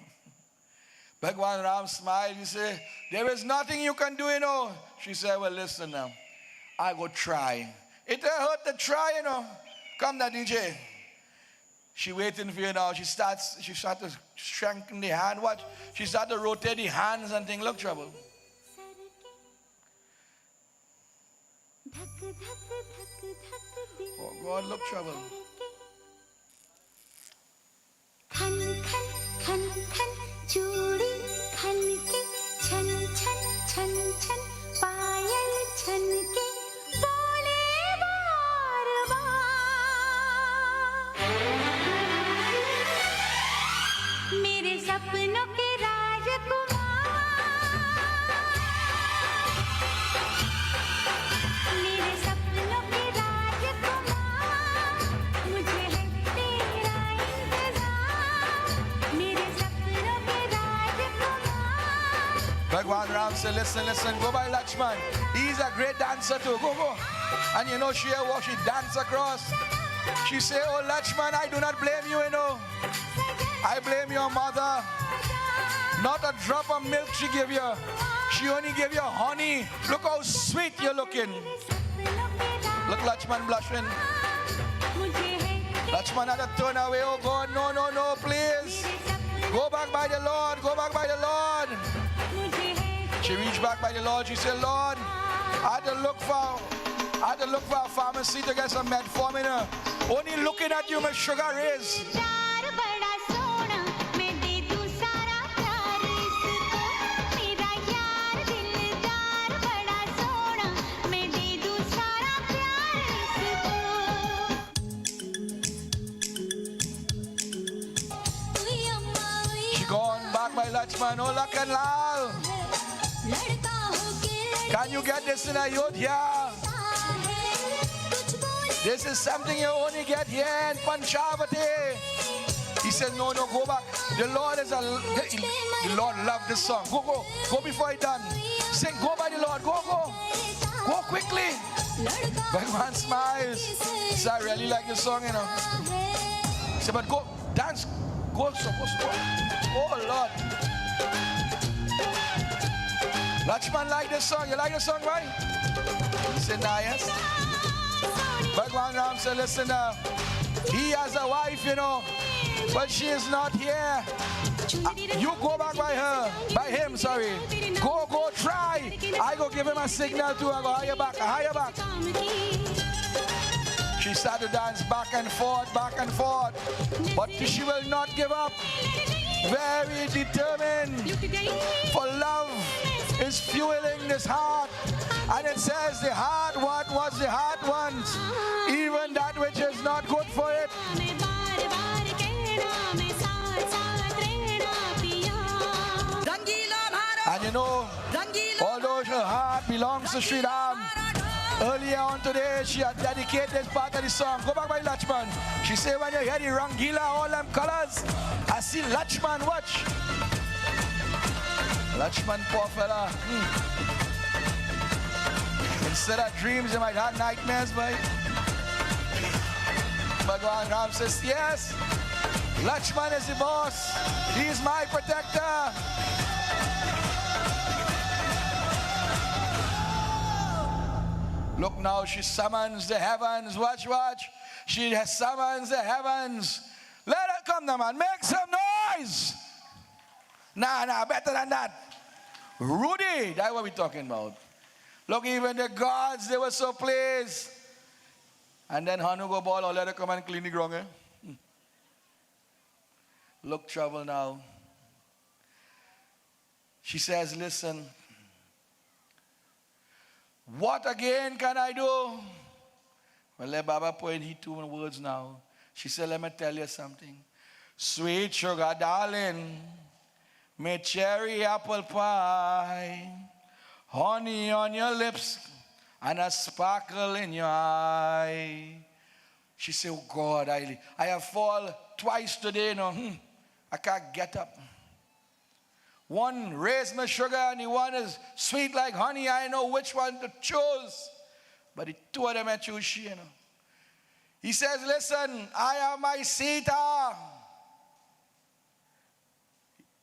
Bhagwan Ram smiled. He said, there is nothing you can do, you know. She said, well, listen now. I go try. It hurt to try, you know. Come now, DJ. She waiting for you now. She starts to strengthen the hand. Watch. She starts to rotate the hands and things. Look, trouble. Oh, God, look, trouble. चूड़ी खनके छन छन छन छन पायल छनके बोले बार बार मेरे सपनों के राजकुमार मेरे सपनों के राजकुमार मुझे है तेरा इंतजार मेरे सपनों के Bhagwan Ram said, listen, go by Lakshman. He's a great dancer too. Go. And you know, she danced across. She said, oh Lakshman, I do not blame you, you know. I blame your mother. Not a drop of milk she gave you. She only gave you honey. Look how sweet you're looking. Look, Lakshman blushing. Lakshman had to turn away. Oh God, no, please. Go back by the Lord. She reached back by the Lord. She said, Lord, I had to look for a pharmacy to get some metformin. Only looking at you, my sugar is. She gone back by Lakshman. Oh, Lakanlal. Can you get this in a youth here? This is something you only get here in Panchavati. He said, no, go back. The Lord loved this song. Go before it's done. Sing, go by the Lord, go quickly. Bhagwan smiles. He said, I really like this song, you know. He said, but go, dance, go. Oh Lord. Lakshman like this song. You like the song, right? He said, nah, yes. Bhagwan Ram said, listen now. He has a wife, you know, but she is not here. You go back by him. Go try. I go give him a signal too. I go higher back. She started to dance back and forth. But she will not give up. Very determined. For love is fueling this heart. And it says the heart, what the heart wants, even that which is not good for it. And you know, although her heart belongs to Sri Ram, earlier on today, she had dedicated this part of the song. Go back by Lakshman. She said, when you hear the Rangila, all them colors, I see Lakshman, watch. Lakshman, poor fella. Instead of dreams, you might have nightmares, boy. Bhagwan Ram says, yes, Lakshman is the boss. He is my protector. Look now, she summons the heavens. Watch. She summons the heavens. Let her come now, man. Make some noise. Nah, better than that. Rudy, that's what we're talking about. Look, even the gods, they were so pleased. And then Hanu go ball, all let her come and clean the ground. Look, trouble now. She says, listen, what again can I do? Well, let Baba put in 2 words now. She said, let me tell you something. Sweet sugar darling, my cherry apple pie, honey on your lips, and a sparkle in your eye. She said, oh God, I have fallen twice today. No, I can't get up. One raised my sugar and the one is sweet like honey. I know which one to choose. But the 2 of them I choose she, you know. He says, listen, I am my Sita.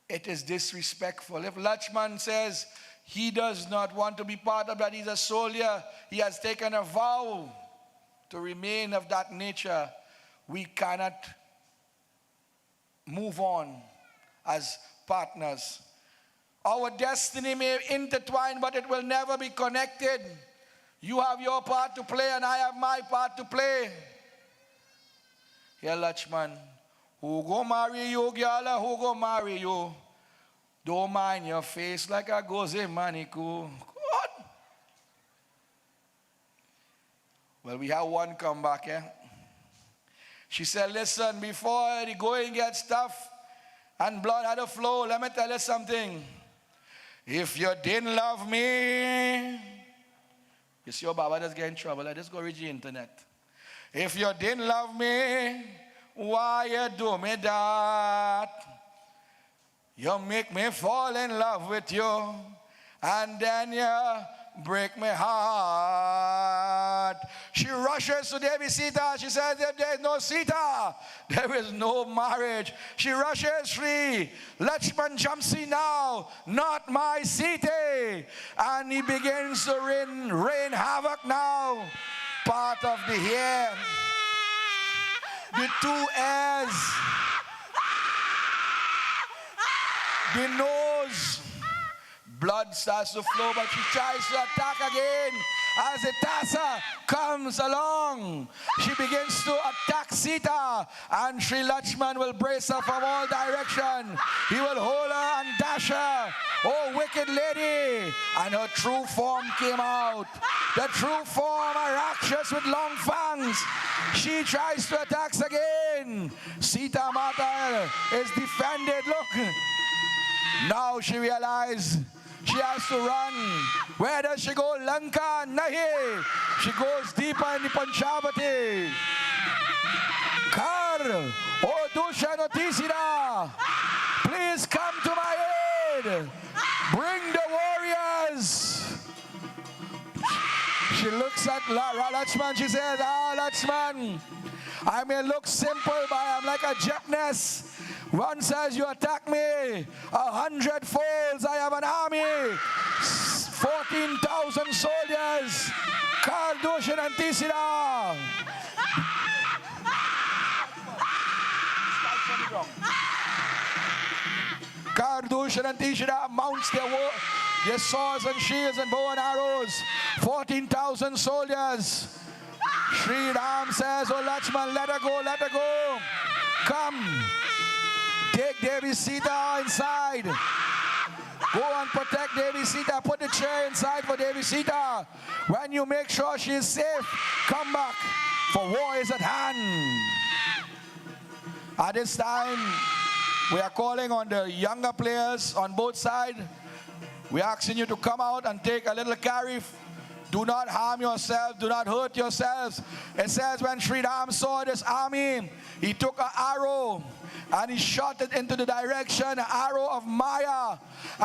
It is disrespectful. If Lakshman says he does not want to be part of that, he's a soldier, he has taken a vow to remain of that nature, we cannot move on as partners. Our destiny may intertwine, but it will never be connected. You have your part to play and I have my part to play. Here, Lakshman, who go marry you, girl, who go marry you? Don't mind your face like a goze maniku. God. Well, we have one come back, eh? She said, listen, before the going gets tough and blood had to flow, let me tell you something. If you didn't love me, you see your Baba just get in trouble. I just go read the internet. If you didn't love me, why you do me that? You make me fall in love with you, and then you break my heart. She rushes to Devi Sita. She says, if there is no Sita, there is no marriage. She rushes free. Lakshman jumps in now, not my Sita. And he begins to rain havoc now. Part of the hair, the 2 ears, the nose. Blood starts to flow, but she tries to attack again. As the Tassa comes along, she begins to attack Sita, and Sri Lakshman will brace her from all directions. He will hold her and dash her. Oh, wicked lady! And her true form came out. The true form, a Rakshas with long fangs. She tries to attack again. Sita Mata is defended. Look. Now she realizes she has to run. Where does she go? Lanka? Nahi. She goes deeper in the Panchavati. Kar, O Dusha Notisida, please come to my aid. Bring the warriors. She looks at Lakshman. She says, Lakshman, I may look simple, but I'm like a gymnast. One says, you attack me 100 folds. I have an army, 14,000 soldiers. Kardushan and Tisida. Kardushan and Tisida mounts their swords and shields and bow and arrows. 14,000 soldiers. Sri Ram says, oh Lakshman, let her go, let her go. Come. Take Devi Sita inside. Go and protect Devi Sita. Put the chair inside for Devi Sita. When you make sure she is safe, come back, for war is at hand. At this time, we are calling on the younger players on both sides. We are asking you to come out and take a little carry. Do not harm yourself. Do not hurt yourselves. It says when Sri Ram saw this army, he took an arrow and he shot it into the direction, an arrow of Maya,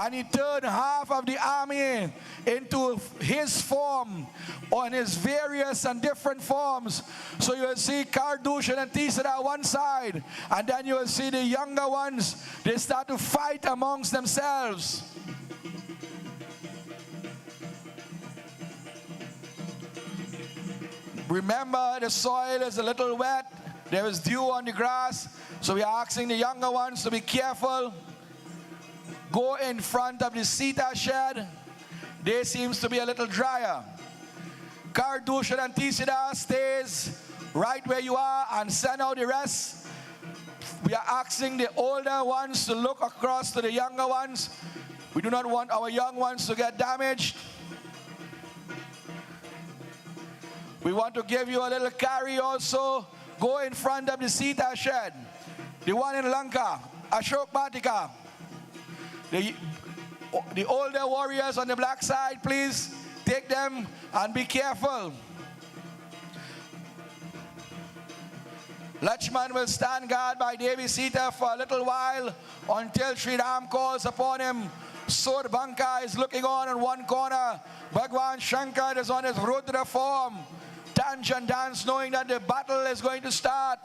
and he turned half of the army into his form, on his various and different forms. So you will see Kardushan and Tisada one side, and then you will see the younger ones, they start to fight amongst themselves. Remember, the soil is a little wet. There is dew on the grass. So we are asking the younger ones to be careful. go in front of the Sita shed. They seems to be a little drier. Kardushan and Tisida stays right where you are and send out the rest. We are asking the older ones to look across to the younger ones. We do not want our young ones to get damaged. We want to give you a little carry also. Go in front of the Sita shed. The one in Lanka, Ashok Batika. The older warriors on the black side, please take them and be careful. Lakshman will stand guard by Devi Sita for a little while until Sri Ram calls upon him. Surpanakha is looking on in one corner. Bhagwan Shankar is on his Rudra form. Dance and dance, knowing that the battle is going to start.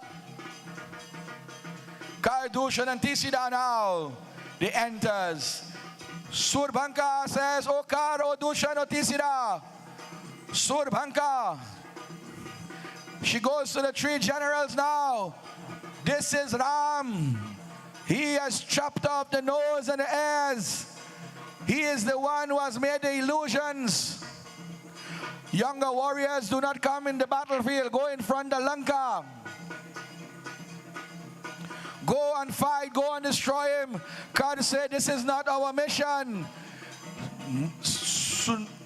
Kardushan and Tisida now. He enters. Surpanakha says, O Kar, O Dushan, O Tisida. Surpanakha. She goes to the three generals now. This is Ram. He has chopped off the nose and the ears. He is the one who has made the illusions. Younger warriors, do not come in the battlefield. Go in front of Lanka. Go and fight. Go and destroy him. God said, this is not our mission.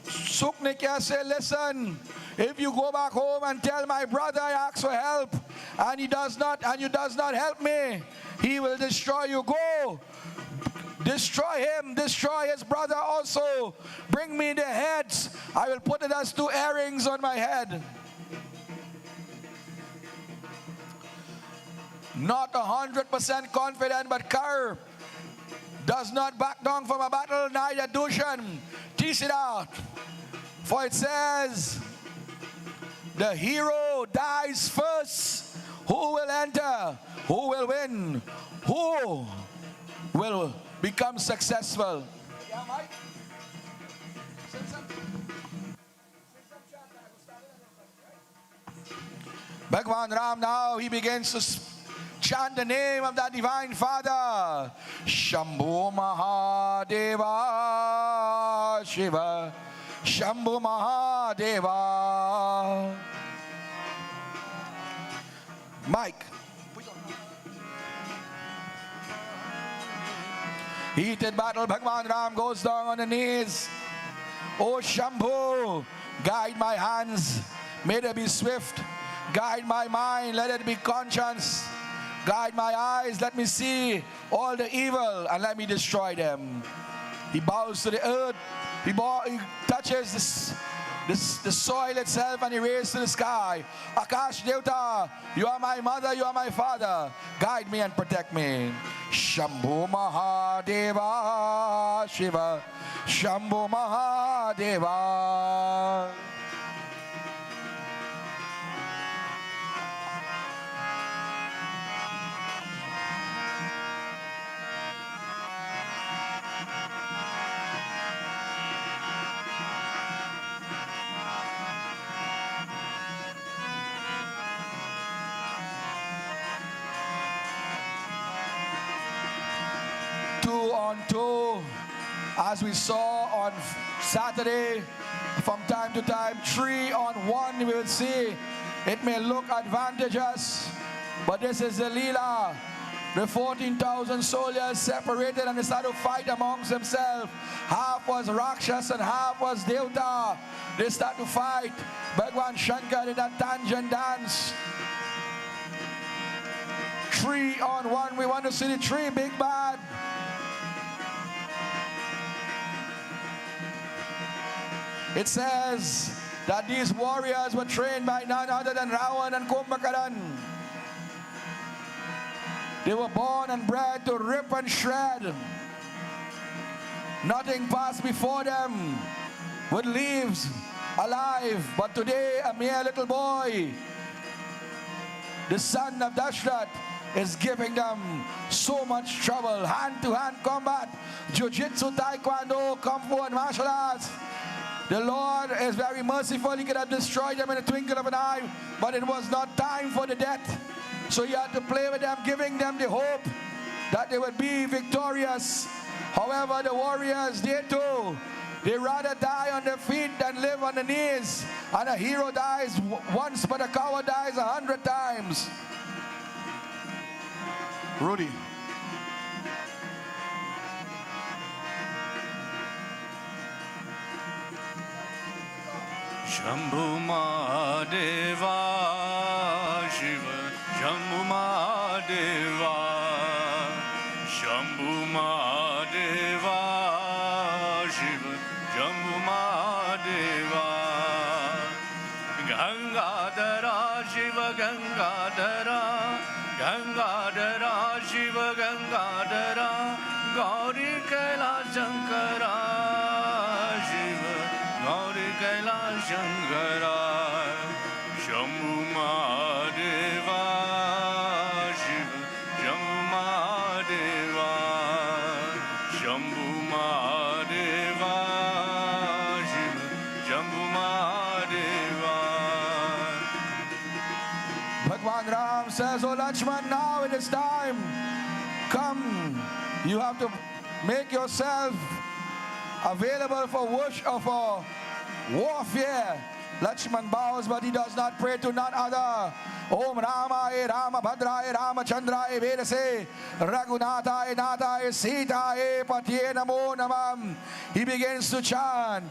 Suknikya said, listen, if you go back home and tell my brother I ask for help, and you does not help me, he will destroy you. Go. Destroy him, destroy his brother also. Bring me the heads. I will put it as 2 earrings on my head. Not 100% confident, but Kar does not back down from a battle, neither Dushan. Tisida. For it says, the hero dies first. Who will enter? Who will win? Who will become successful? Yeah, Mike? Bhagwan Ram now, he begins to chant the name of that divine father. Shambhu Mahadeva Shiva. Shambhu Mahadeva. Mike. Heated battle, Bhagwan Ram goes down on the knees. Oh Shambhu, guide my hands, may they be swift. Guide my mind, let it be conscience. Guide my eyes, let me see all the evil and let me destroy them. He bows to the earth, he touches the soil itself and he raises to the sky. Akash Devta, you are my mother, you are my father. Guide me and protect me. Shambhu Mahadeva Shiva. Shambhu Mahadeva. On two, as we saw on Saturday, from time to time, 3 on 1, we will see it may look advantageous, but this is the Leela. The 14,000 soldiers separated and they started to fight amongst themselves. Half was Rakshas and half was Devta. They start to fight. Bhagwan Shankar did that tangent dance. 3 on 1, we want to see the 3 big bad. It says that these warriors were trained by none other than Ravan and Kumbhakaran. They were born and bred to rip and shred. Nothing passed before them with leaves alive. But today, a mere little boy, the son of Dashrath, is giving them so much trouble. Hand-to-hand combat, jiu-jitsu, taekwondo, kung fu, and martial arts. The Lord is very merciful. He could have destroyed them in a twinkle of an eye, but it was not time for the death. So he had to play with them, giving them the hope that they would be victorious. However, the warriors, they too, they rather die on their feet than live on the knees. And a hero dies once, but a coward dies 100 times. Rudy. Shambhu Mahadeva Shiva, Shambhu Mahadeva, Shambhu Mahadeva Shiva, Shambhu Mahadeva, Gangadhara Shiva, Gangadhara, Gangadhara Shiva, Gangadhara, Gauri Kailash Shankara Shiva, Gauri Kailash Shankara, Shambhu Mahadeva Shiva, Shambhu Mahadeva, Shambhu Mahadeva Shiva, Shambhu Mahadeva. Bhagwan Ram says, "Oh Lakshman, now it is time. Come, you have to make yourself available for worship, for warfare." Lakshman bows, but he does not pray to none other. Om Ramaya Rama Bhadraya Rama Chandraya Vedase Raghunataya Nataya Sitaye Patye Namo Namam. He begins to chant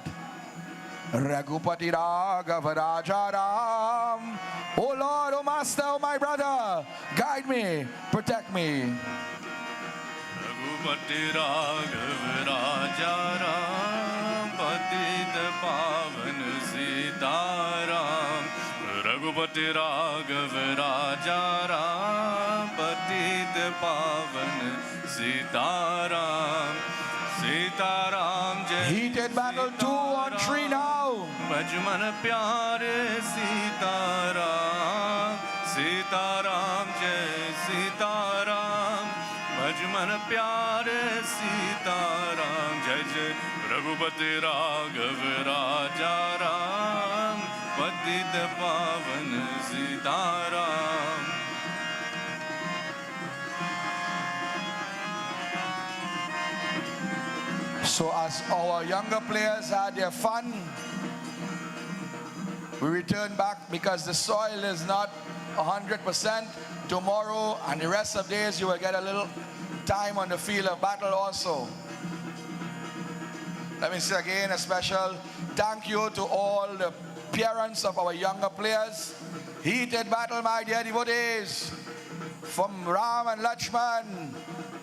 Raghupati Raghava Raja Ram. Oh Lord, oh Master, oh my brother, guide me, protect me. Raghupati Raghav Raja Ram, Patita Pavan Sitaram. Raghupati Raghav Raja Ram, Patita Pavan Sitaram. Sitaram Jai Heated battle 2 on 3 now. Bajman Pyare Sitaram, Sitaram Jai Sitaram, Bajman Pyare Sitaram, Jai Jai Raghupati Raghav Raja Ram, Patita Pavan Sitaram. So as our younger players had their fun, we return back because the soil is not 100%. Tomorrow and the rest of days you will get a little time on the field of battle also. Let me say again a special thank you to all the parents of our younger players. Heated battle, my dear devotees, from Ram and Lakshman,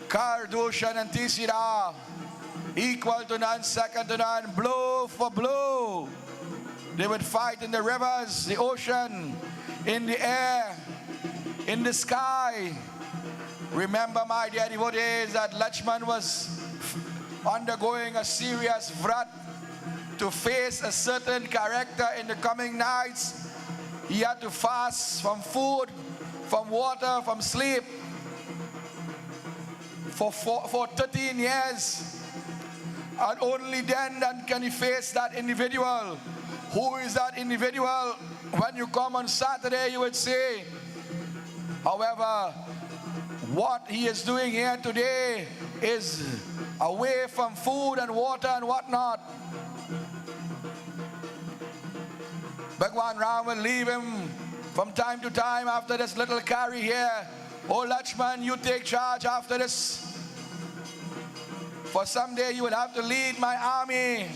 Kar, Dushan and Tisira. Equal to none, second to none, blow for blow. They would fight in the rivers, the ocean, in the air, in the sky. Remember, my dear devotees, that Lakshman was undergoing a serious vrat to face a certain character in the coming nights. He had to fast from food, from water, from sleep for 13 years. And only then can he face that individual. Who is that individual? When you come on Saturday, you would say, however, what he is doing here today is away from food and water and whatnot. Bhagwan Ram will leave him from time to time after this little carry here. Oh Lakshman, you take charge after this. For someday you will have to lead my army.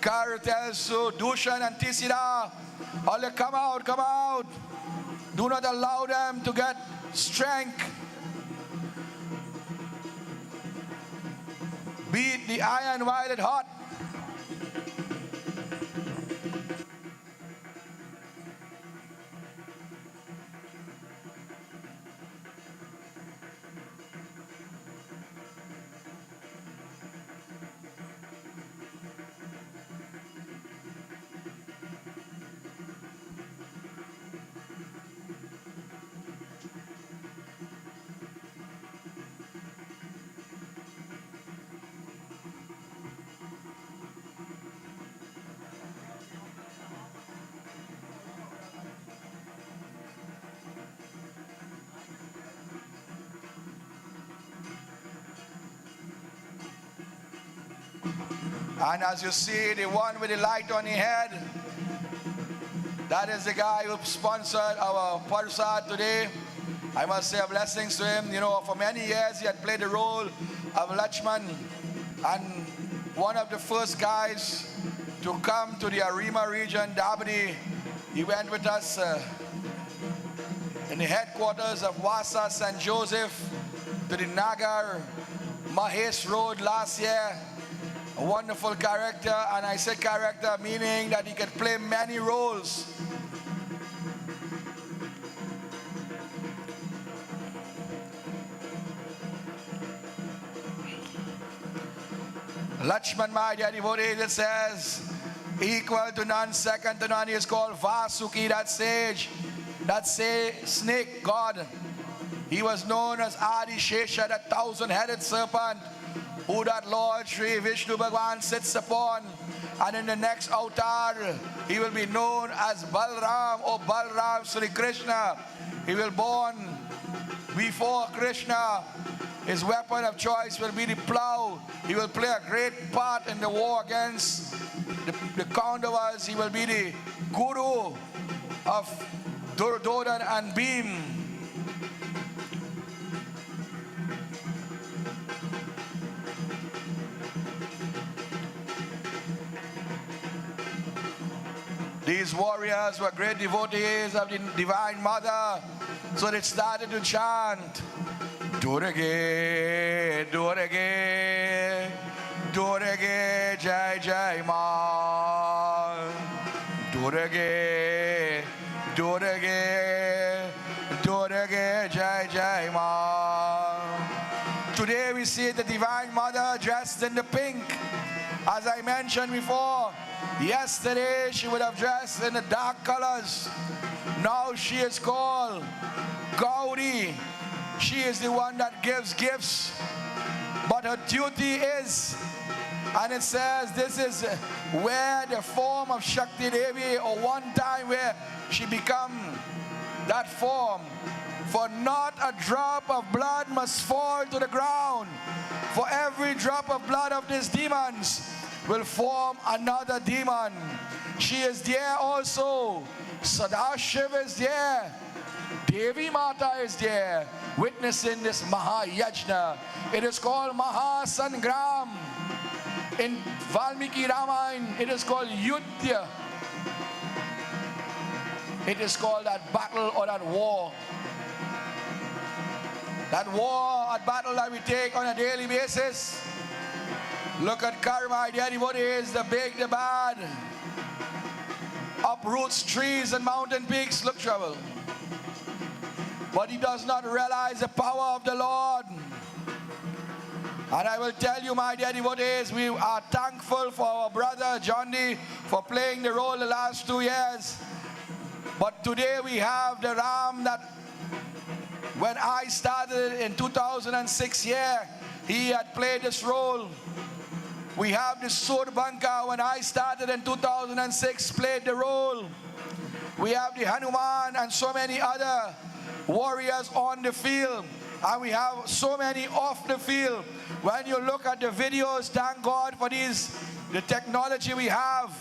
Kar tells to Dushan and Tisira, all come out, come out. Do not allow them to get strength. Beat the iron while it's hot. And as you see, the one with the light on his head, that is the guy who sponsored our Parivaar today. I must say blessings to him. You know, for many years he had played the role of Lakshman, and one of the first guys to come to the Arima region, Dabadi. He went with us in the headquarters of Wasa St. Joseph to the Nagar Mahesh Road last year. A wonderful character, and I say character meaning that he could play many roles. Lakshman, my dear devotees, it says, equal to none, second to none. He is called Vasuki, that sage, that snake god. He was known as Adi Shesha, that 1,000-headed serpent, who that Lord Sri Vishnu Bhagwan sits upon. And in the next avatar, he will be known as Balram or Balram Sri Krishna. He will born before Krishna. His weapon of choice will be the plow. He will play a great part in the war against the Kauravas. He will be the guru of Duryodhana and Bhim. These warriors were great devotees of the Divine Mother, so they started to chant, Durge, Durge, Durge, Jai Jai Ma, Durge, Durge, Durge, Jai Jai Ma. Today we see the Divine Mother dressed in the pink. As I mentioned before, yesterday she would have dressed in the dark colors. Now she is called Gauri. She is the one that gives gifts. But her duty is, and it says this is where the form of Shakti Devi, or one time where she become that form. For not a drop of blood must fall to the ground. For every drop of blood of these demons will form another demon. She is there also. Sadashiv is there. Devi Mata is there, witnessing this Mahayajna. It is called Mahasangram. In Valmiki Ramayana, it is called Yudhya. It is called that battle or that war. That war or battle that we take on a daily basis. Look at karma, dear devotees, the big, the bad. Uproots trees and mountain peaks, look trouble. But he does not realize the power of the Lord. And I will tell you, my dear devotees, we are thankful for our brother John D for playing the role the last 2 years. But today we have the Ram that when I started in 2006 year, he had played this role. We have the Surpanakha when I started in 2006, played the role. We have the Hanuman and so many other warriors on the field. And we have so many off the field. When you look at the videos, thank God for the technology we have.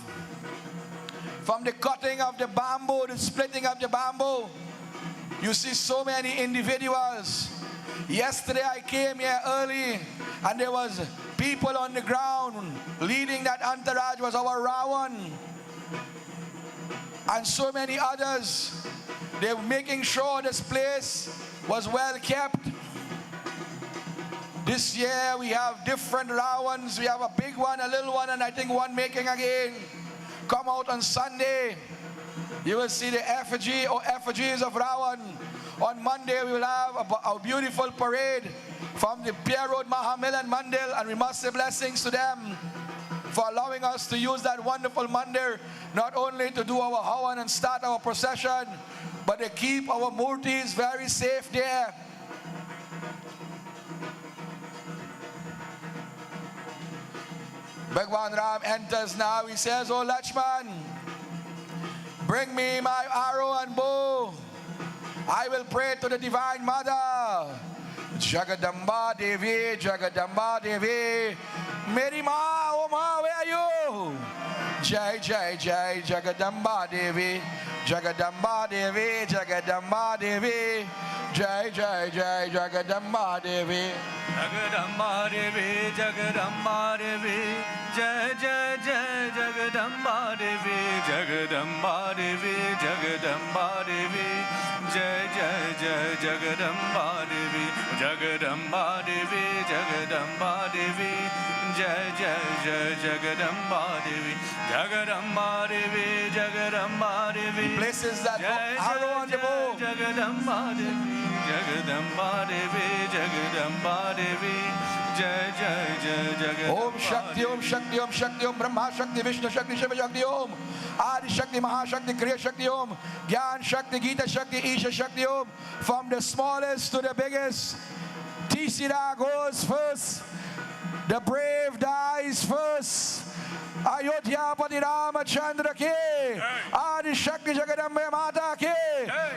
From the cutting of the bamboo, the splitting of the bamboo, you see so many individuals. Yesterday I came here early and there was people on the ground. Leading that entourage was our Ravan and so many others. They were making sure this place was well kept. This year we have different Ravans. We have a big one, a little one, and I think one making again. Come out on Sunday. You will see the effigy or effigies of Ravan. On Monday we will have a beautiful parade from the Pierre Road Mahamilan Mandil, and we must say blessings to them for allowing us to use that wonderful mandir, not only to do our Havan and start our procession, but they keep our murtis very safe there. Bhagwan Ram enters now. He says, "Oh Lakshman, bring me my arrow and bow. I will pray to the Divine Mother. Jagadamba Devi, Jagadamba Devi, Meri Ma you. Jai Jai Jai Jagadamba Devi, Jagadamba Devi, Jagadamba Devi, Jai Jai Jai Jagadamba Devi. Jagadamba Devi, Jagadamba Devi, Jai Jai Jai Jagadamba Devi, Jagadamba Devi, Jagadamba Devi, Jai Jai Jai Jagadamba Devi, Jagadamba Devi, Jagadamba Devi, Jai Jai Jai Jagadamba Devi, Jagadamba Devi, Jagadamba Devi. Places that arrow on the bow. Jagadamba Devi, Jagadamba Devi, Jagadamba Devi, Jai Jai Jai Jagadamba. Om Shakti, Om Shakti, Om Shakti, Om Brahma Shakti, Vishnu Shakti, Shiva Shakti, Om Adi Shakti, Mahashakti, Kriya Shakti, Om Gyan Shakti, Gita Shakti, Isha Shakti, Om. From the smallest to the biggest, Tisira goes first. The brave dies first. Ayodhya Pati Ramachandra ke, Adi Shakti Jagadambe Mata ke,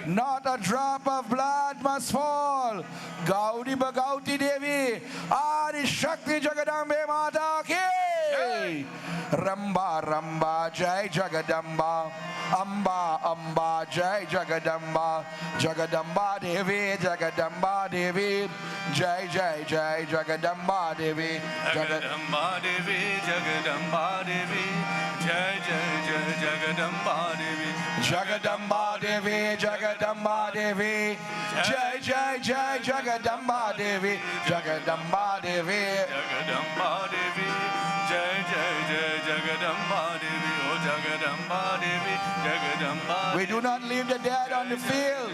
not a drop of blood must fall. Gaudi Bhagauti Devi, Adi Shakti Jagadambe Mata ke, Ramba Ramba Jai Jagadamba, Amba Amba Jai Jagadamba, Jagadamba Devi, Jagadamba Devi, Jai Jai Jai Jagadamba Devi, Jagadamba Devi, Jagadamba Devi, Jai Jai Jai Jagadamba Devi, Jagadamba Devi, Jagadamba Devi, Jai Jai Jai Jagadamba Devi, Jagadamba Devi, Jagadamba Devi, Jai Jai Jai Jagadamba Devi, O Jagadamba Devi, Jagadamba. We do not leave the dead on the field.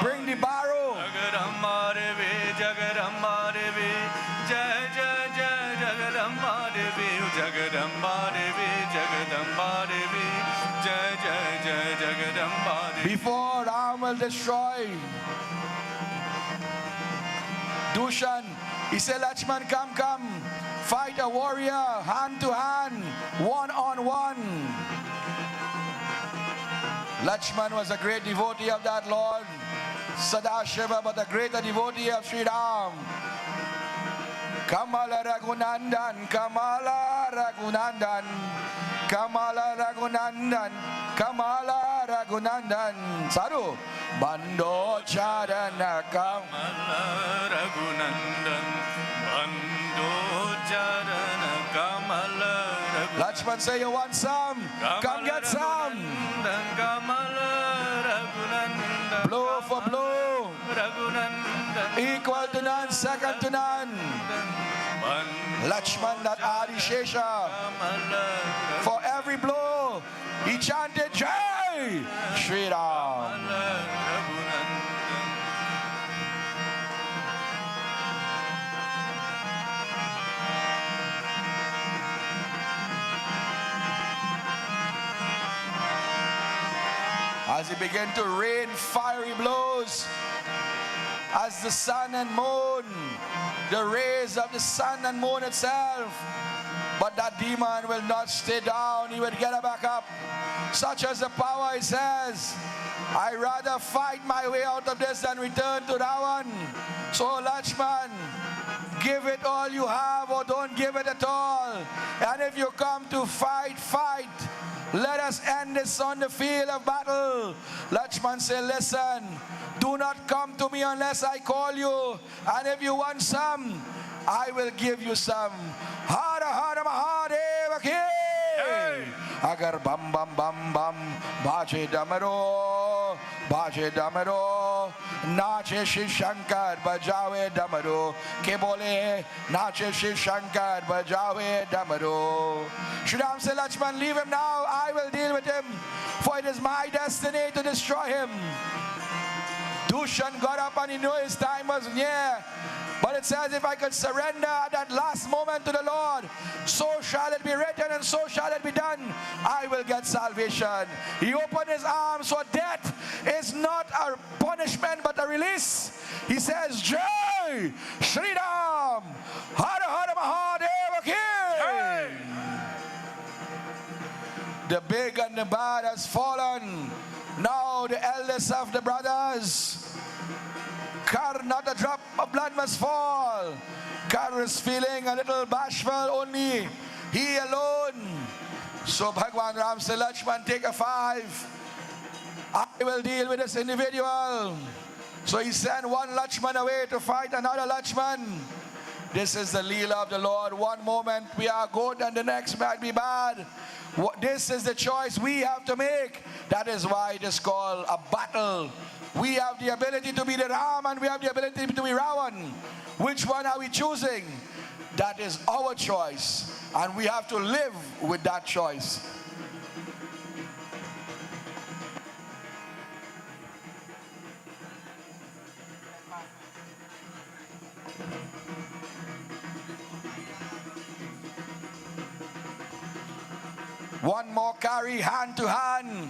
Bring the barrow. Jagadamba Devi, Jagadamba Devi, Jai Jai Jai Jagadamba Devi, Jagadamba Devi, Jagadamba Devi, Jai Jai Jai Jagadamba Devi. Before Ram will destroy Dushan, he said, Lakshman, come, fight a warrior, hand to hand, one on one. Lakshman was a great devotee of that Lord Sadashiva, but a greater devotee of Sri Ram. Kamala Raghunandan, Kamala Raghunandan, Kamala Raghunandan, Kamala Raghunandan. Sadhu. Bando Charana Kamala Raghunandan, Bando Charana Kamala Raghunandan. Lakshman say, you want some? Come get some. Kamala Raghunandan, Blow for blow. Raghunandan, Equal to none, second to none. Lakshman, that Adi Shesha. For every blow, he chanted Jai Shri Ram. As he began to rain fiery blows, as the sun and moon, the rays of the sun and moon itself. But that demon will not stay down, he will get back up. Such as the power, he says, I rather fight my way out of this than return to Ravan. So Lakshman, give it all you have or don't give it at all. And if you come to fight, fight. Let us end this on the field of battle. Lakshman said, listen, do not come to me unless I call you. And if you want some, I will give you some. Hara Hara Mahadeva Ki. Agar bam bam bam bam, baje damaro, nache Shiv Shankar, bajawe damaro. Ke bole, nache Shiv Shankar, bajawe damaro. Shri Ram said, Lakshman, leave him now, I will deal with him, for it is my destiny to destroy him. Dushan got up and he knew his time was near. But it says, if I could surrender at that last moment to the Lord, so shall it be written and so shall it be done. I will get salvation. He opened his arms, for death is not a punishment but a release. He says, Jai Shri Ram, Hara Hara Mahadeva Ki. The big and the bad has fallen. Now the eldest of the brothers, Kar, not a drop of blood must fall. Kar is feeling a little bashful only. he alone. So Bhagwan Ram said, Lakshman, take a 5. I will deal with this individual. So he sent one Lakshman away to fight another Lakshman. This is the Leela of the Lord. One moment we are good and the next might be bad. This is the choice we have to make. That is why it is called a battle. We have the ability to be the Ram and we have the ability to be Ravan. Which one are we choosing? That is our choice. And we have to live with that choice. One more carry, hand to hand.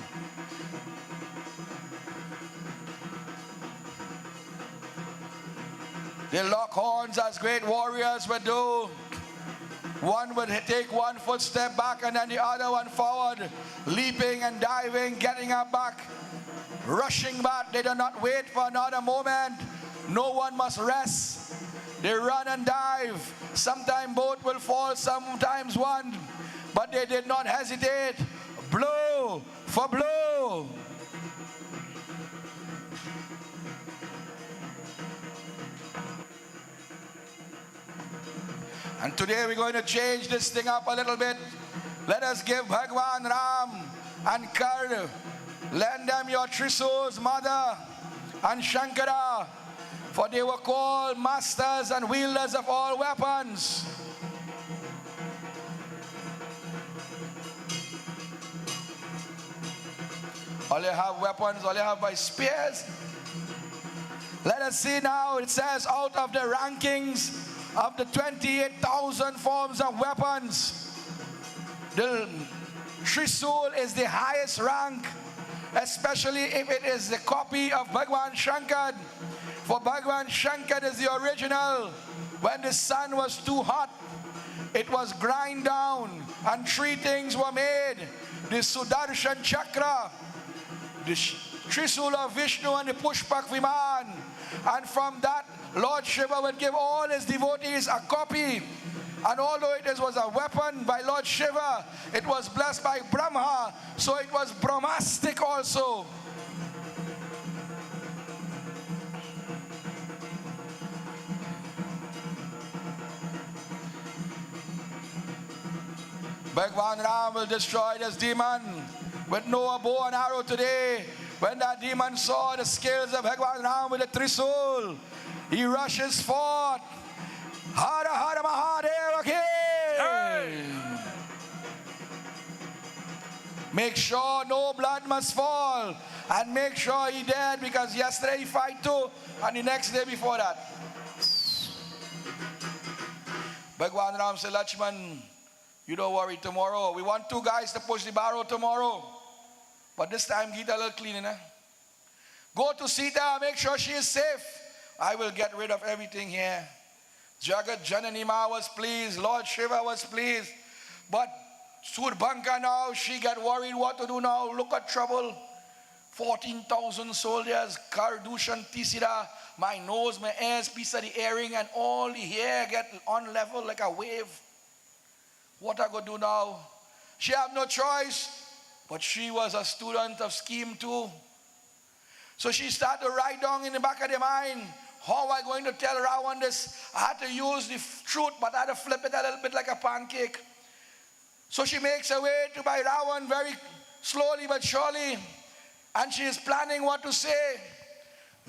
They lock horns as great warriors would do. One would take one footstep back and then the other one forward, leaping and diving, getting up back, rushing back. They do not wait for another moment. No one must rest. They run and dive. Sometimes both will fall, sometimes one. But they did not hesitate. Blow for blow. And today we're going to change this thing up a little bit. Let us give Bhagwan Ram and Kar, lend them your Trisuls, Mother, and Shankara, for they were called masters and wielders of all weapons. All you have weapons, all you have by spears. Let us see now, it says out of the rankings of the 28,000 forms of weapons, the Trisul is the highest rank, especially if it is the copy of Bhagwan Shankar. For Bhagwan Shankar is the original. When the sun was too hot, it was grind down and 3 things were made. The Sudarshan Chakra, the Trisul of Vishnu and the Pushpak Viman. And from that, Lord Shiva would give all his devotees a copy. And although it was a weapon by Lord Shiva, it was blessed by Brahma, so it was Brahmastic also. Bhagwan Ram will destroy this demon with no bow and arrow today. When that demon saw the skills of Bhagwan Ram with the Trisul, he rushes forth. Hara Hara Mahadeva Ki! Hey! Make sure no blood must fall. And make sure he dead, because yesterday he fight too, and the next day before that. Bhagwan Ram said, Lakshman, you don't worry tomorrow. We want 2 guys to push the barrow tomorrow. But this time, get a little cleaning. Go to Sita, make sure she is safe. I will get rid of everything here. Jagat Janani Ma was pleased. Lord Shiva was pleased. But Surpanakha now, she got worried what to do now. Look at trouble. 14,000 soldiers, Kardushan, Tisira, my nose, my ears, piece of the earring, and all the hair get on level like a wave. What I gonna do now? She have no choice, but she was a student of scheme too. So she started to write down in the back of the mind, how am I going to tell Ravan this? I had to use the truth, but I had to flip it a little bit like a pancake. So she makes her way to by Ravan very slowly but surely, and she is planning what to say.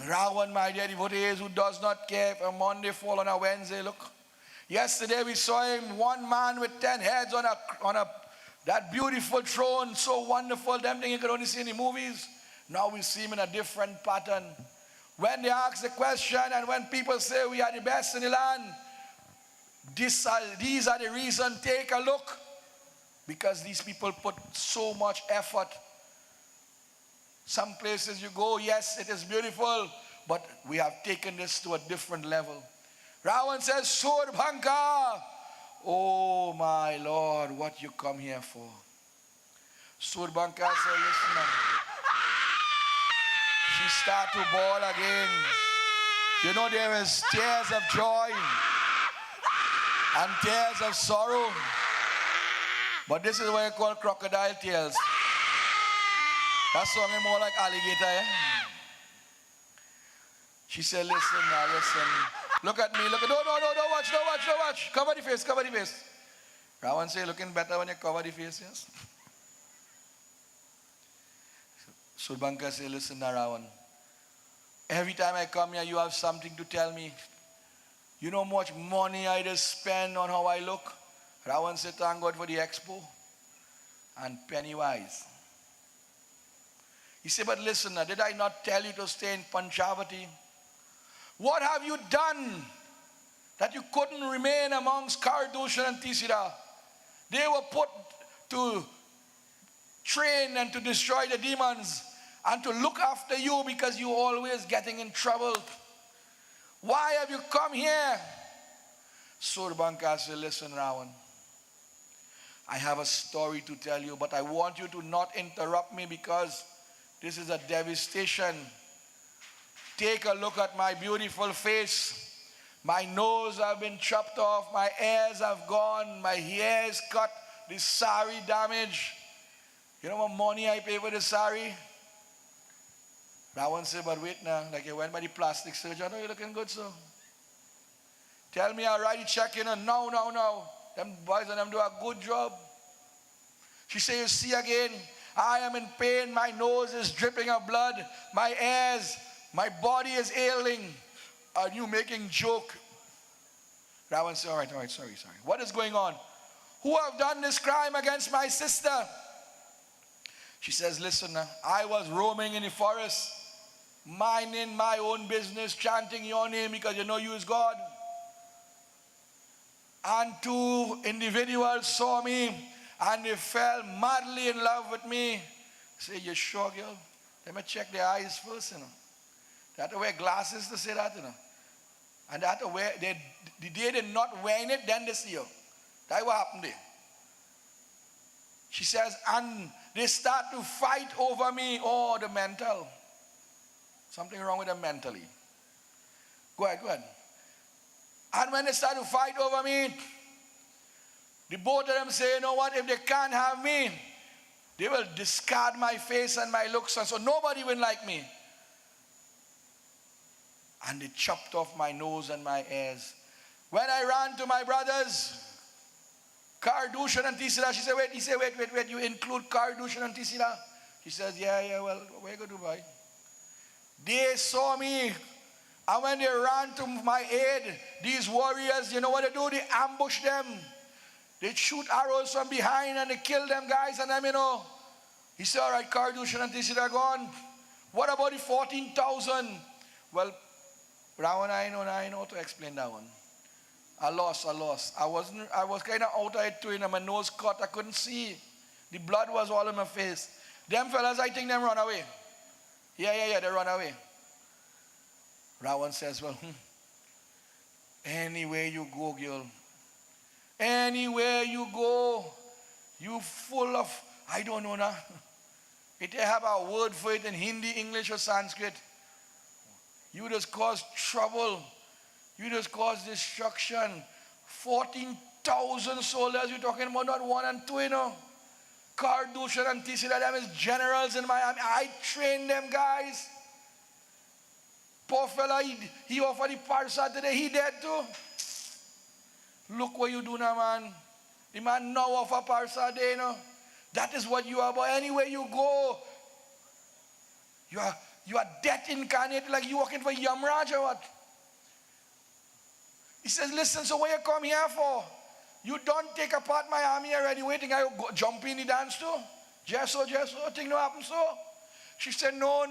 Ravan, my dear devotees, who does not care if a Monday fall on a Wednesday, look. Yesterday we saw him, one man with 10 heads on that beautiful throne, so wonderful, them thing you could only see in the movies. Now we see him in a different pattern. When they ask the question and when people say we are the best in the land, these are the reasons. Take a look. Because these people put so much effort. Some places you go, yes, it is beautiful, but we have taken this to a different level. Ravan says, Surpanakha, oh my Lord, what you come here for? Surpanakha said, listen now. She start to bawl again. You know, there is tears of joy and tears of sorrow. But this is what you call crocodile tails. That song is more like alligator, eh? She said, listen now, listen. Look at me, look at, no, don't watch. Cover the face. Ravan say, looking better when you cover the face, yes? Surpanakha say, listen now, Ravan. Every time I come here, you have something to tell me. You know how much money I just spend on how I look? Ravan said, thank God for the expo. And penny wise. He said, but listen, did I not tell you to stay in Panchavati? What have you done that you couldn't remain amongst Kardushan and Tisira? They were put to train and to destroy the demons and to look after you because you're always getting in trouble. Why have you come here? Surpanakha said, listen, Ravan, I have a story to tell you, but I want you to not interrupt me because this is a devastation. Take a look at my beautiful face. My nose have been chopped off, my ears have gone, my hair is cut, the sari damaged. You know what money I pay for the sari? Ravan said, but wait now, like you went by the plastic surgeon, oh, you're looking good, so. Tell me I'll write a check in, no. Them boys and them do a good job. She said, you see again, I am in pain, my nose is dripping of blood, my ears, my body is ailing. Are you making joke? Ravan said, all right, sorry. What is going on? Who have done this crime against my sister? She says, listen, I was roaming in the forest, minding my own business, chanting your name because you know you is God. And two individuals saw me and they fell madly in love with me. I say, you sure, girl? Let me check their eyes first, you know. They had to wear glasses to say that, you know. And they had to wear, the day they're not wearing it, then they see you. That's what happened there. She says, and they start to fight over me. Oh, the mental. Something wrong with them mentally. Go ahead. And when they start to fight over me, the both of them say, you know what, if they can't have me, they will discard my face and my looks, and so nobody will like me. And they chopped off my nose and my ears. When I ran to my brothers, Kardushan and Tisira, she said, wait, you include Kardushan and Tisira? He says, yeah, well, where you go to buy? They saw me, and when they ran to my aid, these warriors, you know what they do? They ambush them. They shoot arrows from behind and they kill them guys, and them, you know. He said, all right, Kardushan and Tisira gone. What about the 14,000? Well, Ravan, I know how to explain that one. I lost. I was kind of out of it too, my nose cut, I couldn't see. The blood was all in my face. Them fellas, I think them run away. Yeah, they run away. Ravan says, well, anywhere you go, girl, anywhere you go, you full of, I don't know now. If they have a word for it in Hindi, English, or Sanskrit, you just cause trouble. You just cause destruction. 14,000 soldiers you're talking about, not one and two, you know. Kardushan and Tisira, them is generals in my army. I train them guys. Poor fella, he offered the parsa today, he dead too. Look what you do now, man. The man now offer parsa day, you know. That is what you are about. Anywhere you go, you are death incarnate, like you working for Yamraj or what? He says, listen, so what you come here for? You don't take apart my army already, waiting I go jump in the dance too? Jesso, thing no happen so? She said, no.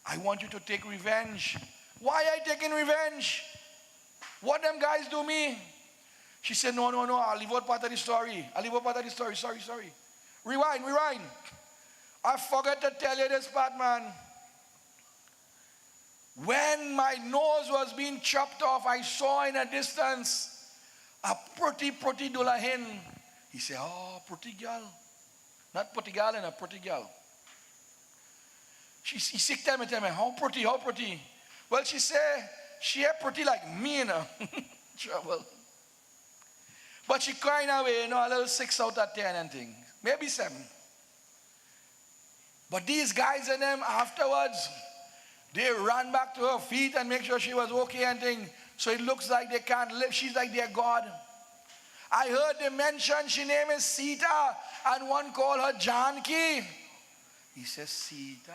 I want you to take revenge. Why I taking revenge? What them guys do me? She said, no, I'll leave out part of the story. Sorry. Rewind. I forgot to tell you this part, man. When my nose was being chopped off, I saw in a distance a pretty dulahin. He said, oh, pretty girl. Not pretty girl, and a pretty girl. He said, tell me, how pretty? Well, she said, she ain't pretty like me, you know. Trouble. But she crying away, a little 6 out of 10 and thing. Maybe 7. But these guys and them afterwards, they ran back to her feet and make sure she was okay and thing. So it looks like they can't live. She's like their God. I heard they mention she name is Sita and one call her Janki. He says, Sita.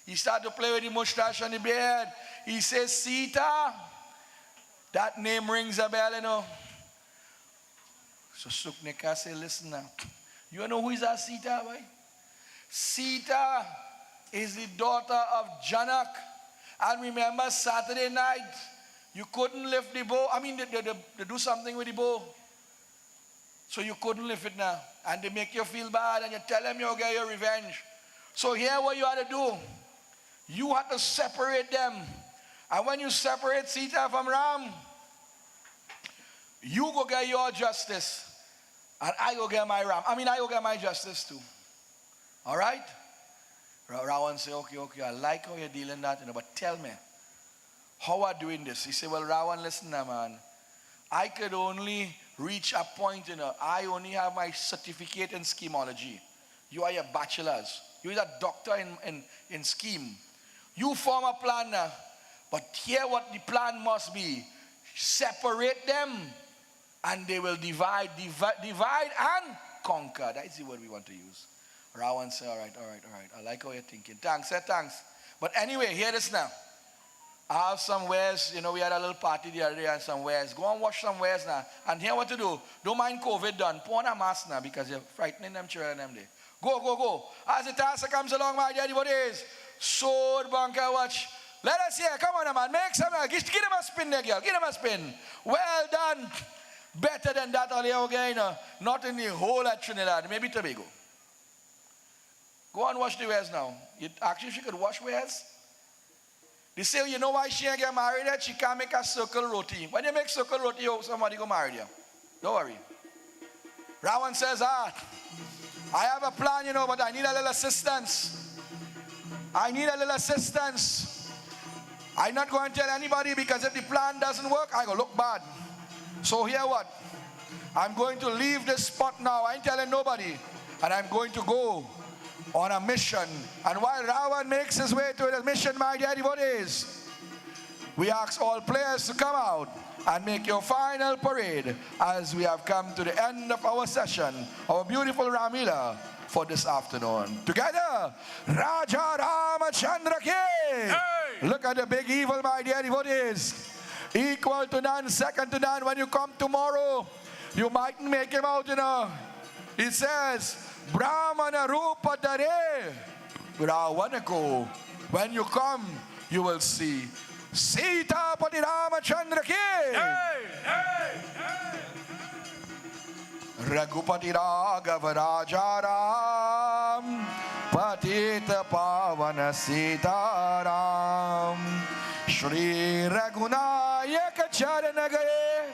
He started to play with the mustache and the beard. He says, Sita. That name rings a bell, So Suknika said, listen now. You know who is that Sita, boy? Sita is the daughter of Janak. And remember Saturday night, you couldn't lift the bow. I mean, they do something with the bow. So you couldn't lift it now. And they make you feel bad and you tell them you'll get your revenge. So here what you had to do. You had to separate them. And when you separate Sita from Ram, you go get your justice. And I go get my Ram. I go get my justice too. All right? Ravan say, okay, I like how you're dealing that, but tell me, how are you doing this? He said, well, Ravan, listen now, man. I could only reach a point, I only have my certificate in schemology. You are your bachelors. You are a doctor in scheme. You form a plan now, but here what the plan must be. Separate them, and they will divide and conquer. That's the word we want to use. Ravan said, all right. I like how you're thinking. Thanks. But anyway, hear this now. I have some wares. We had a little party the other day and some wares. Go and wash some wares now. And here what to do. Don't mind COVID done. Put on a mask now because you're frightening them children them day. Go. As the task comes along, my dear devotees. Sword bunker watch. Let us hear. Come on, man. Make some. Give them a spin there, girl. Give them a spin. Well done. Better than that all again. Not in the whole of Trinidad. Maybe Tobago. Go and wash the wares now. Actually, she could wash wares. They say, you know why she ain't get married yet? She can't make a circle roti. When you make circle roti, somebody go marry you. Don't worry. Ravan says, I have a plan, but I need a little assistance. I'm not going to tell anybody because if the plan doesn't work, I go look bad. So here what? I'm going to leave this spot now. I ain't telling nobody. And I'm going to go on a mission. And while Ravan makes his way to his mission, my dear devotees, we ask all players to come out and make your final parade as we have come to the end of our session, our beautiful Ramleela for this afternoon. Together, Raja Ramachandra Ki! Hey! Look at the big evil, my dear devotees. Equal to none, second to none. When you come tomorrow, you mightn't make him out, It says, Brahmana Rupa Dare Ravanako. When you come, you will see Sita Pati Ramachandra Ki. Raghupati Raghav Rajaram Patita Pavana Sita Ram Shri Raghunayaka Charanagaye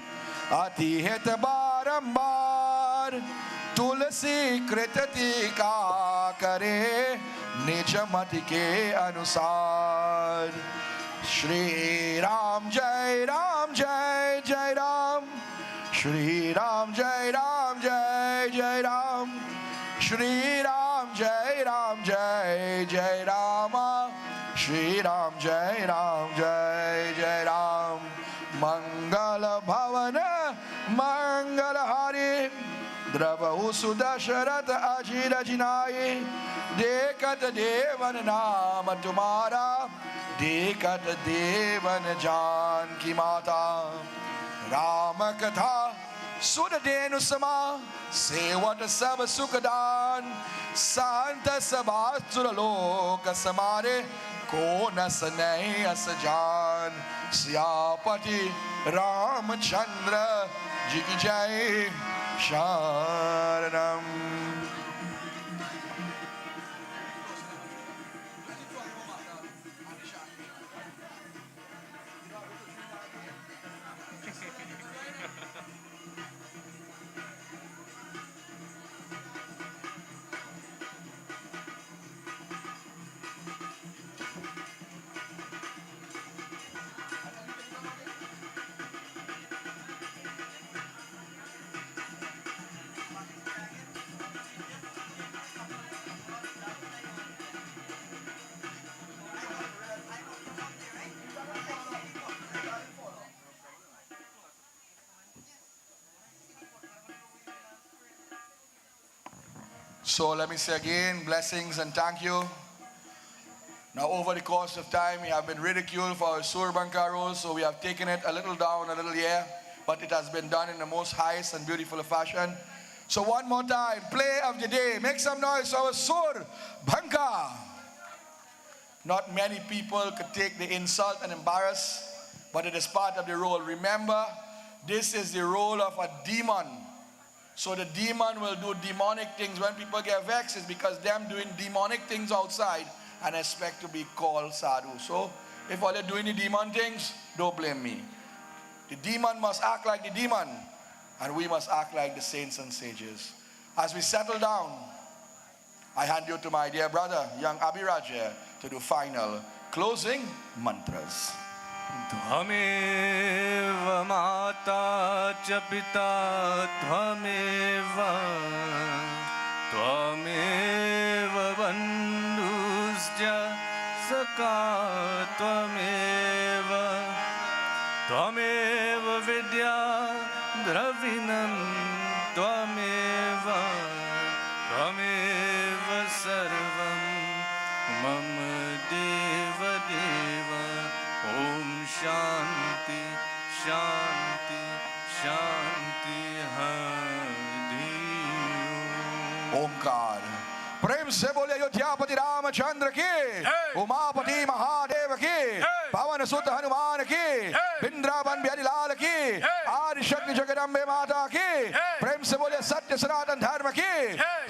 Ati Het Barambar तुलसी कृतति का करे निज मत के अनुसार श्री राम जय राम श्री राम जय राम श्री राम जय राम श्री राम जय राम मंगल भवन मंगल हरि द्रवहु सुदशरथ अजीर जिनाए देखत देवन नाम तुम्हारा देखत देवन जान की माता राम कथा सुन देनु समा सेवट सब सुखदान शांत सभा सुरलोक समारे को नस नहीं अस जान सियापति रामचंद्र जी की जय Sharanam. So let me say again, blessings and thank you. Now over the course of time, we have been ridiculed for our Surpanakha role, so we have taken it a little down, a little here, but it has been done in the most highest and beautiful fashion. So one more time, play of the day. Make some noise for our Surpanakha. Not many people could take the insult and embarrass, but it is part of the role. Remember, this is the role of a demon. So the demon will do demonic things. When people get vexed, it's because them doing demonic things outside and expect to be called sadhu. So if all they're doing the demon things, don't blame me. The demon must act like the demon, and we must act like the saints and sages. As we settle down, I hand you to my dear brother, young Abhiraj here, to do final closing mantras. Tvameva mata cha pita tvameva tvameva bandhuscha saka tvameva vidya dravinam tvameva sarvam mama deva deva. Om Shanti, Shanti, Shanti Hari Om. Omkar. प्रेम से बोले अयोध्यापति रामचंद्र की, उमापति महादेव की, पवन सुत हनुमान की, वृंदावन बिहारी लाल की, आदि शक्ति जगदम्बे माता की, प्रेम से बोले सत्य सनातन धर्म की,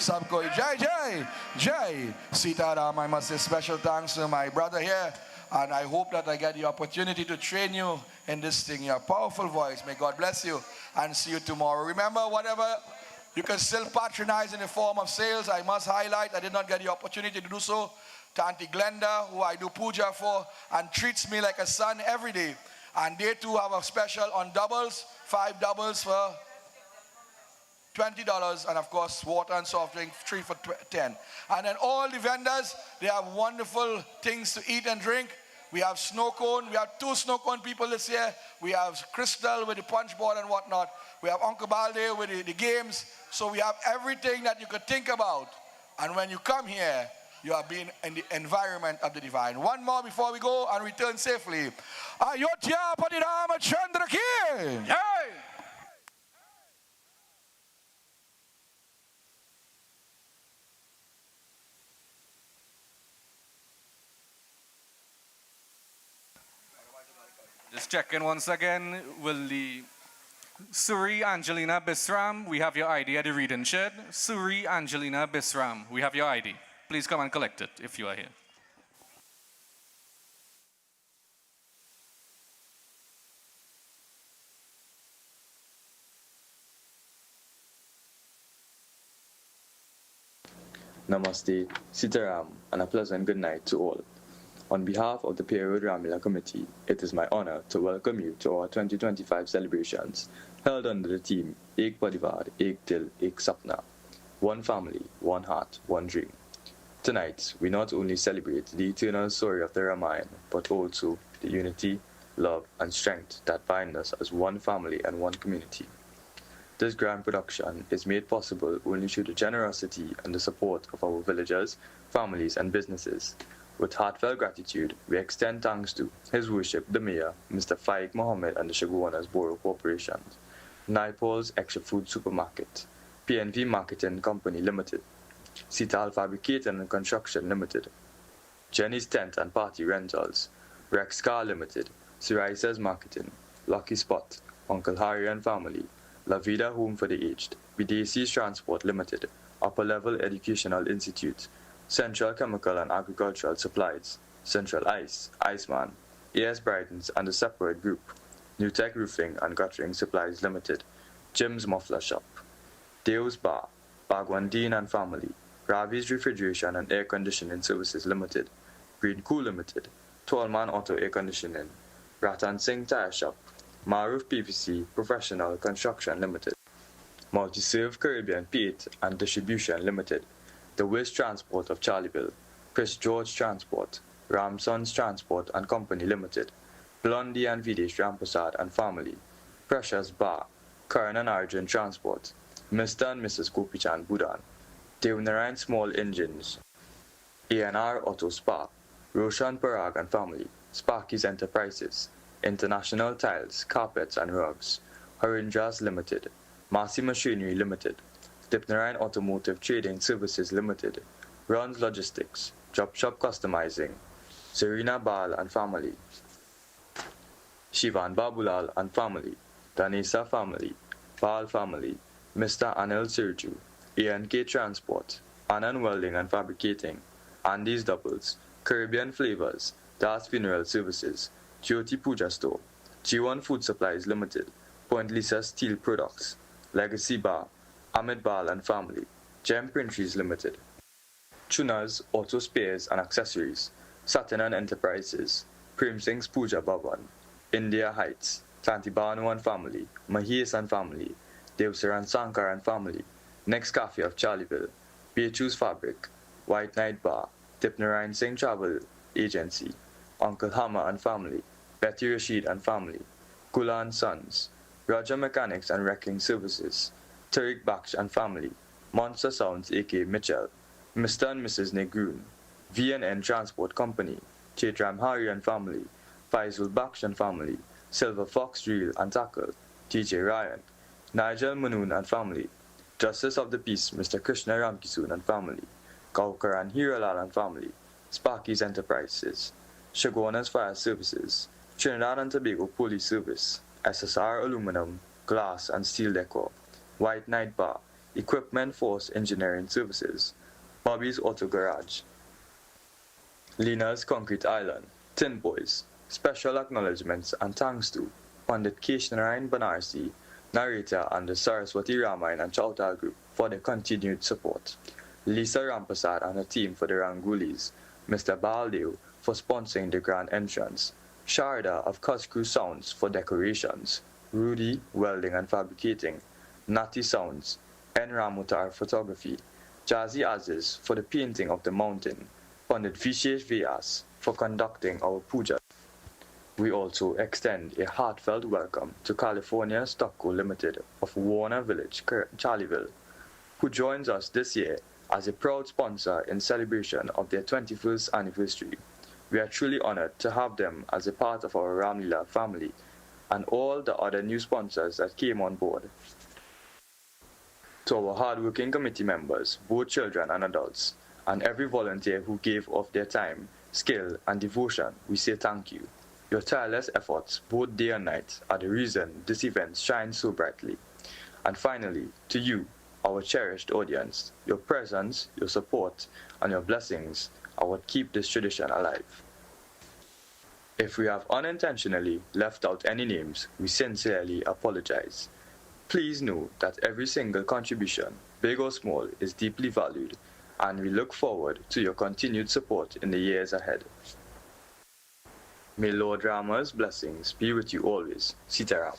सबको जय जय जय Sitaram. I must say special thanks to my brother here, and I hope that I get the opportunity to train you in this thing. Your powerful voice. May God bless you, and see you tomorrow. Remember, whatever you can still patronize in the form of sales. I must highlight, I did not get the opportunity to do so, to Auntie Glenda, who I do puja for and treats me like a son every day. And they too have a special on doubles, 5 doubles for $20, and of course water and soft drink 3 for 10. And then all the vendors, they have wonderful things to eat and drink. We have snow cone. We have 2 snow cone people this year. We have Crystal with the punch board and whatnot. We have Uncle Balde with the games. So we have everything that you could think about. And when you come here, you are being in the environment of the divine. One more before we go and return safely. Ayodhyapati Ramachandra ki. Yay! Just check in once again. Will the Suri Angelina Bisram, we have your ID at the reading shed. Suri Angelina Bisram, we have your ID. Please come and collect it if you are here. Namaste, Sitaram, and a pleasant good night to all. On behalf of the Pierre Ramleela Committee, it is my honor to welcome you to our 2025 celebrations, held under the theme Ek Parivaar, Ek Dil, Ek Sapna. One family, one heart, one dream. Tonight, we not only celebrate the eternal story of the Ramayana, but also the unity, love, and strength that bind us as one family and one community. This grand production is made possible only through the generosity and the support of our villagers, families, and businesses. With heartfelt gratitude, we extend thanks to His Worship the Mayor, Mr. Faik Mohammed and the Sugarwanas Borough Corporation, Naipol's Extra Food Supermarket, PNV Marketing Company Limited, Sita Fabricating and Construction Limited, Jenny's Tent and Party Rentals, Rex Car Limited, Siraisa's Marketing, Lucky Spot, Uncle Harry and Family, La Vida Home for the Aged, Videsi's Transport Limited, Upper Level Educational Institute, Central Chemical and Agricultural Supplies, Central Ice, Iceman, AS Brightons and the Separate Group, New Tech Roofing and Guttering Supplies Limited, Jim's Muffler Shop, Deo's Bar, Bagwandine and Family, Ravi's Refrigeration and Air Conditioning Services Limited, Green Cool Limited, Tallman Auto Air Conditioning, Ratan Singh Tire Shop, Maruf PVC Professional Construction Limited, Multi-Serve Caribbean Paint and Distribution Limited, The Wiz Transport of Charlieville, Chris George Transport, Ramson's Transport and Company Limited, Blondie and Videsh Ramprasad and Family, Precious Bar, Karan and Arjun Transport, Mr. and Mrs. Gopichan Budan, Devanarayan Small Engines, A&R Auto Spa, Roshan Parag and Family, Sparky's Enterprises, International Tiles, Carpets and Rugs, Harindra's Limited, Massey Machinery Limited, Dipnarayan Automotive Trading Services Limited, Runs Logistics, Drop Shop Customizing, Serena Bal and Family, Shivan Babulal and Family, Danesa Family, Bal Family, Mr. Anil Sirju, A&K Transport, Anand Welding and Fabricating, Andy's Doubles, Caribbean Flavors, Das Funeral Services, Jyoti Puja Store, G1 Food Supplies Limited, Point Lisa Steel Products, Legacy Bar, Ahmed Bal and Family, Gem Printries Limited, Chunas Auto Spares and Accessories, Satanan Enterprises, Prem Singh's Puja Bhavan, India Heights, Tantibanu and Family, Mahesh and Family, Devsaran Sankar and Family, Next Cafe of Charlieville, Beatrice Fabric, White Night Bar, Dipnarayan Singh Travel Agency, Uncle Hammer and Family, Betty Rashid and Family, Kula and Sons, Raja Mechanics and Wrecking Services, Tariq Baksh and Family, Monster Sounds aka Mitchell, Mr. and Mrs. Negroon, VNN Transport Company, Chaitram Hari and Family, Faisal Baksh and Family, Silver Fox Drill and Tackle, TJ Ryan, Nigel Manoon and Family, Justice of the Peace Mr. Krishna Ramkisoon and Family, Gaukar and Hiralal and Family, Sparky's Enterprises, Shagona's Fire Services, Trinidad and Tobago Police Service, SSR Aluminum, Glass and Steel Decor, White Night Bar, Equipment Force Engineering Services, Bobby's Auto Garage, Lina's Concrete Island, Tin Boys, special acknowledgements and thanks to Pandit Keshnarayan Banarsi, narrator and the Saraswati Ramayana and Chautal Group for their continued support, Lisa Rampasad and her team for the Rangulis, Mr. Baldev for sponsoring the grand entrance, Sharda of Kuskru Sounds for decorations, Rudy Welding and Fabricating, Nati Sounds, N. Ramutar Photography, Jazzy Aziz for the painting of the mountain, Pandit Vishesh Vyas for conducting our puja. We also extend a heartfelt welcome to California Stockco Limited of Warner Village, Charlieville, who joins us this year as a proud sponsor in celebration of their 21st anniversary. We are truly honored to have them as a part of our Ramleela family and all the other new sponsors that came on board. To our hardworking committee members, both children and adults, and every volunteer who gave of their time, skill, and devotion, we say thank you. Your tireless efforts, both day and night, are the reason this event shines so brightly. And finally, to you, our cherished audience, your presence, your support, and your blessings are what keep this tradition alive. If we have unintentionally left out any names, we sincerely apologize. Please know that every single contribution, big or small, is deeply valued, and we look forward to your continued support in the years ahead. May Lord Rama's blessings be with you always. Sita Ram.